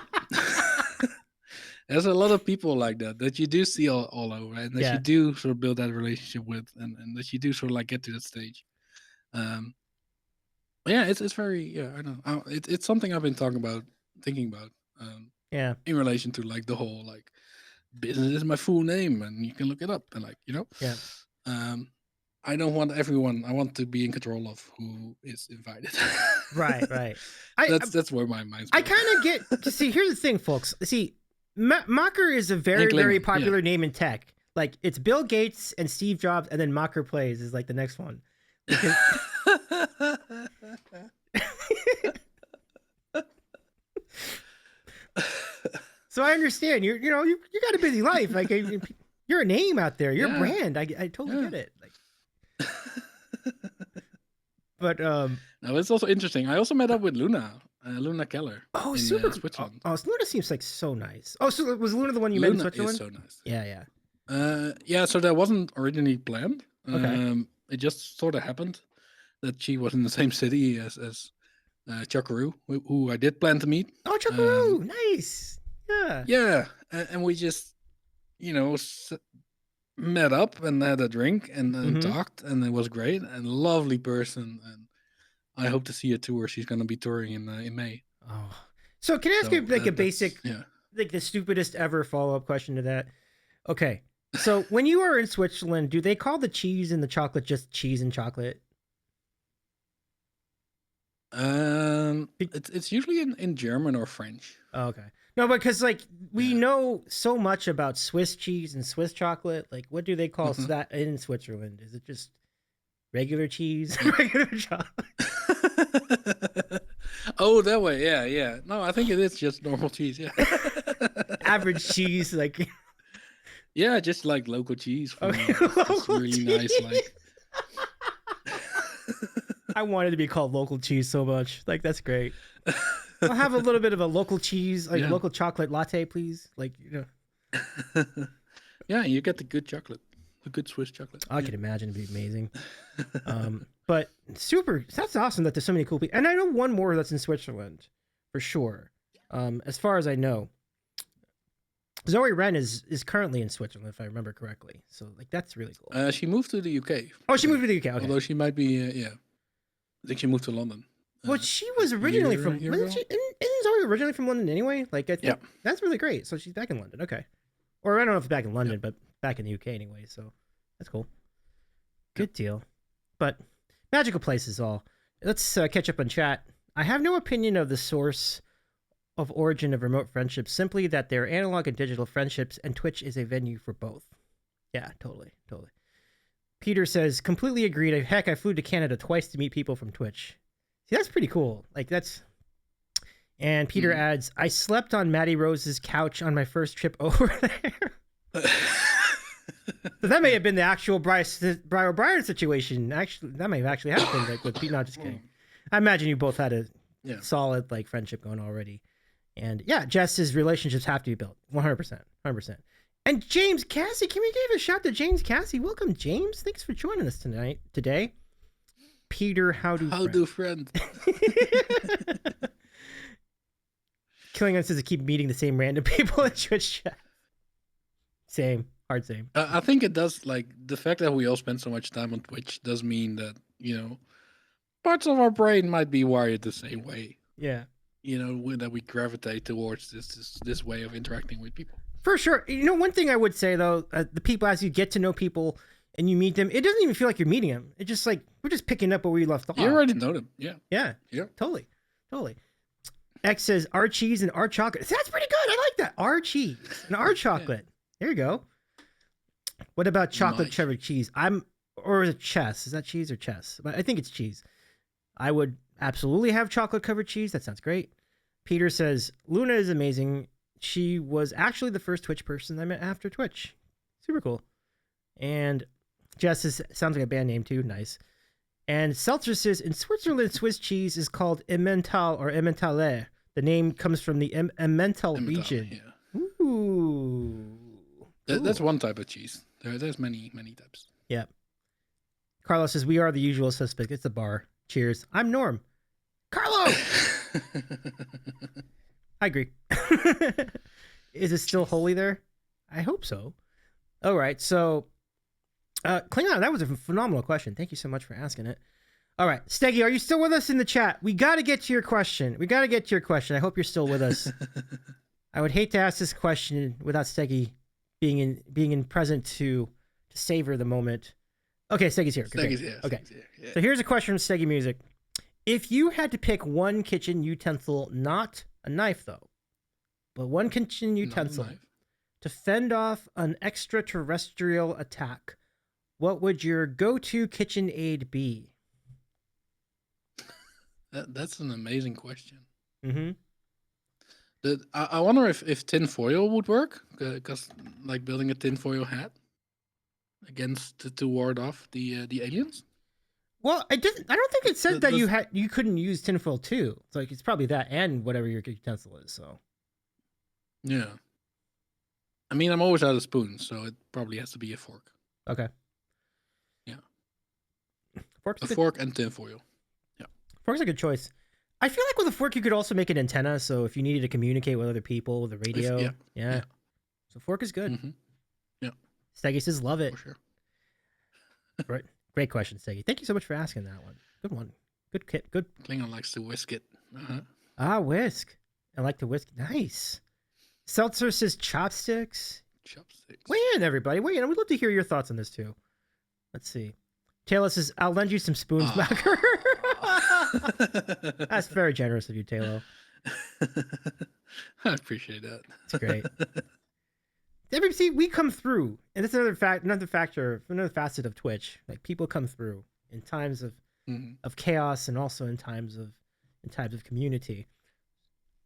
there's a lot of people like that you do see all over, and that you do sort of build that relationship with, and that you do sort of like get to that stage. Yeah, it's very I don't know. It's something I've been thinking about. In relation to like the whole like business is my full name, and you can look it up, and like I don't want everyone. I want to be in control of who is invited. Right. That's where my mind's going. I kind of get. See, here's the thing, folks. See, Makr is a very popular name in tech. Like, it's Bill Gates and Steve Jobs, and then Makr Plays is like the next one. Because... So I understand you got a busy life. Like, you're a name out there. You're a brand. I totally get it. Like, but no, it's also interesting. I also met up with Luna Keller. Oh, in Switzerland. Oh, Luna seems like so nice. Oh, so was Luna the one you met in Switzerland? Is so nice. Yeah. Yeah. So that wasn't originally planned. Okay. It just sort of happened that she was in the same city as Chuckaroo, who I did plan to meet. Oh, Chuckaroo, nice. Yeah. Yeah, and we just, met up and had a drink and talked, and it was great, and lovely person, and I hope to see her tour. She's going to be touring in May. Oh, so can I ask you like a basic, like the stupidest ever follow-up question to that? Okay, so when you are in Switzerland, do they call the cheese and the chocolate just cheese and chocolate? It's usually in German or French. Oh, okay. No, because like we know so much about Swiss cheese and Swiss chocolate. Like, what do they call that in Switzerland? Is it just regular cheese, regular chocolate? Oh, that way. Yeah. No, I think it is just normal cheese. Yeah. Average cheese, like. Yeah, just like local cheese. Local really cheese. Nice, like. I wanted to be called local cheese so much. Like, that's great. I'll have a little bit of a local cheese, like local chocolate latte, please. Like, Yeah, you get the good chocolate, the good Swiss chocolate. I can imagine it'd be amazing. But super, that's awesome that there's so many cool people. And I know one more that's in Switzerland, for sure. As far as I know, Zoe Wren is currently in Switzerland, if I remember correctly. So, like, that's really cool. She moved to the UK. Oh, she moved to the UK. Okay. Although she might be, I think she moved to London. Well, she was originally isn't Zoe originally from London anyway? Like, I think that's really great. So she's back in London. Okay. Or I don't know if it's back in London, but back in the UK anyway. So that's cool. Good deal. But magical places all. Let's catch up on chat. I have no opinion of the source of origin of remote friendships, simply that they're analog and digital friendships, and Twitch is a venue for both. Yeah, totally. Peter says, completely agreed. Heck, I flew to Canada twice to meet people from Twitch. See, that's pretty cool. Like, that's... And Peter adds, I slept on Maddie Rose's couch on my first trip over there. So that may have been the actual Briar O'Brien situation. Actually, that may have actually happened. Like, with Pete. No, just kidding. I imagine you both had a solid, like, friendship going already. And yeah, Jess's relationships have to be built. 100%. 100%. And James Cassie, can we give a shout to James Cassie? Welcome, James. Thanks for joining us today. Peter, how do friend? Killing us to keep meeting the same random people in Twitch chat. Same. Hard same. I think it does, like, the fact that we all spend so much time on Twitch does mean that, parts of our brain might be wired the same way. Yeah. That we gravitate towards this way of interacting with people. For sure. One thing I would say, though, the people, as you get to know people and you meet them, it doesn't even feel like you're meeting them. It's just like, we're just picking up where we left off. You already know them. Yeah. Yeah. Totally. X says, our cheese and our chocolate. That's pretty good. I like that. Our cheese and our chocolate. There you go. What about chocolate cheddar cheese? Or is it chess? Is that cheese or chess? But I think it's cheese. I would absolutely have chocolate covered cheese. That sounds great. Peter says, Luna is amazing. She was actually the first Twitch person I met after Twitch. Super cool. And Jess sounds like a band name too. Nice. And Seltzer says, in Switzerland, Swiss cheese is called Emmental or Emmentaler. The name comes from the Emmental Emmental, region. Yeah. Ooh. That's one type of cheese. There's many types. Yeah. Carlos says, we are the usual suspect. It's a bar. Cheers. I'm Norm. Carlo! I agree. Is it still holy there? I hope so. All right. So, Klingon, that was a phenomenal question. Thank you so much for asking it. All right. Steggy, are you still with us in the chat? We got to get to your question. I hope you're still with us. I would hate to ask this question without Steggy being in present to savor the moment. Okay, Steggy's here. Steggy's here. Okay. Steggy's here. Yeah. So here's a question from Steggy Music. If you had to pick one kitchen utensil, not a knife though, but one kitchen utensil to fend off an extraterrestrial attack, what would your go-to kitchen aid be? That's an amazing question. Mm-hmm. I wonder if tin foil would work, because like building a tin foil hat to ward off the aliens. Well, I don't think it said that you couldn't use tinfoil too. It's like it's probably that and whatever your utensil is. So. Yeah. I mean, I'm always out of spoons, so it probably has to be a fork. Okay. Yeah. A fork and tinfoil. Yeah. Fork's a good choice. I feel like with a fork you could also make an antenna, so if you needed to communicate with other people with a radio. Yeah. So fork is good. Mm-hmm. Yeah. Steggy says love it. For sure. Right. Great question, Steggy. Thank you so much for asking that one. Good one. Good kit. Good. Klingon likes to whisk it. Uh-huh. Whisk. I like to whisk. Nice. Seltzer says chopsticks. Chopsticks. Weigh in, everybody. Weigh in. We'd love to hear your thoughts on this too. Let's see. Taylor says, I'll lend you some spoons, Makr. That's very generous of you, Taylor. I appreciate that. It's great. See, we come through, and that's another facet of Twitch. Like people come through in times of chaos, and also in times of community.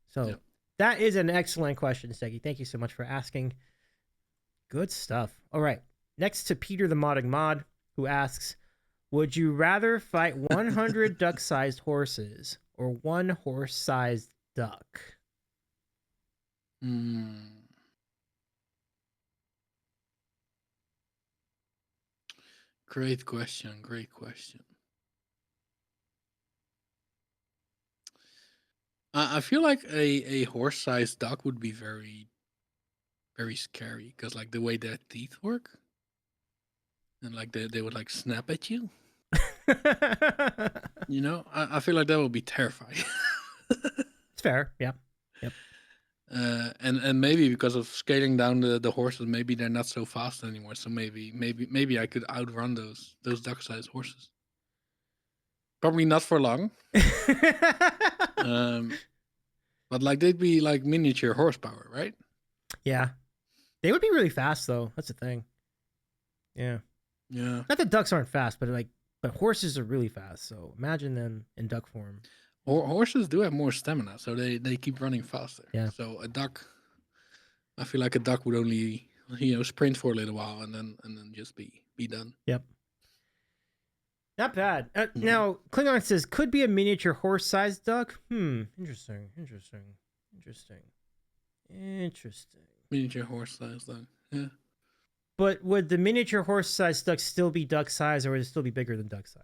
So that is an excellent question, Steggy. Thank you so much for asking. Good stuff. All right, next to Peter the Modding Mod, who asks, would you rather fight 100 duck-sized horses or one horse-sized duck? Great question. I feel like a horse-sized duck would be very, very scary, because like the way their teeth work, and like they would like snap at you. You know, I feel like that would be terrifying. It's fair. Yeah. Yep. And maybe because of scaling down the horses, maybe they're not so fast anymore. So maybe I could outrun those duck-sized horses. Probably not for long. But like they'd be like miniature horsepower, right? Yeah. They would be really fast though. That's the thing. Yeah. Yeah. Not that ducks aren't fast, but horses are really fast. So imagine them in duck form. Horses do have more stamina, so they keep running faster. Yeah. So a duck, I feel like a duck would only sprint for a little while and then just be done. Yep. Not bad. Now Klingon says could be a miniature horse-sized duck. Interesting. Miniature horse-sized duck. Yeah. But would the miniature horse-sized duck still be duck size, or would it still be bigger than duck size?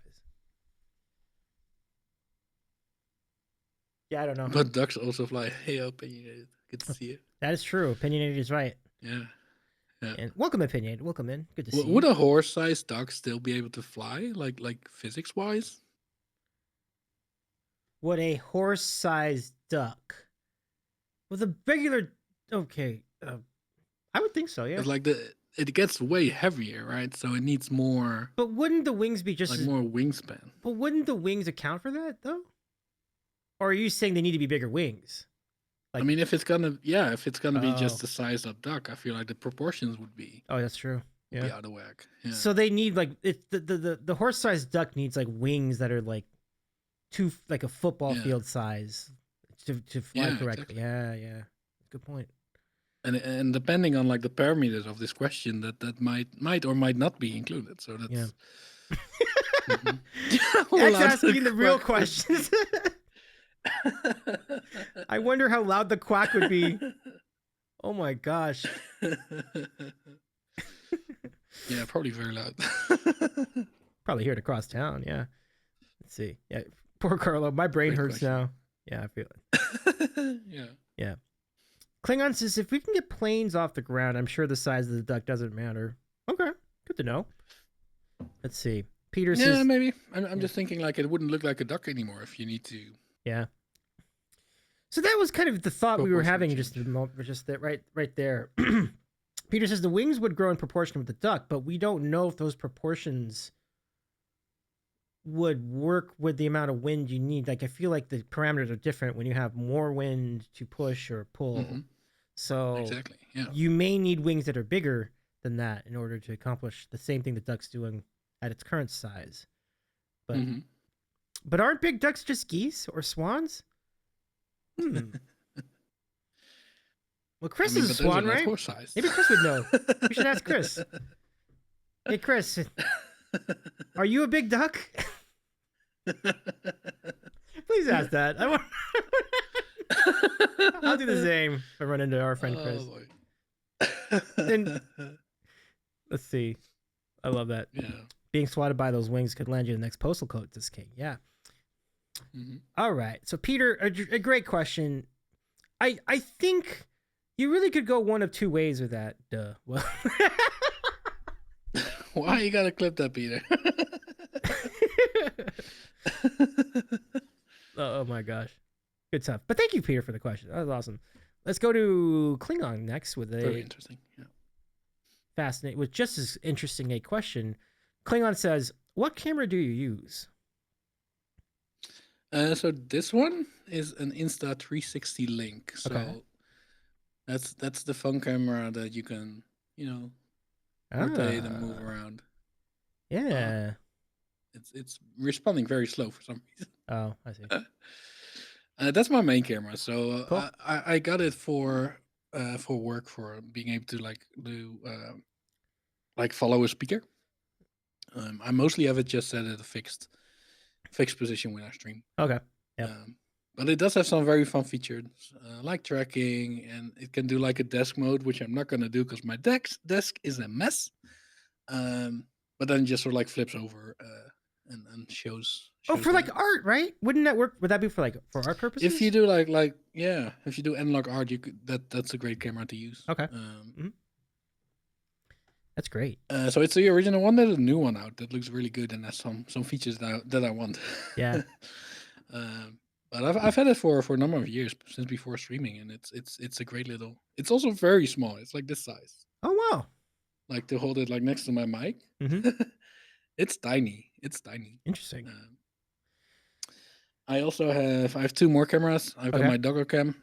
Yeah, I don't know. But ducks also fly. Hey, opinionated. Good to see you. That is true. Opinionated is right. Yeah. And welcome, Opinionated. Welcome in. Good to see you. Would a horse-sized duck still be able to fly, like physics-wise? Would a horse-sized duck with a regular? Okay, I would think so. Yeah. It's like it gets way heavier, right? So it needs more. But wouldn't the wings be just like more wingspan? But wouldn't the wings account for that though? Or are you saying they need to be bigger wings? Like, I mean, if it's gonna be just the size of duck, I feel like the proportions would be. Oh, that's true. Yeah. Be out of whack. Yeah. So they need like the horse-sized duck needs like wings that are like like a football field size to fly correctly. Exactly. Yeah. Good point. And depending on like the parameters of this question, that might or might not be included. So that's That's asking the real questions. I wonder how loud the quack would be. Oh my gosh. Yeah, probably very loud. Probably hear it across town. Yeah. Let's see. Yeah. Poor Carlo. My brain Great hurts question. now. Yeah, I feel it. Yeah. Yeah. Klingon says, if we can get planes off the ground, I'm sure the size of the duck doesn't matter. Okay. Good to know. Let's see. Peter says... Yeah, maybe. I'm just thinking like it wouldn't look like a duck anymore if you need to... Yeah. So that was kind of the thought we were having Proportion just that right there. Peter says the wings would grow in proportion with the duck, but we don't know if those proportions would work with the amount of wind you need. Like, I feel like the parameters are different when you have more wind to push or pull. Mm-hmm. So exactly, yeah. You may need wings that are bigger than that in order to accomplish the same thing the duck's doing at its current size. But but aren't big ducks just geese or swans? Well, Chris is a swan, right? Maybe Chris would know. We should ask Chris. Hey, Chris, are you a big duck? Please ask that. I'll do the same if I run into our friend Chris. Then, let's see. I love that. Yeah. Being swatted by those wings could land you the next postal code. This king. Yeah. All right. So, Peter, a great question. I think you really could go one of two ways with that. Duh. Well, why you gotta clip that, Peter? Oh my gosh. Good stuff. But thank you, Peter, for the question. That was awesome. Let's go to Klingon next with a very interesting. Yeah. Fascinating, with just as interesting a question. Klingon says, "What camera do you use?" So this one is an Insta360 link. So Okay. that's the phone camera that you can, rotate and move around. Yeah. It's responding very slow for some reason. Oh, I see. That's my main camera. So Cool. I got it for work, for being able to do follow a speaker. I mostly have it just set at a fixed position when I stream. Okay. Yep. But it does have some very fun features, like tracking, and it can do like a desk mode, which I'm not gonna do because my desk is a mess. But then just sort of like flips over and shows. Oh, for like art, right? Wouldn't that work? Would that be for art purposes? If you do if you do analog art, you could, that's a great camera to use. Okay. That's great. So it's the original one. There's a new one out that looks really good and has some features that I want. Yeah. But I've had it for a number of years since before streaming, and it's a great little. It's also very small. It's like this size. Oh wow. Like to hold it like next to my mic. It's tiny. Interesting. I also have two more cameras. I've got my Doggo Cam.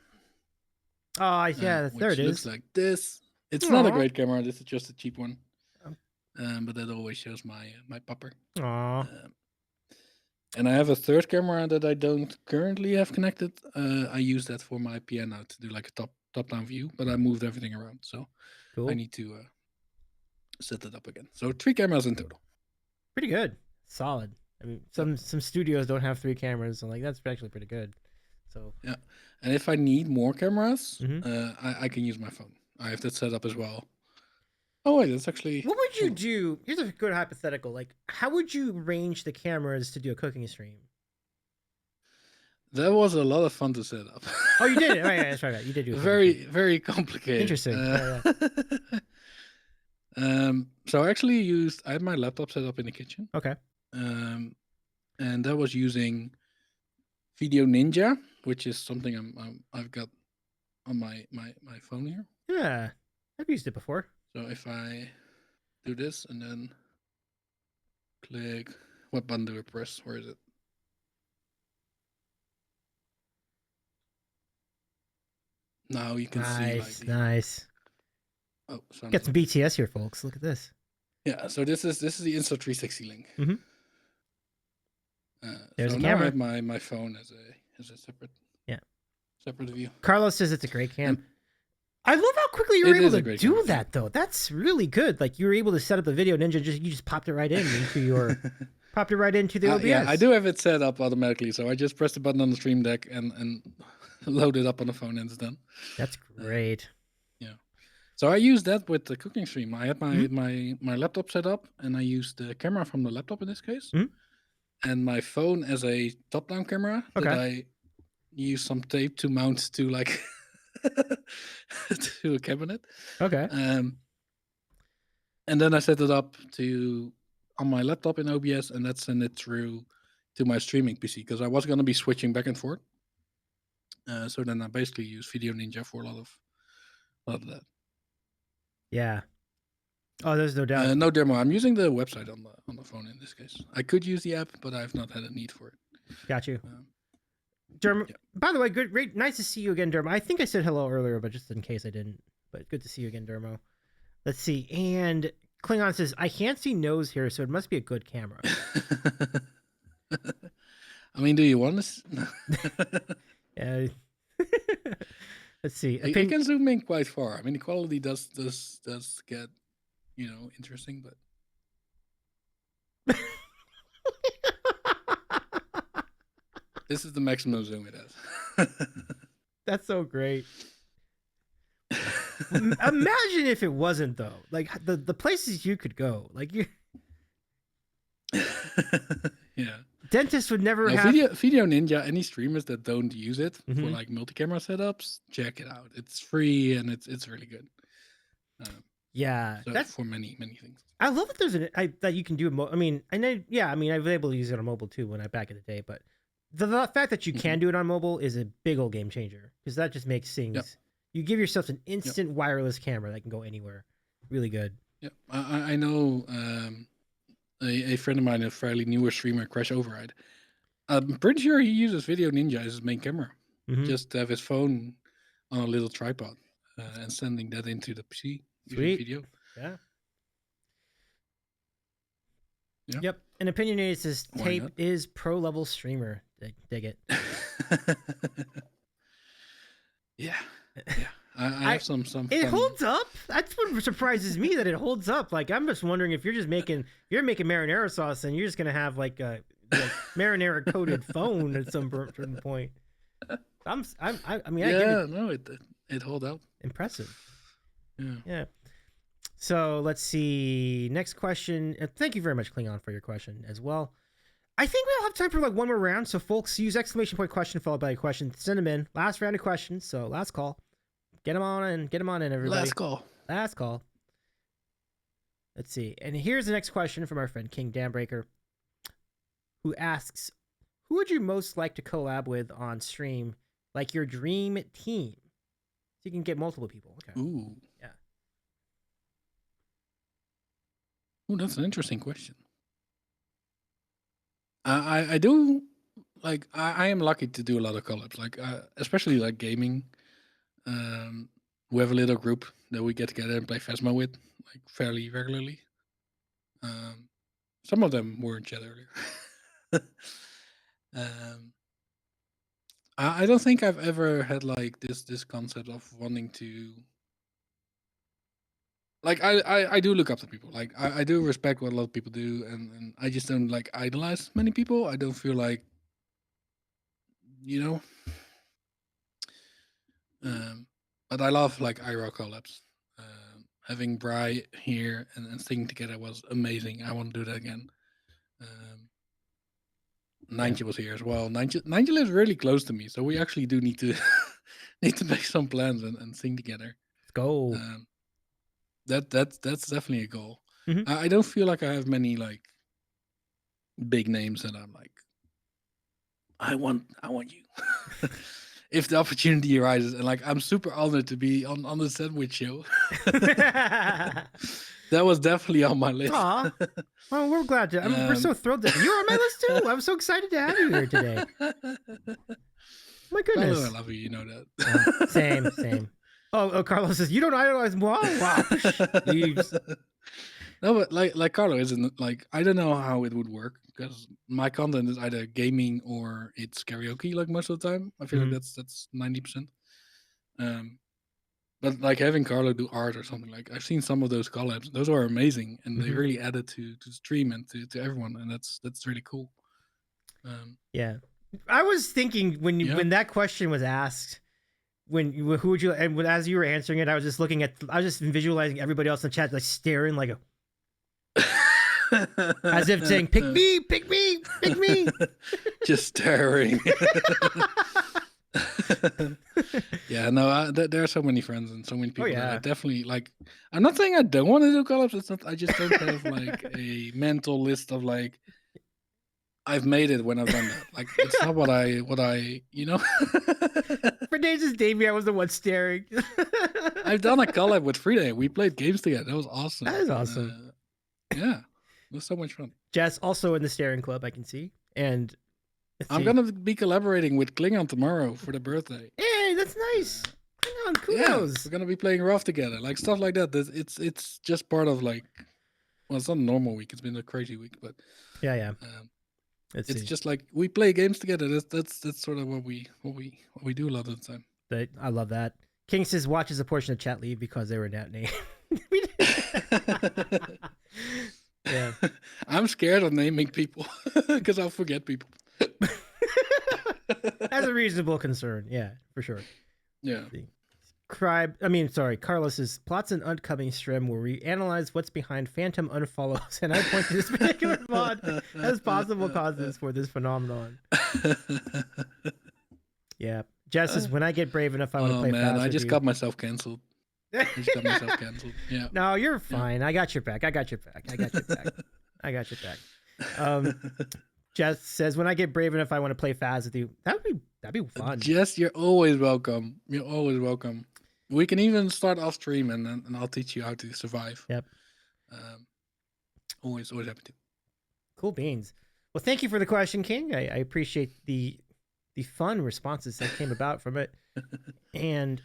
Oh yeah, there it is. Looks like this. It's not a great camera. This is just a cheap one. But that always shows my pupper. Aww. And I have a third camera that I don't currently have connected. I use that for my piano to do like a top-down view, but I moved everything around, so cool. I need to set that up again. So 3 cameras in total. Pretty good. Solid. I mean, some studios don't have 3 cameras, and that's actually pretty good. So yeah. And if I need more cameras, I can use my phone. I have that set up as well. Oh wait, that's actually. What would you do? Here's a good hypothetical. Like, how would you arrange the cameras to do a cooking stream? That was a lot of fun to set up. Oh, you did it. Right, that's right. You did do it. Very complicated. Interesting. So I actually I had my laptop set up in the kitchen. Okay. And that was using Video Ninja, which is something I've got on my phone here. Yeah, I've used it before. So if I do this and then click, what button do I press? Where is it? Now you can see. Nice. Oh, get some BTS here, folks. Look at this. Yeah. So this is the Insta360 link. There's so a now camera. I have my phone as a separate view. Carlos says it's a great cam. I love how quickly you were able to do that, though. That's really good. Like, you were able to set up the Video Ninja, you just popped it right in into your Popped it right into the OBS. Yeah, I do have it set up automatically, so I just press the button on the Stream Deck and load it up on the phone, and it's done. That's great. Yeah. So I used that with the cooking stream. I had my laptop set up, and I used the camera from the laptop in this case, and my phone as a top-down camera that I used some tape to mount to like to a cabinet. Okay. And then I set it up on my laptop in OBS, and that sent it through to my streaming PC because I was going to be switching back and forth. So then I basically use Video Ninja for a lot of that. Yeah. Oh, there's no doubt. No demo. I'm using the website on the phone in this case. I could use the app, but I've not had a need for it. Got you. Derm, by the way, great, nice to see you again, Dermo. I think I said hello earlier, but just in case I didn't. But good to see you again, Dermo. Let's see. And Klingon says, I can't see nose here, so it must be a good camera. I mean, do you want this? Yeah. Let's see. You can zoom in quite far. I mean, the quality does get, interesting, but this is the maximum zoom it has. That's so great. Imagine if it wasn't though. Like the places you could go. Like you. Yeah. Dentists would never have Video Ninja. Any streamers that don't use it for like multi-camera setups, check it out. It's free and it's really good. Yeah, so that's for many things. I love that there's that you can do. I mean, I know. Yeah, I mean, I was able to use it on mobile too when back in the day. But the fact that you can do it on mobile is a big old game changer because that just makes things. Yep. You give yourself an instant wireless camera that can go anywhere. Really good. Yeah, I know. A friend of mine, a fairly newer streamer, Crash Override. I'm pretty sure he uses Video Ninja as his main camera. Just to have his phone on a little tripod and sending that into the PC. Sweet. Video. Yeah. Yep. And Opinionated says tape is pro level streamer. Dig it. Yeah. I have some. It holds up. That's what surprises me, that it holds up. Like I'm just wondering if you're making marinara sauce and you're just gonna have like a marinara coated phone at some certain point. I mean, it holds up. Impressive. Yeah. So let's see. Next question. Thank you very much, Klingon, for your question as well. I think we'll have time for like one more round. So folks, use exclamation point question followed by a question. Send them in. Last round of questions. So last call. Get them on in. Get them on in, everybody. Last call. Let's see. And here's the next question from our friend King Dambreaker, who asks, who would you most like to collab with on stream? Like your dream team? So you can get multiple people. Okay. Ooh. Yeah. Ooh, that's an interesting question. I do like I am lucky to do a lot of collabs, like especially like gaming. We have a little group that we get together and play Phasma with, like fairly regularly. Some of them were in chat earlier. I don't think I've ever had like this concept of wanting to. Like I do look up to people. Like I do respect what a lot of people do, and I just don't like idolize many people. I don't feel like, but I love like IRL collabs. Having Bry here and singing together was amazing. I want to do that again. Nigel was here as well. Nigel lives really close to me, so we actually do need to make some plans and sing together. Let's go. That's definitely a goal. I don't feel like I have many like big names that I'm like, I want you. If the opportunity arises, and like I'm super honored to be on the Sandwich Show. That was definitely on my list. Aw. Well, we're glad to. We're so thrilled that you're on my list too. I'm so excited to have you here today. My goodness. I love you. You know that. Same. Oh, Carlos says you don't idolize me. Wow. No, but like Carlo isn't like, I don't know how it would work because my content is either gaming or it's karaoke like most of the time. I feel like that's 90%. But like having Carlo do art or something, like I've seen some of those collabs. Those are amazing, and they really added to the stream and to everyone, and that's really cool. Yeah, I was thinking when that question was asked, who would you, and as you were answering it, I was just visualizing everybody else in the chat like staring like as if saying, "Pick me, pick me, pick me," just staring. Yeah, no, there are so many friends and so many people that I definitely like. I'm not saying I don't want to do collabs. It's not. I just don't have like a mental list of like I've made it when I've done that. Like it's not what I For Days' Davey, I was the one staring. I've done a collab with Frida. We played games together. That was awesome. That is awesome. Yeah, it was so much fun. Jess also in the staring club, I can see, and. I'm gonna be collaborating with Klingon tomorrow for the birthday. Hey, that's nice. Klingon, kudos. Yeah, we're gonna be playing rough together, like stuff like that. It's just part of like, well, it's not a normal week. It's been a crazy week, but yeah. It's just like we play games together. That's sort of what we do a lot of the time. I love that. King says watches a portion of chat leave because they were that name. Yeah, I'm scared of naming people because I'll forget people. That's a reasonable concern. Yeah, for sure. Yeah. Carlos says plots an upcoming stream where we analyze what's behind phantom unfollows, and I point to this particular mod as possible causes for this phenomenon. Yeah. Jess says, when I get brave enough, I want to play fast. I just got myself canceled. Yeah. No, you're fine. I got your back. Jess says, when I get brave enough, I want to play Faz with you. That'd be fun. Jess, you're always welcome. You're always welcome. We can even start off stream and I'll teach you how to survive. Yep. Always happy to. Cool beans. Well, thank you for the question, King. I appreciate the fun responses that came about from it. And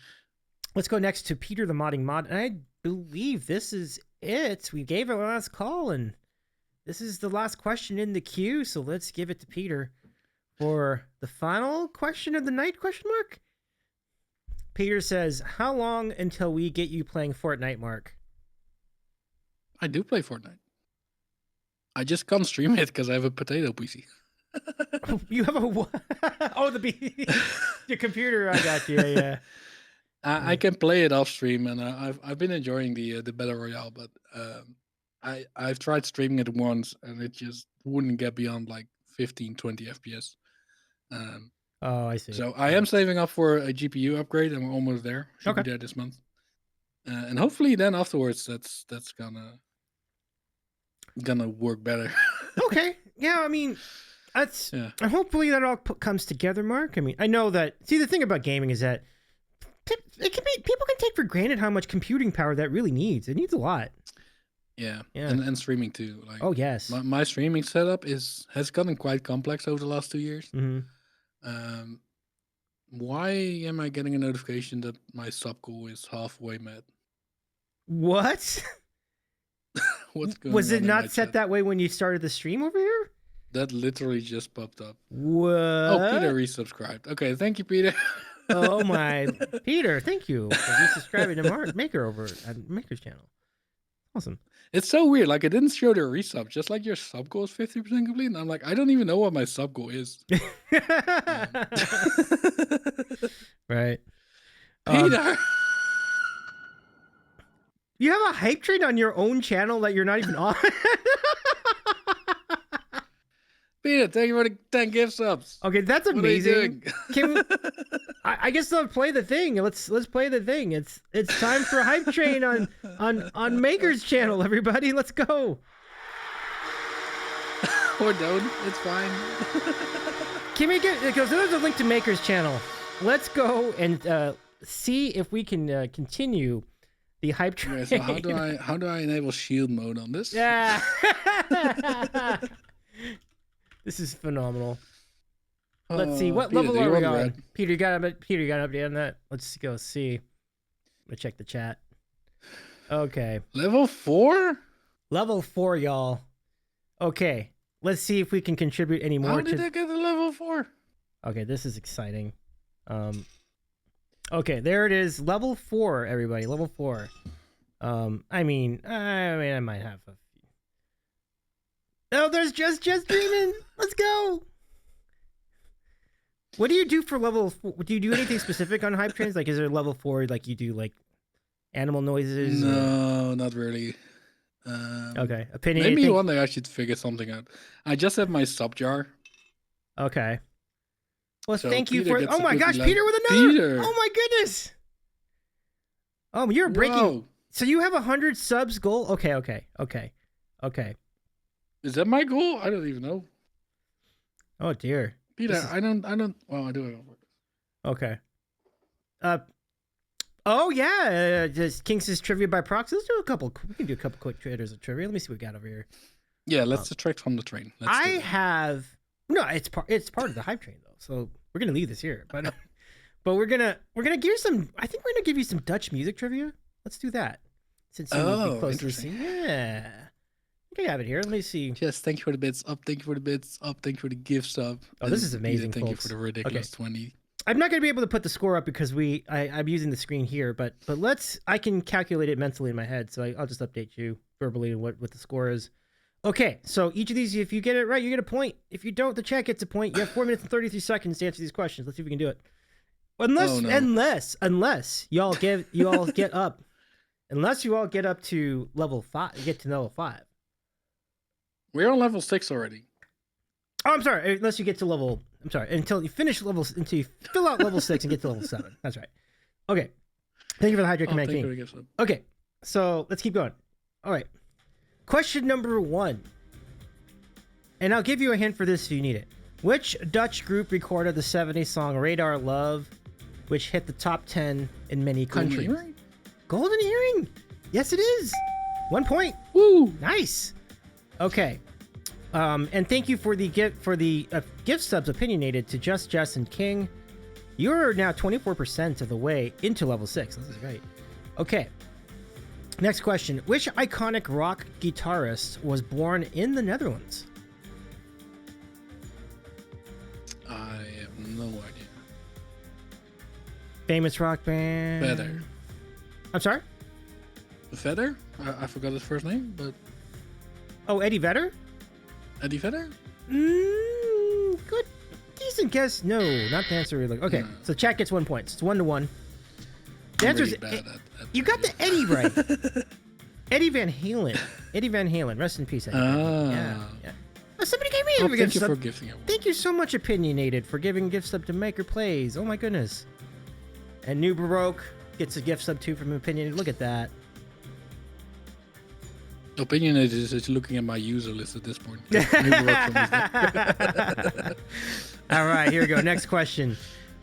let's go next to Peter the Modding Mod. And I believe this is it. We gave it our last call, and this is the last question in the queue, so let's give it to Peter for the final question of the night, question mark? Peter says, how long until we get you playing Fortnite, Mark? I do play Fortnite. I just can't stream it because I have a potato PC. You have a what? Oh, your computer, I got you, yeah. I can play it off stream, and I've been enjoying the Battle Royale, but I've tried streaming it once, and it just wouldn't get beyond like 15, 20 FPS. Oh, I see. So I am saving up for a GPU upgrade, and we're almost there. Should be there this month. And hopefully then afterwards, that's gonna work better. Okay. Yeah, I mean, and hopefully that all comes together, Mark. I mean, I know that. See, the thing about gaming is that people can take for granted how much computing power that really needs. It needs a lot. Yeah. And streaming too. Like, oh yes, my streaming setup has gotten quite complex over the last 2 years. Mm-hmm. Why am I getting a notification that my subgoal is halfway met? What? What's going on? Was it not set chat? that way when you started the stream over here? That literally just popped up. What? Oh, Peter resubscribed. Okay, thank you, Peter. Oh my, Peter, thank you for resubscribing to Makr over at Makr's channel. Awesome. It's so weird. like, it didn't show the resub. Just like your sub goal is 50% complete. And I'm like, I don't even know what my sub goal is. Right. Peter. You have a hype train on your own channel that you're not even on. Peter, thank you for the 10 gift subs. Okay, that's amazing. Can we, I guess let's play the thing. Let's play the thing. It's time for hype train on Makr's channel. Everybody, let's go. Or don't. It's fine. Can we get? Because there's a link to Makr's channel. Let's go and see if we can continue the hype train. Okay, so how do I enable shield mode on this? Yeah. This is phenomenal. Let's see. What Peter, level are we on? right? Peter, you got an update on that? Let's go see. I'm gonna check the chat. Okay. Level 4? Level 4, y'all. Okay. Let's see if we can contribute any more. How did I get to level 4? Okay, this is exciting. Okay, there it is. Level 4, everybody. Level 4. I mean, I might have a few. Oh, there's just dreaming. Let's go. What do you do for level 4? Do you do anything specific on hype trains? Like, is there level 4? Like, you do like animal noises? No, not really. Okay, opinion. Maybe one day I should figure something out. I just have my sub jar. Okay. Well, So thank you Peter for. gets Oh a my good gosh, level. Peter with another. Peter. Oh my goodness. Oh, you're breaking. Whoa. So you have 100 subs goal. Okay. Is that my goal? I don't even know. Oh dear. Peter, This is- I don't. Well, I do it on purpose. Okay. Oh yeah. Just King's trivia by proxy. Let's do a couple. We can do a couple quick traders of trivia. Let me see what we got over here. Yeah, let's detract from the train. Let's do I it. have no. It's part of the hype train though. So we're gonna leave this here, but we're gonna give you some. I think we're gonna give you some Dutch music trivia. Let's do that. Since you will be close to the scene. Yeah. I think I have it here. Let me see. Yes, thank you for the bits. Up, thank you for the bits. Up, thank you for the gifts. Up. Oh, this And is amazing, Peter, thank folks. you for the ridiculous 20. I'm not going to be able to put the score up because I'm using the screen here, but I can calculate it mentally in my head. So I'll just update you verbally on what the score is. Okay, so each of these, if you get it right, you get a point. If you don't, the chat gets a point. You have 4 minutes and 33 seconds to answer these questions. Let's see if we can do it. Unless you all get up, unless you all get up to level 5, get to level 5. We're on level 6 already. Oh, I'm sorry. Unless you get to level. I'm sorry. Until you fill out level 6 and get to level 7. That's right. Okay. Thank you for the hydrate command, thank you for King. the gifts. Up. Okay. So let's keep going. All right. Question number 1. And I'll give you a hint for this if you need it. Which Dutch group recorded the 70s song Radar Love, which hit the top 10 in many countries? Earring? Golden Earring. Yes, it is. 1 point. Woo! Nice. Okay. And thank you for the gift subs opinionated to Just Jess and King. You're now 24% of the way into level 6. This is great. Okay. Next question. Which iconic rock guitarist was born in the Netherlands? I have no idea. Famous rock band. Vedder. I'm sorry? Vedder? I forgot his first name, but Oh, Eddie Vedder? Eddie Vedder? Good. Decent guess. No, not the answer. Okay, No. so chat gets 1 point. So it's 1-1. The I'm answer really is bad at you got the Eddie right. Eddie Van Halen. Eddie Van Halen. Rest in peace, Eddie. Yeah. Oh, somebody gave me a Well, gift thank you sub. for gifting it. Thank you so much, Opinionated, for giving gift sub to Makr Plays. Oh my goodness. And New Baroque gets a gift sub too from Opinionated. Look at that. Opinionated is looking at my user list at this point. All right, here we go. Next question.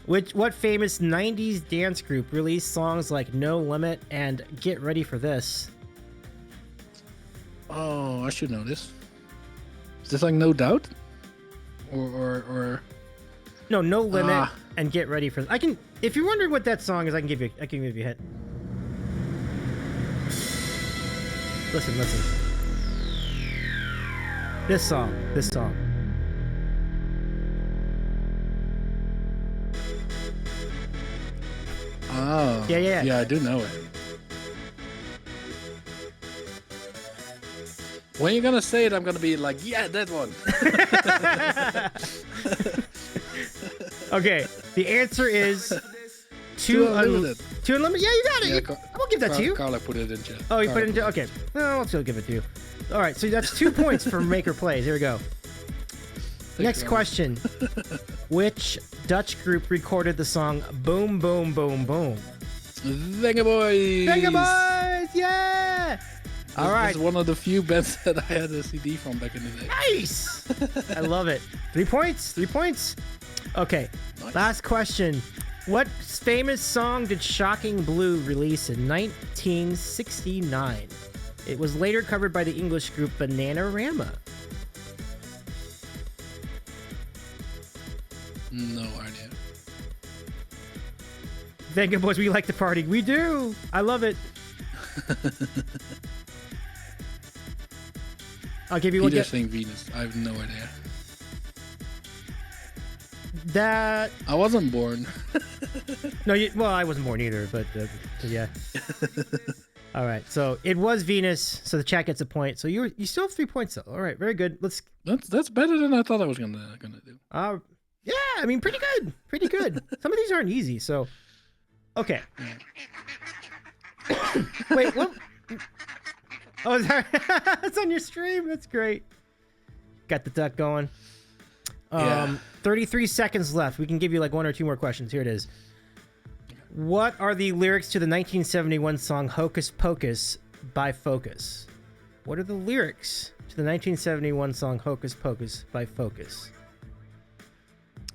What famous 90s dance group released songs like No Limit and Get Ready for This? Oh, I should know this. Is this like No Doubt? Or No Limit Ah. and Get Ready for This. If you're wondering what that song is, I can give you a hint. Listen. This song. Oh. Yeah. Yeah, I do know it. When you're gonna say it, I'm gonna be like, yeah, that one. Okay, the answer is Too Unlimited. Too Unlimited? Yeah, you got it. Yeah, I'll give that to you. Carla put it in chat. Oh, you put it Carla into... Okay. No, I'll still give it to you. All right, so that's 2 points for Makr Plays. Here we go. Next question. Which Dutch group recorded the song Boom, Boom, Boom, Boom? Venga Boys! Venga Boys! Yeah! All right. This is one of the few bands that I had a CD from back in the day. Nice! I love it. 3 points. Okay, Nice. last question. What famous song did Shocking Blue release in 1969? It was later covered by the English group Bananarama. No idea. Venga Boys, we like to party. We do. I love it. I'll give you one Peter guess. saying Venus. I have no idea. That... I wasn't born. No, well, I wasn't born either, but yeah. All right, so it was Venus, so the chat gets a point. So you still have 3 points though. All right, very good. That's better than I thought I was gonna do. Yeah, I mean, pretty good. Some of these aren't easy, so okay. Wait, what? Oh, it's on your stream. That's great. Got the duck going. 33 seconds left. We can give you like 1 or 2 more questions. Here it is. What are the lyrics to the 1971 song Hocus Pocus by Focus? What are the lyrics to the 1971 song Hocus Pocus by Focus?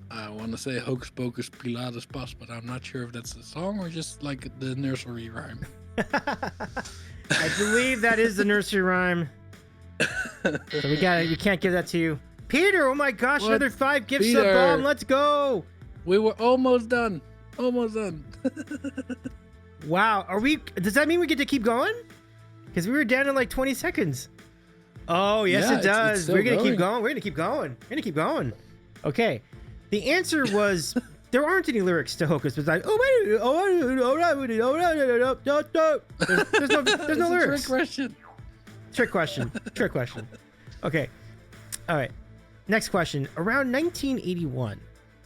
I want to say Hocus Pocus Pilatus Pas, but I'm not sure if that's the song or just like the nursery rhyme. I believe that is the nursery rhyme. So we can't give that to you. Peter, oh my gosh, What? another 5 gifts Peter. a bomb. Let's go. We were almost done. Wow. Does that mean we get to keep going? Because we were down in like 20 seconds. Oh, yes, Yeah, it does. it's still We're going to keep going. going. We're going to keep going. Okay. The answer was there aren't any lyrics to Hocus. It's like, there's no lyrics. Trick question. Okay. All right. Next question. Around 1981,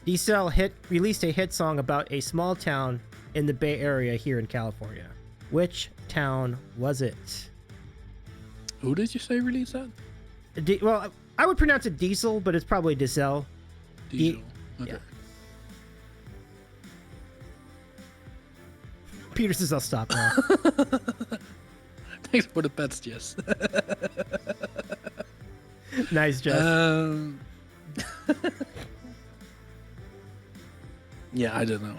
D-Cell released a hit song about a small town in the Bay Area here in California. Which town was it? Who did you say released that? Well, I would pronounce it Diesel, but it's probably D-Cell. Diesel. Okay. Yeah. Peter says I'll stop now. Thanks for the pets, Jess. Nice, Jeff. Yeah, I don't know.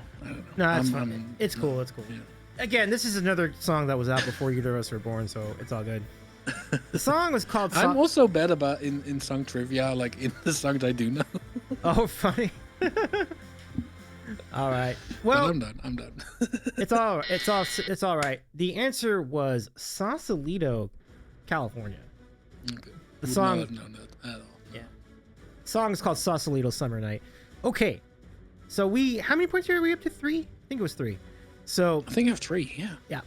No, that's fine. It's cool. It's cool. Yeah. Again, this is another song that was out before either of us were born, so it's all good. The song was called... I'm also bad about in song trivia, like in the songs I do know. Oh, funny. All right. Well, but I'm done. It's all right. The answer was Sausalito, California. Okay. The Would song... not have known that at all. Yeah. The song is called Sausalito Summer Night. Okay. So how many points are we up to? 3? I think it was 3. So I think I have 3, yeah. Yeah.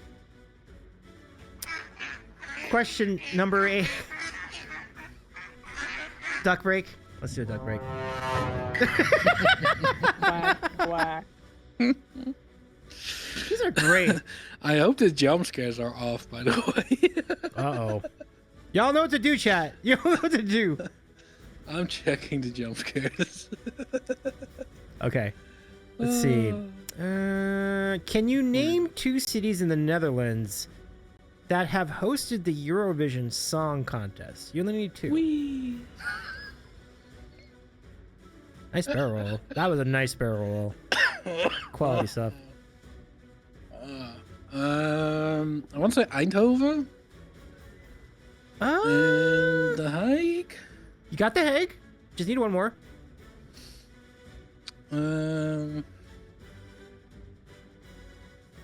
Question number 8. Duck break. Let's do a duck break. These are great. I hope the jump scares are off, by the way. Uh-oh. Y'all know what to do, chat. You know what to do. I'm checking the jump scares. Okay. Let's see. Can you name 2 cities in the Netherlands that have hosted the Eurovision Song Contest? You only need 2. Whee! Nice barrel roll. That was a nice barrel roll. Quality stuff. I want to say Eindhoven. And The Hague. You got The Hague. Just need 1 more.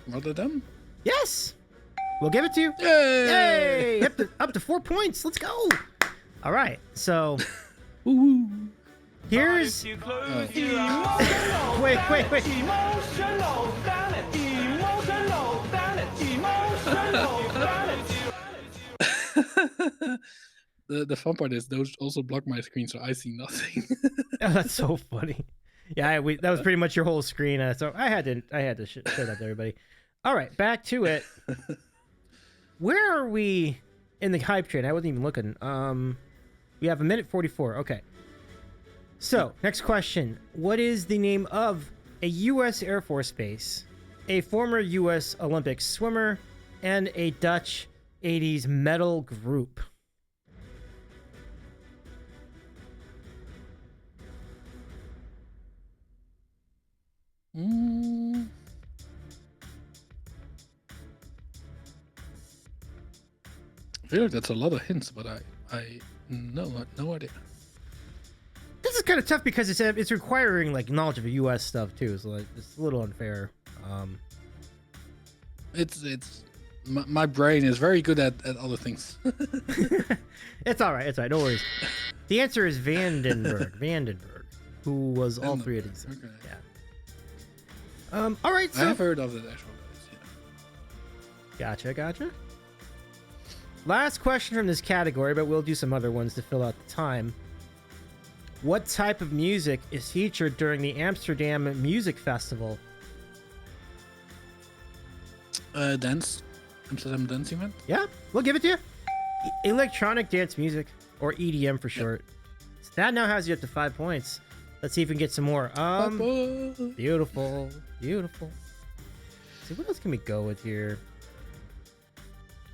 Rotterdam. Yes. We'll give it to you. Yay! Yay! Up to 4 points. Let's go. All right. So Woo-hoo. here's. Wait. The fun part is those also block my screen, so I see nothing. Oh, that's so funny. Yeah, that was pretty much your whole screen. So I had to show that to everybody. All right, back to it. Where are we in the hype train? I wasn't even looking. We have 1:44. Okay. So next question: what is the name of a U.S. Air Force base, a former U.S. Olympic swimmer, and a Dutch 80s metal group? I feel like that's a lot of hints, but I no idea. This is kind of tough because it's requiring like knowledge of U.S. stuff too, so like, it's a little unfair. It's my brain is very good at other things. It's all right. It's all right. No worries. The answer is Vandenberg. Vandenberg, who was all 3 of these. Okay. Yeah. All right. So I've heard of the actual guys. Yeah. Gotcha. Last question from this category, but we'll do some other ones to fill out the time. What type of music is featured during the Amsterdam Music Festival? Dance. Amsterdam dance event. Yeah, we'll give it to you. Electronic dance music, or EDM for short. So that now has you up to 5 points. Let's see if we can get some more. Beautiful. See, what else can we go with here?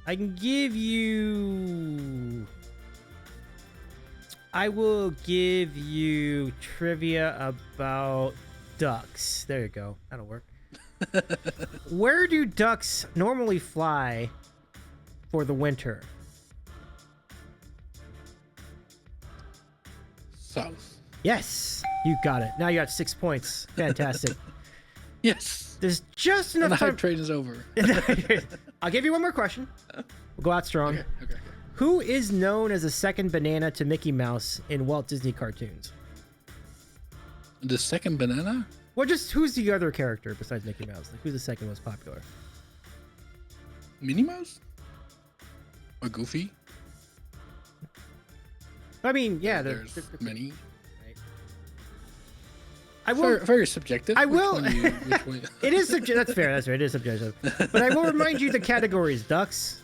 I will give you trivia about ducks. There you go. That'll work. Where do ducks normally fly for the winter? South. Yes, you got it. Now you got 6 points. Fantastic. Yes. There's just enough and the time. hype train is over. I'll give you one more question. We'll go out strong. Okay. Who is known as a second banana to Mickey Mouse in Walt Disney cartoons? The second banana? Well, just who's the other character besides Mickey Mouse? Like, who's the second most popular? Minnie Mouse? Or Goofy? I mean, yeah, there's many. I will. Very subjective. I will. Which one? It is subjective. That's fair. That's right. It is subjective. But I will remind you the categories: ducks.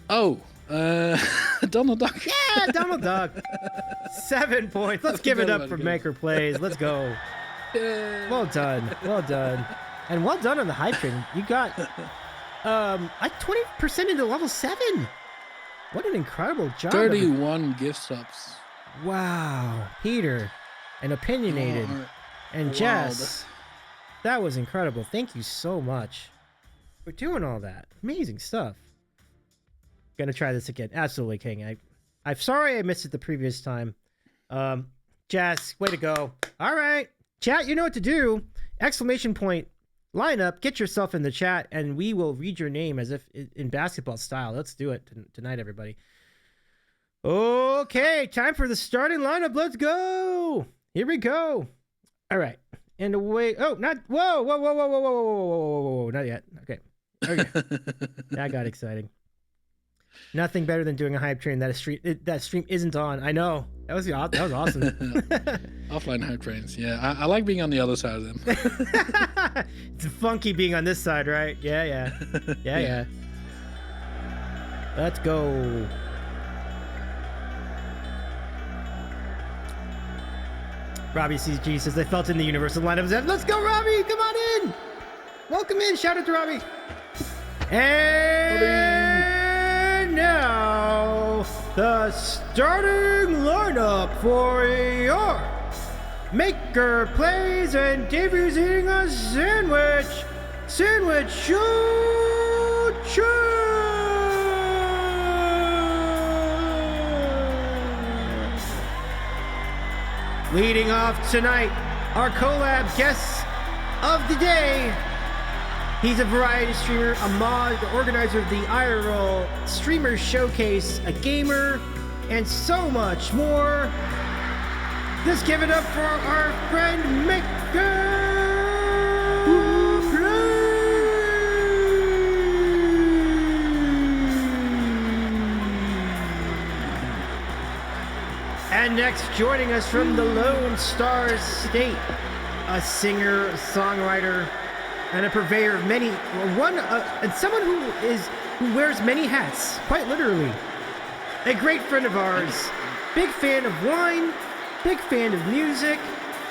Oh, Donald Duck. Yeah, Donald Duck. 7 points. Let's give it up for Makr Plays. Let's go. Yeah. Well done. And well done on the hype train. You got like 20% into level 7. What an incredible job. 31 gift subs. Wow. Peter and Opinionated and Jess. That was incredible. Thank you so much for doing all that. Amazing stuff. Gonna try this again. Absolutely, King. I'm sorry I missed it the previous time. Jess, way to go. All right. Chat, you know what to do. Exclamation point. Line up. Get yourself in the chat, and we will read your name as if in basketball style. Let's do it tonight, everybody. Okay, time for the starting lineup. Let's go. Here we go. All right. And away. Oh, not. Whoa. Not yet. Okay. That got exciting. Nothing better than doing a hype train that stream isn't on. I know. That was awesome. Offline hype trains. Yeah, I like being on the other side of them. It's funky being on this side, right? Yeah. Let's go. Robbie CG says they felt in the universal lineup. Let's go, Robbie! Come on in! Welcome in. Shout out to Robbie. And now, the starting lineup for your Makr Plays and Davey's eating a sandwich. Sandwich Showcase! Leading off tonight, our collab guests of the day. He's a variety streamer, a mod, the organizer of the IRL Streamer Showcase, a gamer, and so much more. Let's give it up for our friend Makr. And next, joining us from the Lone Star State, a singer, songwriter, and a purveyor of many, and someone who wears many hats, quite literally. A great friend of ours, big fan of wine, big fan of music,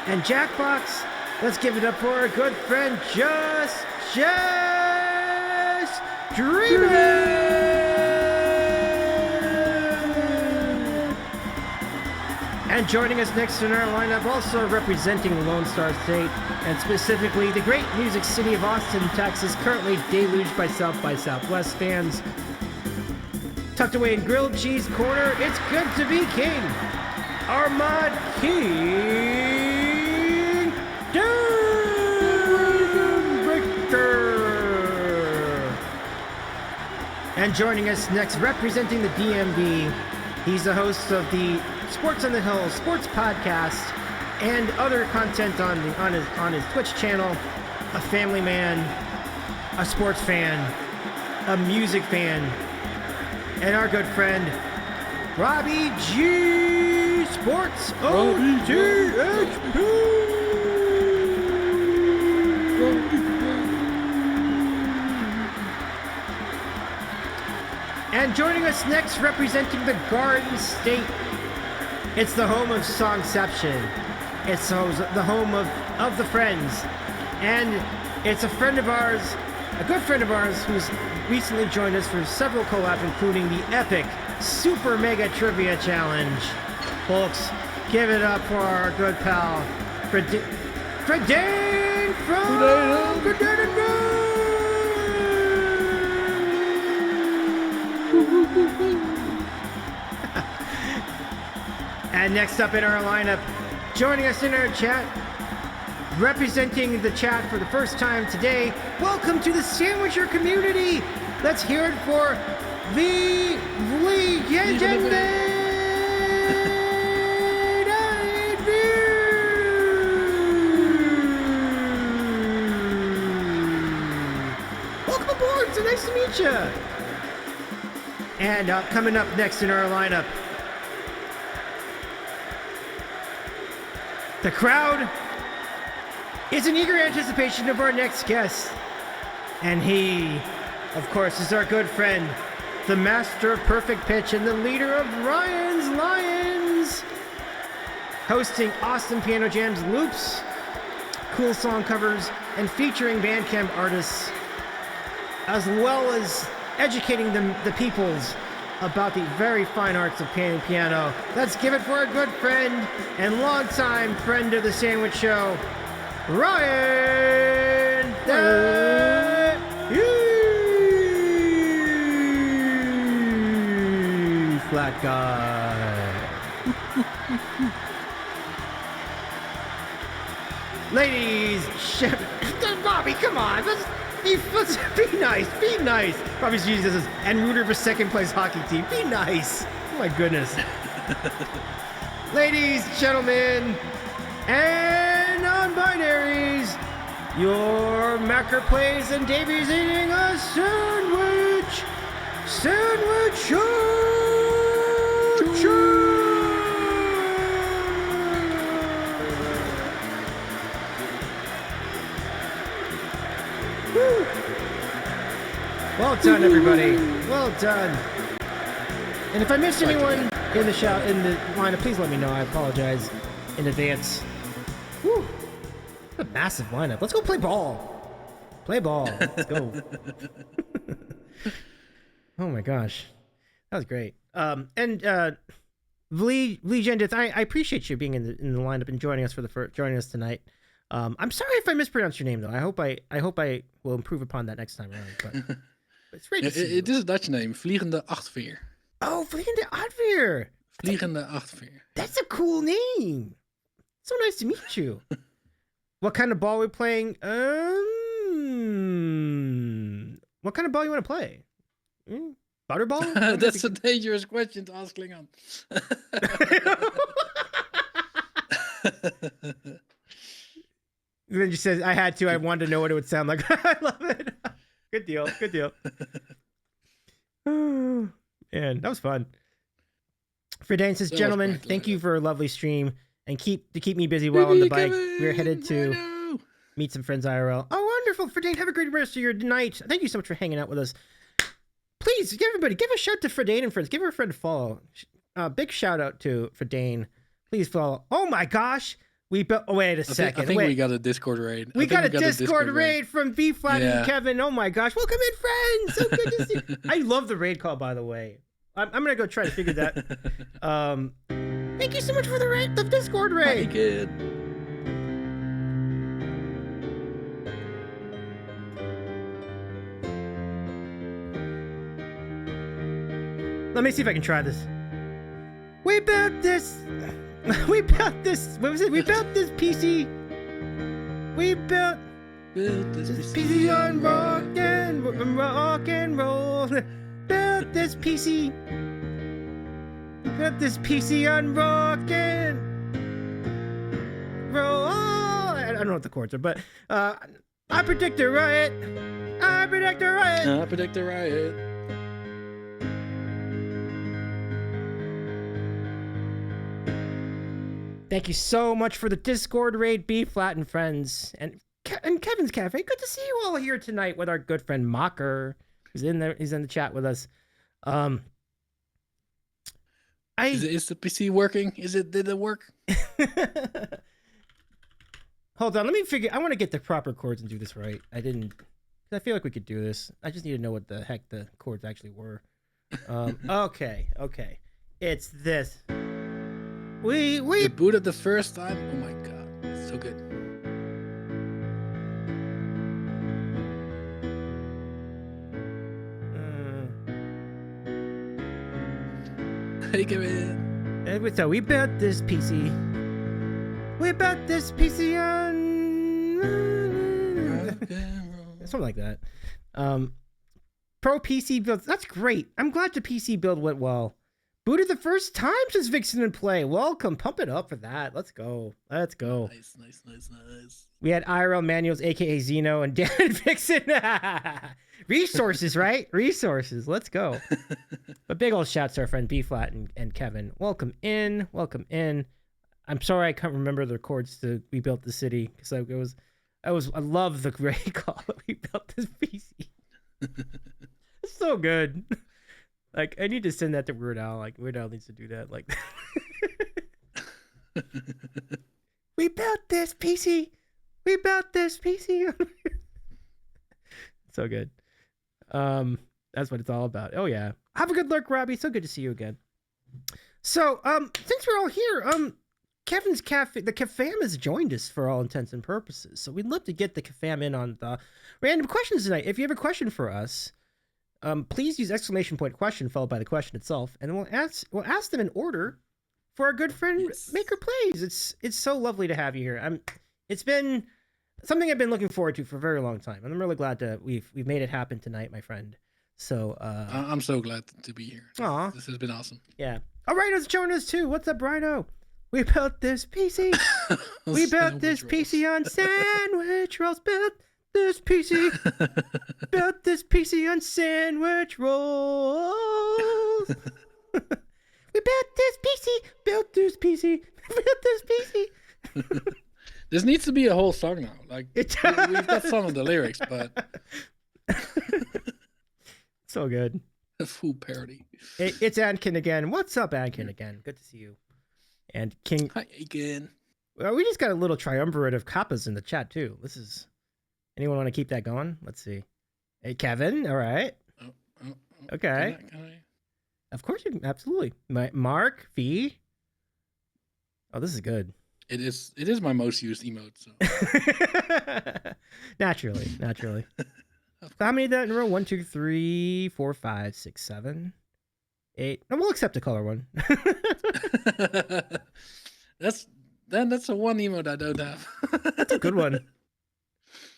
and Jackbox. Let's give it up for our good friend, Just Dreamin'. And joining us next in our lineup, also representing Lone Star State, and specifically the great music city of Austin, Texas, currently deluged by South by Southwest fans. Tucked away in grilled cheese corner, it's good to be king. Our mod king, Breaker. And joining us next, representing the DMV, he's the host of the Sports on the Hill Sports Podcast, and other content on his Twitch channel. A family man, a sports fan, a music fan, and our good friend Robbie G Sports OTHP. And joining us next, representing the Garden State, it's the home of Songception. It's the home of the Friends. And it's a friend of ours, a good friend of ours, who's recently joined us for several collabs, including the epic Super Mega Trivia Challenge. Folks, give it up for our good pal, Fredane from Fredane. And next up in our lineup, joining us in our chat, representing the chat for the first time today, welcome to the Sandwicher community. Let's hear it for the Legend. Welcome aboard, so nice to meet you. And coming up next in our lineup, the crowd is in eager anticipation of our next guest. And he, of course, is our good friend, the master of perfect pitch and the leader of Ryan's Lions, hosting awesome piano jams, loops, cool song covers, and featuring Bandcamp artists, as well as educating the peoples about the very fine arts of playing piano. Let's give it for a good friend and longtime friend of the Sandwich Show, Ryan Flat Guy. Ladies, Bobby, come on, let's be nice, be nice. Bobby Jesus and rooter for second place hockey team. Be nice. Oh my goodness. Ladies, gentlemen, and non-binaries, your Makr plays and Davey's eating a sandwich. Sandwich show. Woo. Well done, everybody. Well done. And if I missed anyone in the lineup, please let me know. I apologize in advance. Woo. What a massive lineup. Let's go play ball. Play ball. Let's go. Oh my gosh. That was great. And Vlijendith, I appreciate you being in the lineup and joining us joining us tonight. I'm sorry if I mispronounced your name though. I hope I will improve upon that next time around. But it's great to see you. It is a Dutch name, Vliegende Achtveer. Oh, Vliegende Achtveer. Vliegende Achtveer. That's a cool name. So nice to meet you. What kind of ball are we playing? What kind of ball you want to play? Butterball? That's a dangerous question to ask Klingon. Then she says, I had to. I wanted to know what it would sound like. I love it. Good deal. Good deal. Oh, man, that was fun. Fredane says, gentlemen, thank you for a lovely stream and keep me busy while on the bike. We're headed to meet some friends IRL. Oh, wonderful. Fredane, have a great rest of your night. Thank you so much for hanging out with us. Please, give a shout to Fredane and friends. Give her a friend a follow. Big shout out to Fredane. Please follow. Oh my gosh. We built. Oh, wait a second. I think we got a Discord raid. We got a Discord raid from B Flat and Kevin. Oh my gosh. Welcome in, friends. So good to see you. I love the raid call, by the way. I'm going to go try to figure that. Thank you so much for the Discord raid. Hi, kid. Let me see if I can try this. We built this. What was it? We built this PC. We built this PC on rock and roll. Built this PC. Built this PC on rock and don't know what the chords are, but I predict a riot. I predict a riot. I predict a riot. Thank you so much for the Discord raid, B Flat and friends, and Kevin's Cafe. Good to see you all here tonight with our good friend Makr, who's in there. He's in the chat with us. Is the PC working? Did it work? Hold on, let me figure. I want to get the proper chords and do this right. I feel like we could do this. I just need to know what the heck the chords actually were. Okay. It's this. We booted the first time. Oh my god, it's so good. Hey, Kevin. So we built this PC. We built this PC on something like that. Pro PC build. That's great. I'm glad the PC build went well. Booted the first time since Vixen in play. Welcome. Pump it up for that. Let's go. Nice. We had IRL Manuals, aka Xeno, and Dan and Vixen. Resources, right? Resources. Let's go. But big old shouts to our friend B Flat and Kevin. Welcome in. I'm sorry I can't remember the chords to We Built the City, because I love the great call that We Built this PC. It's so good. Like, I need to send that to Weird Al. Like, Weird Al needs to do that. Like, we built this PC. We built this PC. So good. That's what it's all about. Oh yeah. Have a good lurk, Robbie. So good to see you again. So, since we're all here, Kevin's Cafe, the Cafam has joined us for all intents and purposes. So we'd love to get the Cafam in on the random questions tonight. If you have a question for us, please use !question followed by the question itself, and we'll ask them in order for our good friend Makr Plays. It's so lovely to have you here. It's been something I've been looking forward to for a very long time, and I'm really glad that we've made it happen tonight, my friend. So I'm so glad to be here. Aw. This has been awesome. Yeah. All right, it's joining us too. What's up, Rhino? We built this PC. We built this PC on sandwich rolls. Built this PC. Built this PC on sandwich rolls. We built this PC. Built this PC. Built this PC. This needs to be a whole song now. Like, we've got some of the lyrics, but so good. A full parody. It's Ankin again. What's up, Ankin again? Good to see you. And King. Hi again. Well, we just got a little triumvirate of kappas in the chat too. This is. Anyone want to keep that going? Let's see. Hey, Kevin. All right. Okay. Can I? Of course you can. Absolutely. Mark V. Oh, this is good. It is my most used emote. So. Naturally. How many that in a row? 1, 2, 3, 4, 5, 6, 7, 8. No, we'll accept the color one. That's a one emote I don't have. That's a good one.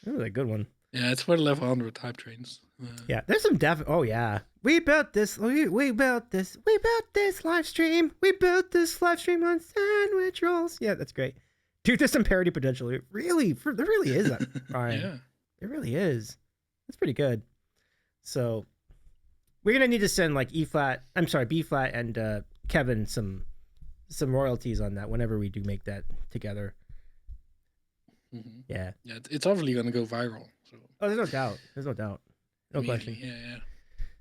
That was a good one. Yeah, it's for the level 100 type trains. Yeah, there's some Oh yeah, we built this. We built this. We built this live stream. We built this live stream on sandwich rolls. Yeah, that's great. Dude, there's some parody potential. There really is. Ryan. Yeah, it really is. That's pretty good. So we're gonna need to send like B Flat and Kevin some royalties on that whenever we do make that together. Mm-hmm. Yeah, it's obviously gonna go viral. So. Oh, there's no doubt. No question. Yeah.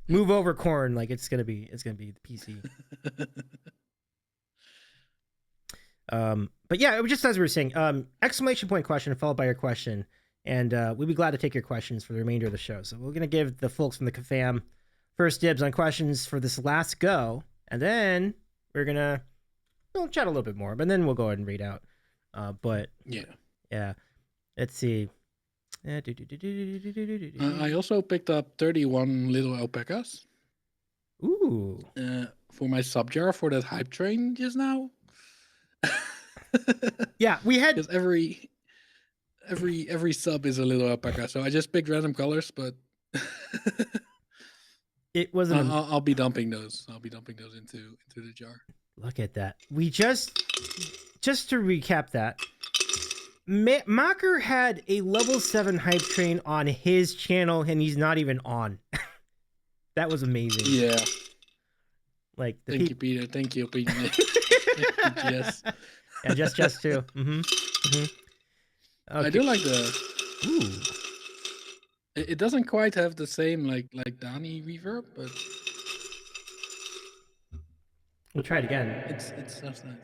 Move over, corn. Like it's gonna be the PC. But yeah, it was just as we were saying. ! Question followed by your question. And we'd be glad to take your questions for the remainder of the show. So we're going to give the folks from the Cafam first dibs on questions for this last go. And then we're going to chat a little bit more. But then we'll go ahead and read out. But yeah. Let's see. I also picked up 31 little alpacas. Ooh. For my sub jar for that hype train just now. Yeah, we had... Because every sub is a little alpaca, so I just picked random colors, but it wasn't. I'll be dumping those. Into the jar. Look at that. We just to recap that, Makr had a level 7 hype train on his channel, and he's not even on. That was amazing. Yeah. Like Thank you, Peter. Thank you, Peter. Yes. Yeah, just too. Mm-hmm. Mm-hmm. Okay. I do like the. Ooh. It doesn't quite have the same like Dani reverb, but We'll try it again. it sounds nice.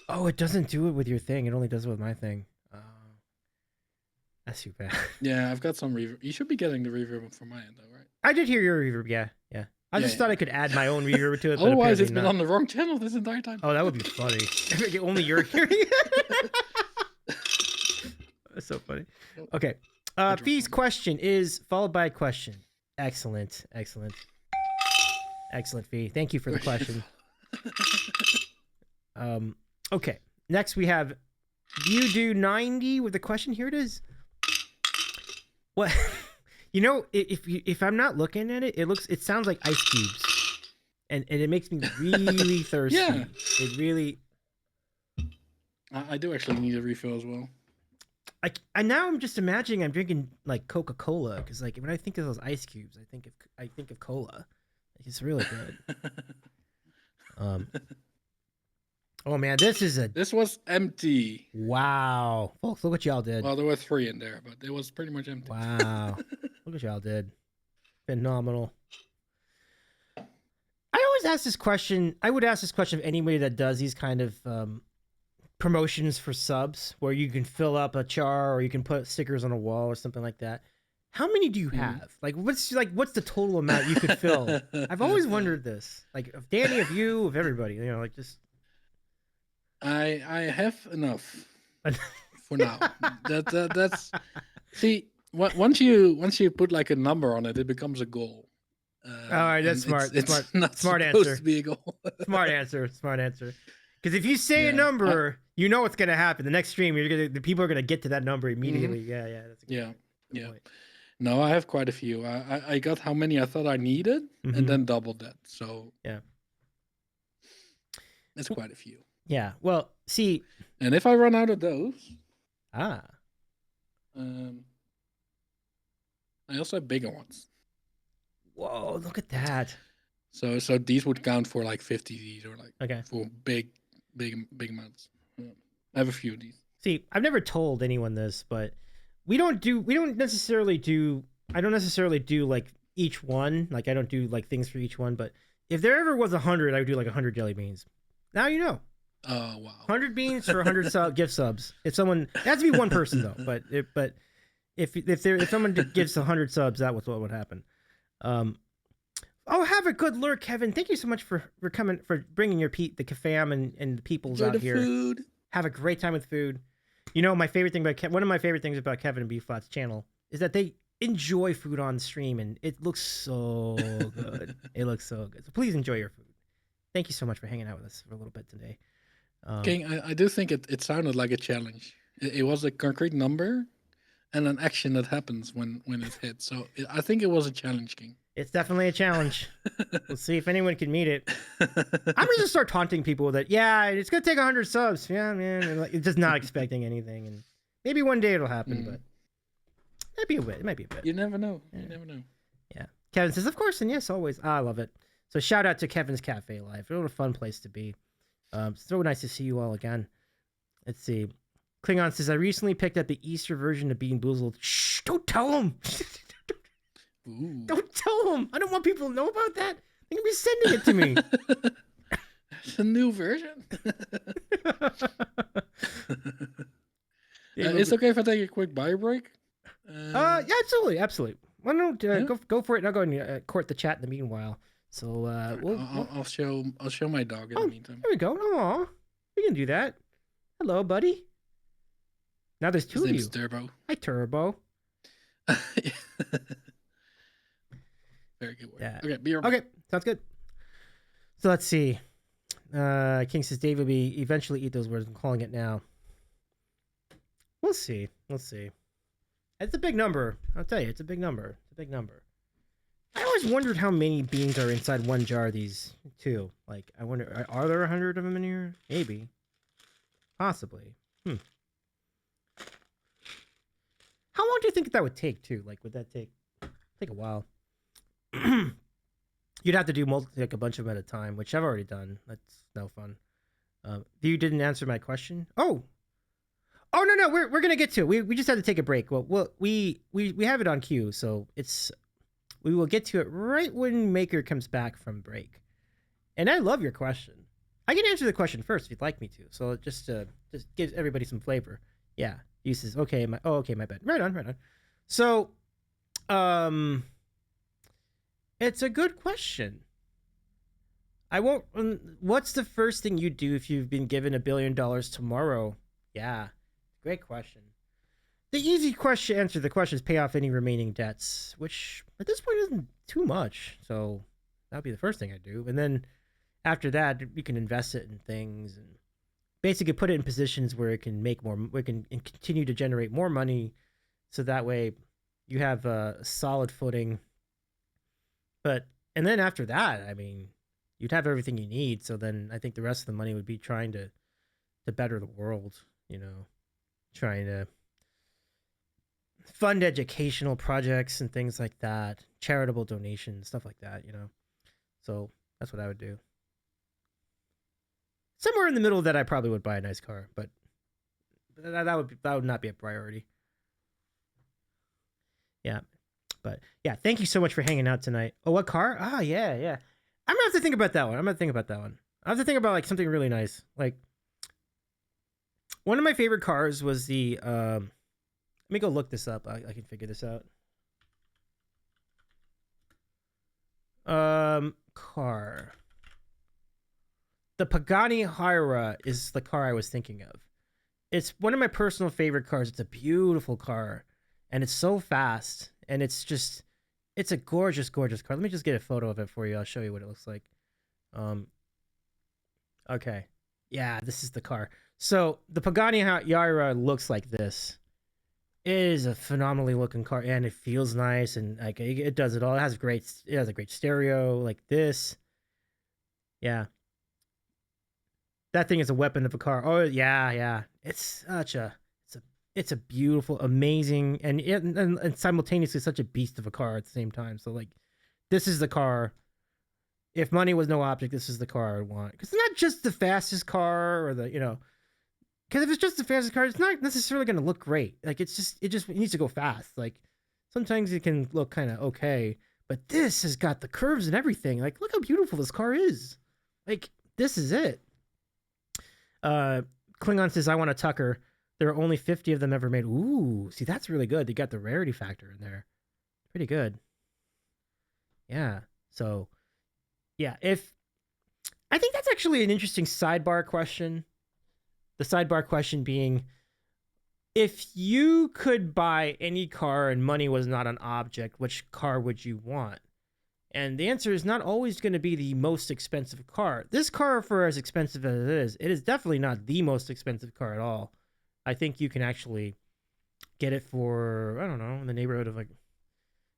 Oh, it doesn't do it with your thing. It only does it with my thing. That's too bad. Yeah, I've got some reverb. You should be getting the reverb from my end, though, right? I did hear your reverb. Yeah. I just thought I could add my own reverb to it. But Otherwise, it's been not. on the wrong channel this entire time. Oh, that would be funny. Only you're hearing it. That's so funny. Okay. Fee's question is followed by a question. Excellent, Fee. Thank you for the question. Okay. Next we have you do 90 with the question. Here it is. What? You know, if I'm not looking at it, it sounds like ice cubes, and it makes me really thirsty. Yeah. It really. I do actually need a refill as well. Now I'm just imagining I'm drinking like Coca-Cola, because like when I think of those ice cubes, I think of cola. Like, it's really good. Oh man, This was empty. Wow, folks, look what y'all did. Well, there were 3 in there, but it was pretty much empty. Wow, look what y'all did. Phenomenal. I always ask this question. I would ask this question of anybody that does these kind of promotions for subs, where you can fill up a char or you can put stickers on a wall or something like that. How many do you have? Like, what's the total amount you could fill? I've always wondered this. Like, of Danny, of you, of everybody. You know, like just. I have enough for now. That's see. Once you put like a number on it, it becomes a goal. All right, that's smart. It's not smart supposed answer. to be a goal. Smart answer. Because if you say a number, you know what's gonna happen. The next stream, the people are gonna get to that number immediately. Mm-hmm. Yeah, that's a good point. No, I have quite a few. I got how many I thought I needed, and then doubled that. So yeah, that's quite a few. Yeah. Well, see. And if I run out of those, I also have bigger ones. Whoa! Look at that. So these would count for like 50 these, or like for big amounts. Yeah. I have a few of these. See, I've never told anyone this, but I don't necessarily do like each one. Like I don't do like things for each one. But if there ever was 100, I would do like 100 jelly beans. Now you know. Oh wow! 100 beans for 100 gift subs. If someone, it has to be one person though. But if someone gives 100 subs, that was what would happen. Oh, have a good lurk, Kevin. Thank you so much for coming, for bringing your the fam and the peoples out here. Food. Have a great time with food. You know, my favorite thing about one of my favorite things about Kevin and B Flat's channel is that they enjoy food on stream, and it looks so good. It looks so good. So please enjoy your food. Thank you so much for hanging out with us for a little bit today. King, I do think it sounded like a challenge. It was a concrete number and an action that happens when it hits. So I think it was a challenge, King. It's definitely a challenge. We'll see if anyone can meet it. I'm gonna just start taunting people that, yeah, it's gonna take 100 subs. Yeah, man. And like, just not expecting anything, and maybe one day it'll happen, but it might be a bit. You never know. Yeah. You never know. Yeah. Kevin says, of course, and yes, always. I love it. So shout out to Kevin's Cafe Live. What a fun place to be. It's so nice to see you all again. Let's see. Klingon says, I recently picked up the Easter version of Bean Boozled. Shh, don't tell him. Don't tell him. I don't want people to know about that. They're going to be sending it to me. It's a new version. It's okay if I take a quick bio break? Yeah, absolutely. Why don't go for it, and I'll go and court the chat in the meanwhile. So I'll show my dog in the meantime. There we go. Aw, we can do that. Hello, buddy. Now there's two of you. Turbo. Hi, Turbo. Very good work. Yeah. Okay, be right back. Okay, sounds good. So let's see. King says Dave will eventually eat those words. I'm calling it now. We'll see. It's a big number. I'll tell you, it's a big number. I always wondered how many beans are inside one jar of these too. Like, I wonder, are there 100 of them in here? Maybe. Possibly. How long do you think that would take too? Like, would that take a while? You'd have to do like a bunch of them at a time, which I've already done. That's no fun. You didn't answer my question. Oh no, we're gonna get to it. We just had to take a break. Well, we have it on cue, so we will get to it right when Makr comes back from break. And I love your question. I can answer the question first if you'd like me to. So just gives everybody some flavor. Yeah. He says, okay, my bad. Right on. So, it's a good question. What's the first thing you do if you've been given $1 billion tomorrow? Yeah. Great question. The easy question answer the question is pay off any remaining debts, which at this point isn't too much. So that'd be the first thing I do. And then after that, you can invest it in things and basically put it in positions where it can make more, we can continue to generate more money. So that way you have a solid footing. And then after that, I mean, you'd have everything you need. So then I think the rest of the money would be trying to better the world, trying to fund educational projects and things like that, charitable donations, stuff like that, So that's what I would do. Somewhere in the middle of that, I probably would buy a nice car, but that would not be a priority. Yeah. But yeah, thank you so much for hanging out tonight. Oh, what car? Ah, yeah. I'm gonna have to think about that one. I have to think about like something really nice. Like one of my favorite cars was the let me go look this up. I can figure this out. Car. The Pagani Huayra is the car I was thinking of. It's one of my personal favorite cars. It's a beautiful car, and it's so fast, and it's a gorgeous, gorgeous car. Let me just get a photo of it for you. I'll show you what it looks like. Okay. Yeah, this is the car. So the Pagani Huayra looks like this. It is a phenomenally looking car, and it feels nice, and like it does it all. It has a great stereo like this. Yeah. That thing is a weapon of a car. Oh yeah. It's a beautiful, amazing, and simultaneously such a beast of a car at the same time. So like, this is the car. If money was no object, this is the car I would want. Because it's not just the fastest car or the because if it's just the fastest car, it's not necessarily going to look great. Like it needs to go fast. Like sometimes it can look kind of okay, but this has got the curves and everything. Like look how beautiful this car is. Like this is it. Klingon says, I want a Tucker. There are only 50 of them ever made. Ooh, see, that's really good. They got the rarity factor in there. Pretty good. Yeah. So, yeah, I think that's actually an interesting sidebar question. The sidebar question being, if you could buy any car and money was not an object, which car would you want? And the answer is not always going to be the most expensive car. This car, for as expensive as it is definitely not the most expensive car at all. I think you can actually get it for, I don't know, in the neighborhood of like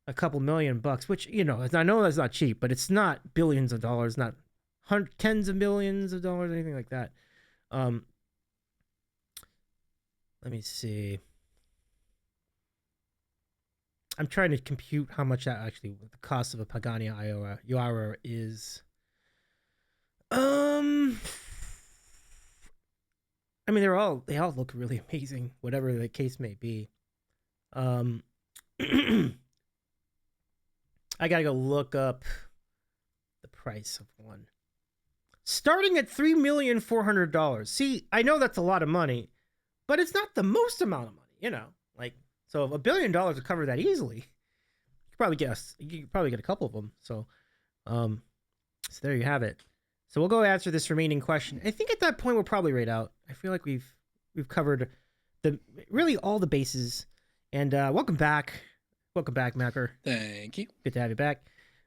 a couple $1,000,000, which, I know that's not cheap, but it's not billions of dollars, not tens of millions of dollars, anything like that. Let me see. I'm trying to compute how much that actually, the cost of a Pagani Huayra is. I mean, they all look really amazing, whatever the case may be. I gotta go look up the price of one. Starting at $3,400,000. See, I know that's a lot of money, but it's not the most amount of money, like. So $1 billion would cover that easily. You could probably get a couple of them. So there you have it. So we'll go answer this remaining question. I think at that point we'll probably rate out. I feel like we've covered really all the bases. And welcome back, Makr. Thank you. Good to have you back.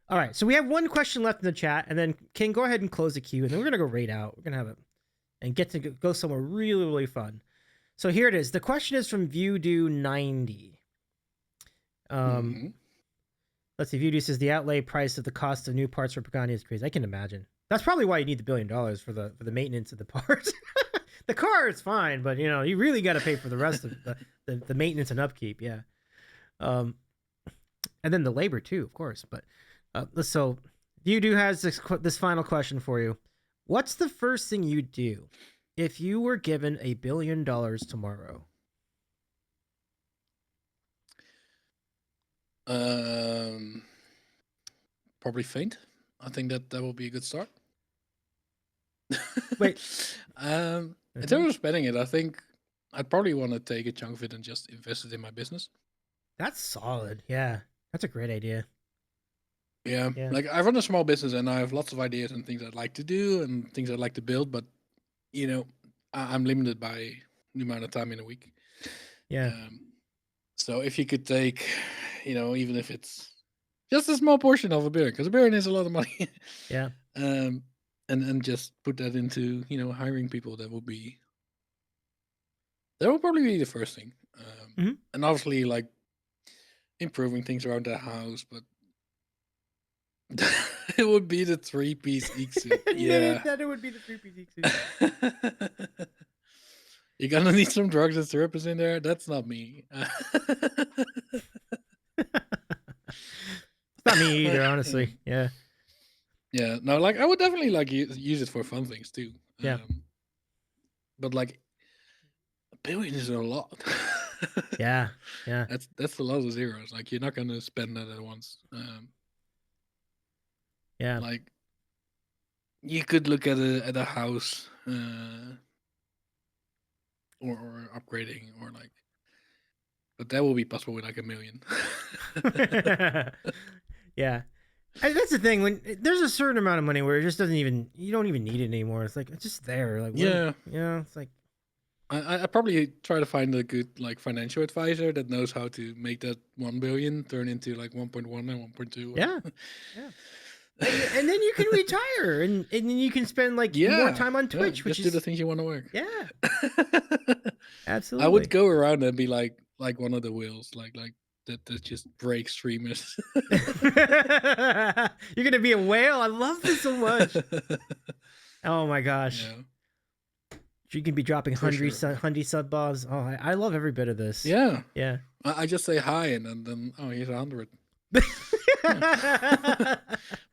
All right, so we have one question left in the chat, and then King, go ahead and close the queue, and then we're gonna go rate out. We're gonna have it and get to go somewhere really, really fun. So here it is. The question is from ViewDo90. Let Let's see. Beauty says the outlay price of the cost of new parts for Pagani is crazy. I can imagine. That's probably why you need the $1 billion for the maintenance of the parts. The car is fine, but you really got to pay for the rest of the maintenance and upkeep. Yeah. And then the labor too, of course. But so Vudu has this final question for you. What's the first thing you'd do if you were given $1 billion tomorrow? Probably faint. I think that will be a good start. Wait. In terms of spending it, I think I'd probably want to take a chunk of it and just invest it in my business. That's solid. Yeah, that's a great idea. Yeah. Like I run a small business and I have lots of ideas and things I'd like to do and things I'd like to build, but I'm limited by the amount of time in a week. Yeah. So if you could take, even if it's just a small portion of $1 billion, because $1 billion is a lot of money. Yeah. And just put that into, hiring people, that would probably be the first thing. And obviously like improving things around the house, but it would be the 3-piece Eek suit. Yeah. That it would be the 3-piece Eek suit. You're gonna need some drugs and strippers in there. That's not me. It's not me either, honestly. Yeah. Yeah. No, like I would definitely like use it for fun things too. Yeah. But like $1 billion is a lot. Yeah. Yeah. That's a lot of zeros. Like you're not gonna spend that at once. Yeah. Like you could look at a house or upgrading or like, but that will be possible with like $1 million. Yeah. That's the thing, when there's a certain amount of money where it just you don't even need it anymore. It's like it's just there. Like it's like I probably try to find a good like financial advisor that knows how to make that 1 billion turn into like 1.1 and 1.2. Yeah. And then you can retire and then you can spend like more time on Twitch, which just do the things you want to work. Yeah. Absolutely. I would go around and be like one of the whales, like that just breaks streamers. You're gonna be a whale. I love this so much. Oh my gosh. Yeah. You can be dropping hundy sub bobs. Oh, I love every bit of this. Yeah. Yeah. I just say hi and then here's 100.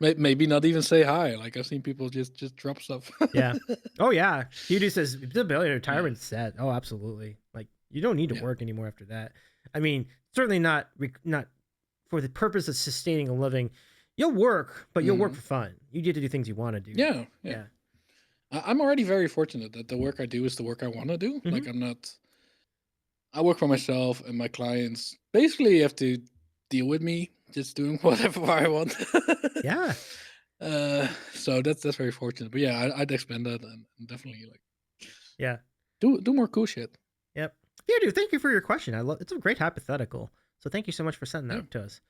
Maybe not even say hi. Like I've seen people just drop stuff. Yeah. Oh yeah. Hugh says the $1 billion retirement set. Oh, absolutely. Like you don't need to work anymore after that. I mean, certainly not for the purpose of sustaining a living. You'll work, but you'll work for fun. You get to do things you want to do. Yeah. I'm already very fortunate that the work I do is the work I want to do. Like I work for myself and my clients basically have to deal with me just doing whatever I want. Yeah. So that's very fortunate. But yeah, I'd expand that and definitely like do more cool shit. Yep. Yeah, dude, thank you for your question. It's a great hypothetical. So thank you so much for sending that to us.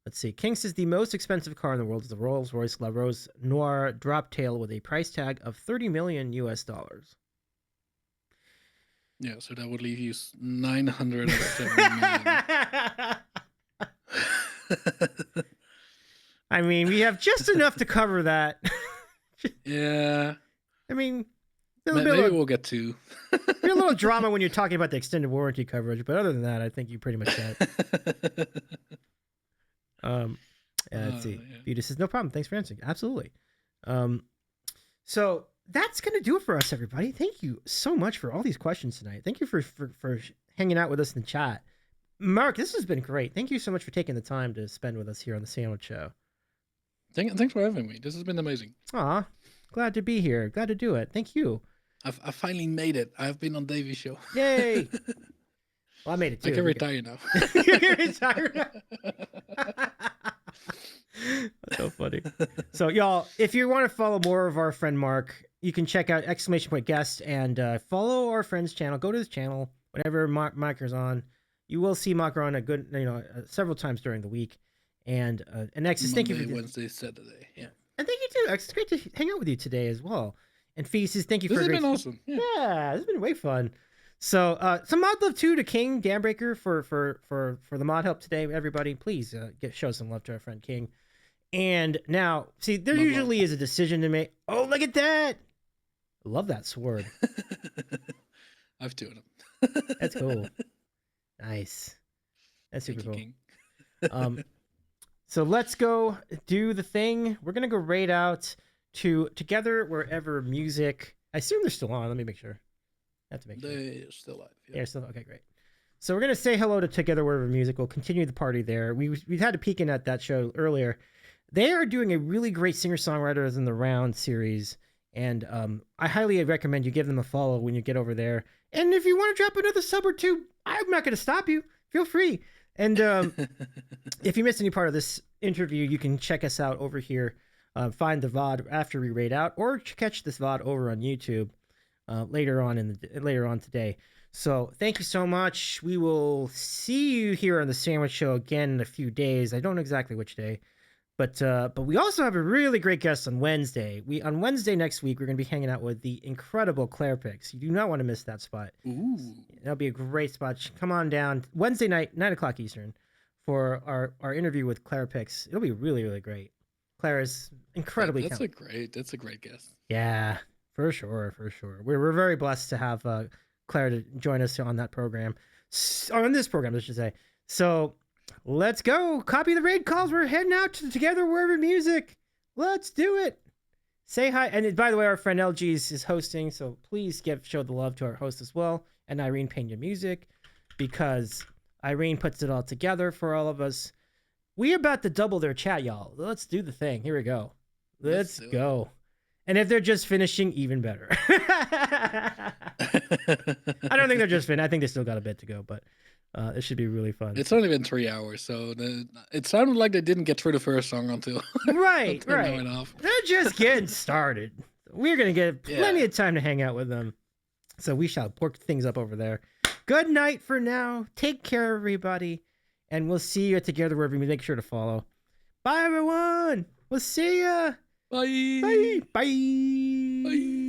Let's see. King says the most expensive car in the world is the Rolls-Royce La Rose Noir drop tail with a price tag of $30 million. Yeah, so that would leave you 970 million. I mean, we have just enough to cover that. Yeah. I mean, maybe we'll get to. Be a little drama when you're talking about the extended warranty coverage, but other than that, I think you pretty much got it. Let's see. Vita says, no problem. Thanks for answering. Absolutely. So that's going to do it for us, everybody. Thank you so much for all these questions tonight. Thank you for hanging out with us in the chat. Mark, this has been great. Thank you so much for taking the time to spend with us here on the Sandwich Show. Thanks for having me. This has been amazing. Aw, glad to be here. Glad to do it. Thank you. I finally made it. I've been on Davy's show. Yay! Well, I made it too. I can retire now. You can retire now. That's so funny. So, y'all, if you want to follow more of our friend Mark, you can check out !guest and follow our friend's channel. Go to his channel whenever Makr's on. You will see Makr on several times during the week. And Nexus, thank you for Wednesday, Saturday. Yeah. And thank you too. It's great to hang out with you today as well. And Feces, thank you for this has been awesome. Yeah, this has been way fun. So some mod love too to King Dambreaker for the mod help today. Everybody, please show some love to our friend King. And now, see, there usually is a decision to make. Oh, look at that! I love that sword. I have 2 of them. That's cool. Nice. That's super cool. King. So let's go do the thing. We're gonna go raid out to Together Wherever Music. I assume they're still on. Let me make sure. I have to make sure. They're still live. Yeah. They're still okay. Great. So we're gonna say hello to Together Wherever Music. We'll continue the party there. We've had a peek in at that show earlier. They are doing a really great singer-songwriters in the Round series, and I highly recommend you give them a follow when you get over there. And if you want to drop another sub or two, I'm not going to stop you. Feel free. And if you missed any part of this interview, you can check us out over here. Find the VOD after we raid out, or catch this VOD over on YouTube later on today. So thank you so much. We will see you here on the Sandwich Show again in a few days. I don't know exactly which day. But we also have a really great guest on Wednesday. On Wednesday next week, we're going to be hanging out with the incredible Claire Pix. You do not want to miss that spot. Ooh. That'll be a great spot. Come on down Wednesday night, 9 o'clock Eastern, for our interview with Claire Pix. It'll be really, really great. Claire is incredibly talented. That's a great guest. Yeah, for sure. We're very blessed to have Claire to join us on that program. On this program, I should say. So let's go. Copy the raid calls. We're heading out to Together Wherever Music. Let's do it. Say hi. And by the way, our friend LG is hosting, so please show the love to our host as well, and Irene Pena Music, because Irene puts it all together for all of us. We're about to double their chat, y'all. Let's do the thing. Here we go. Let's go. And if they're just finishing, even better. I don't think they're just finished. I think they still got a bit to go, but it should be really fun. It's only been 3 hours, so it sounded like they didn't get through the first song until right. They went off. They're just getting started. We're gonna get plenty of time to hang out with them, so we shall work things up over there. Good night for now. Take care, everybody, and we'll see you at Together Wherever you make sure to follow. Bye, everyone. We'll see ya. Bye. Bye. Bye. Bye.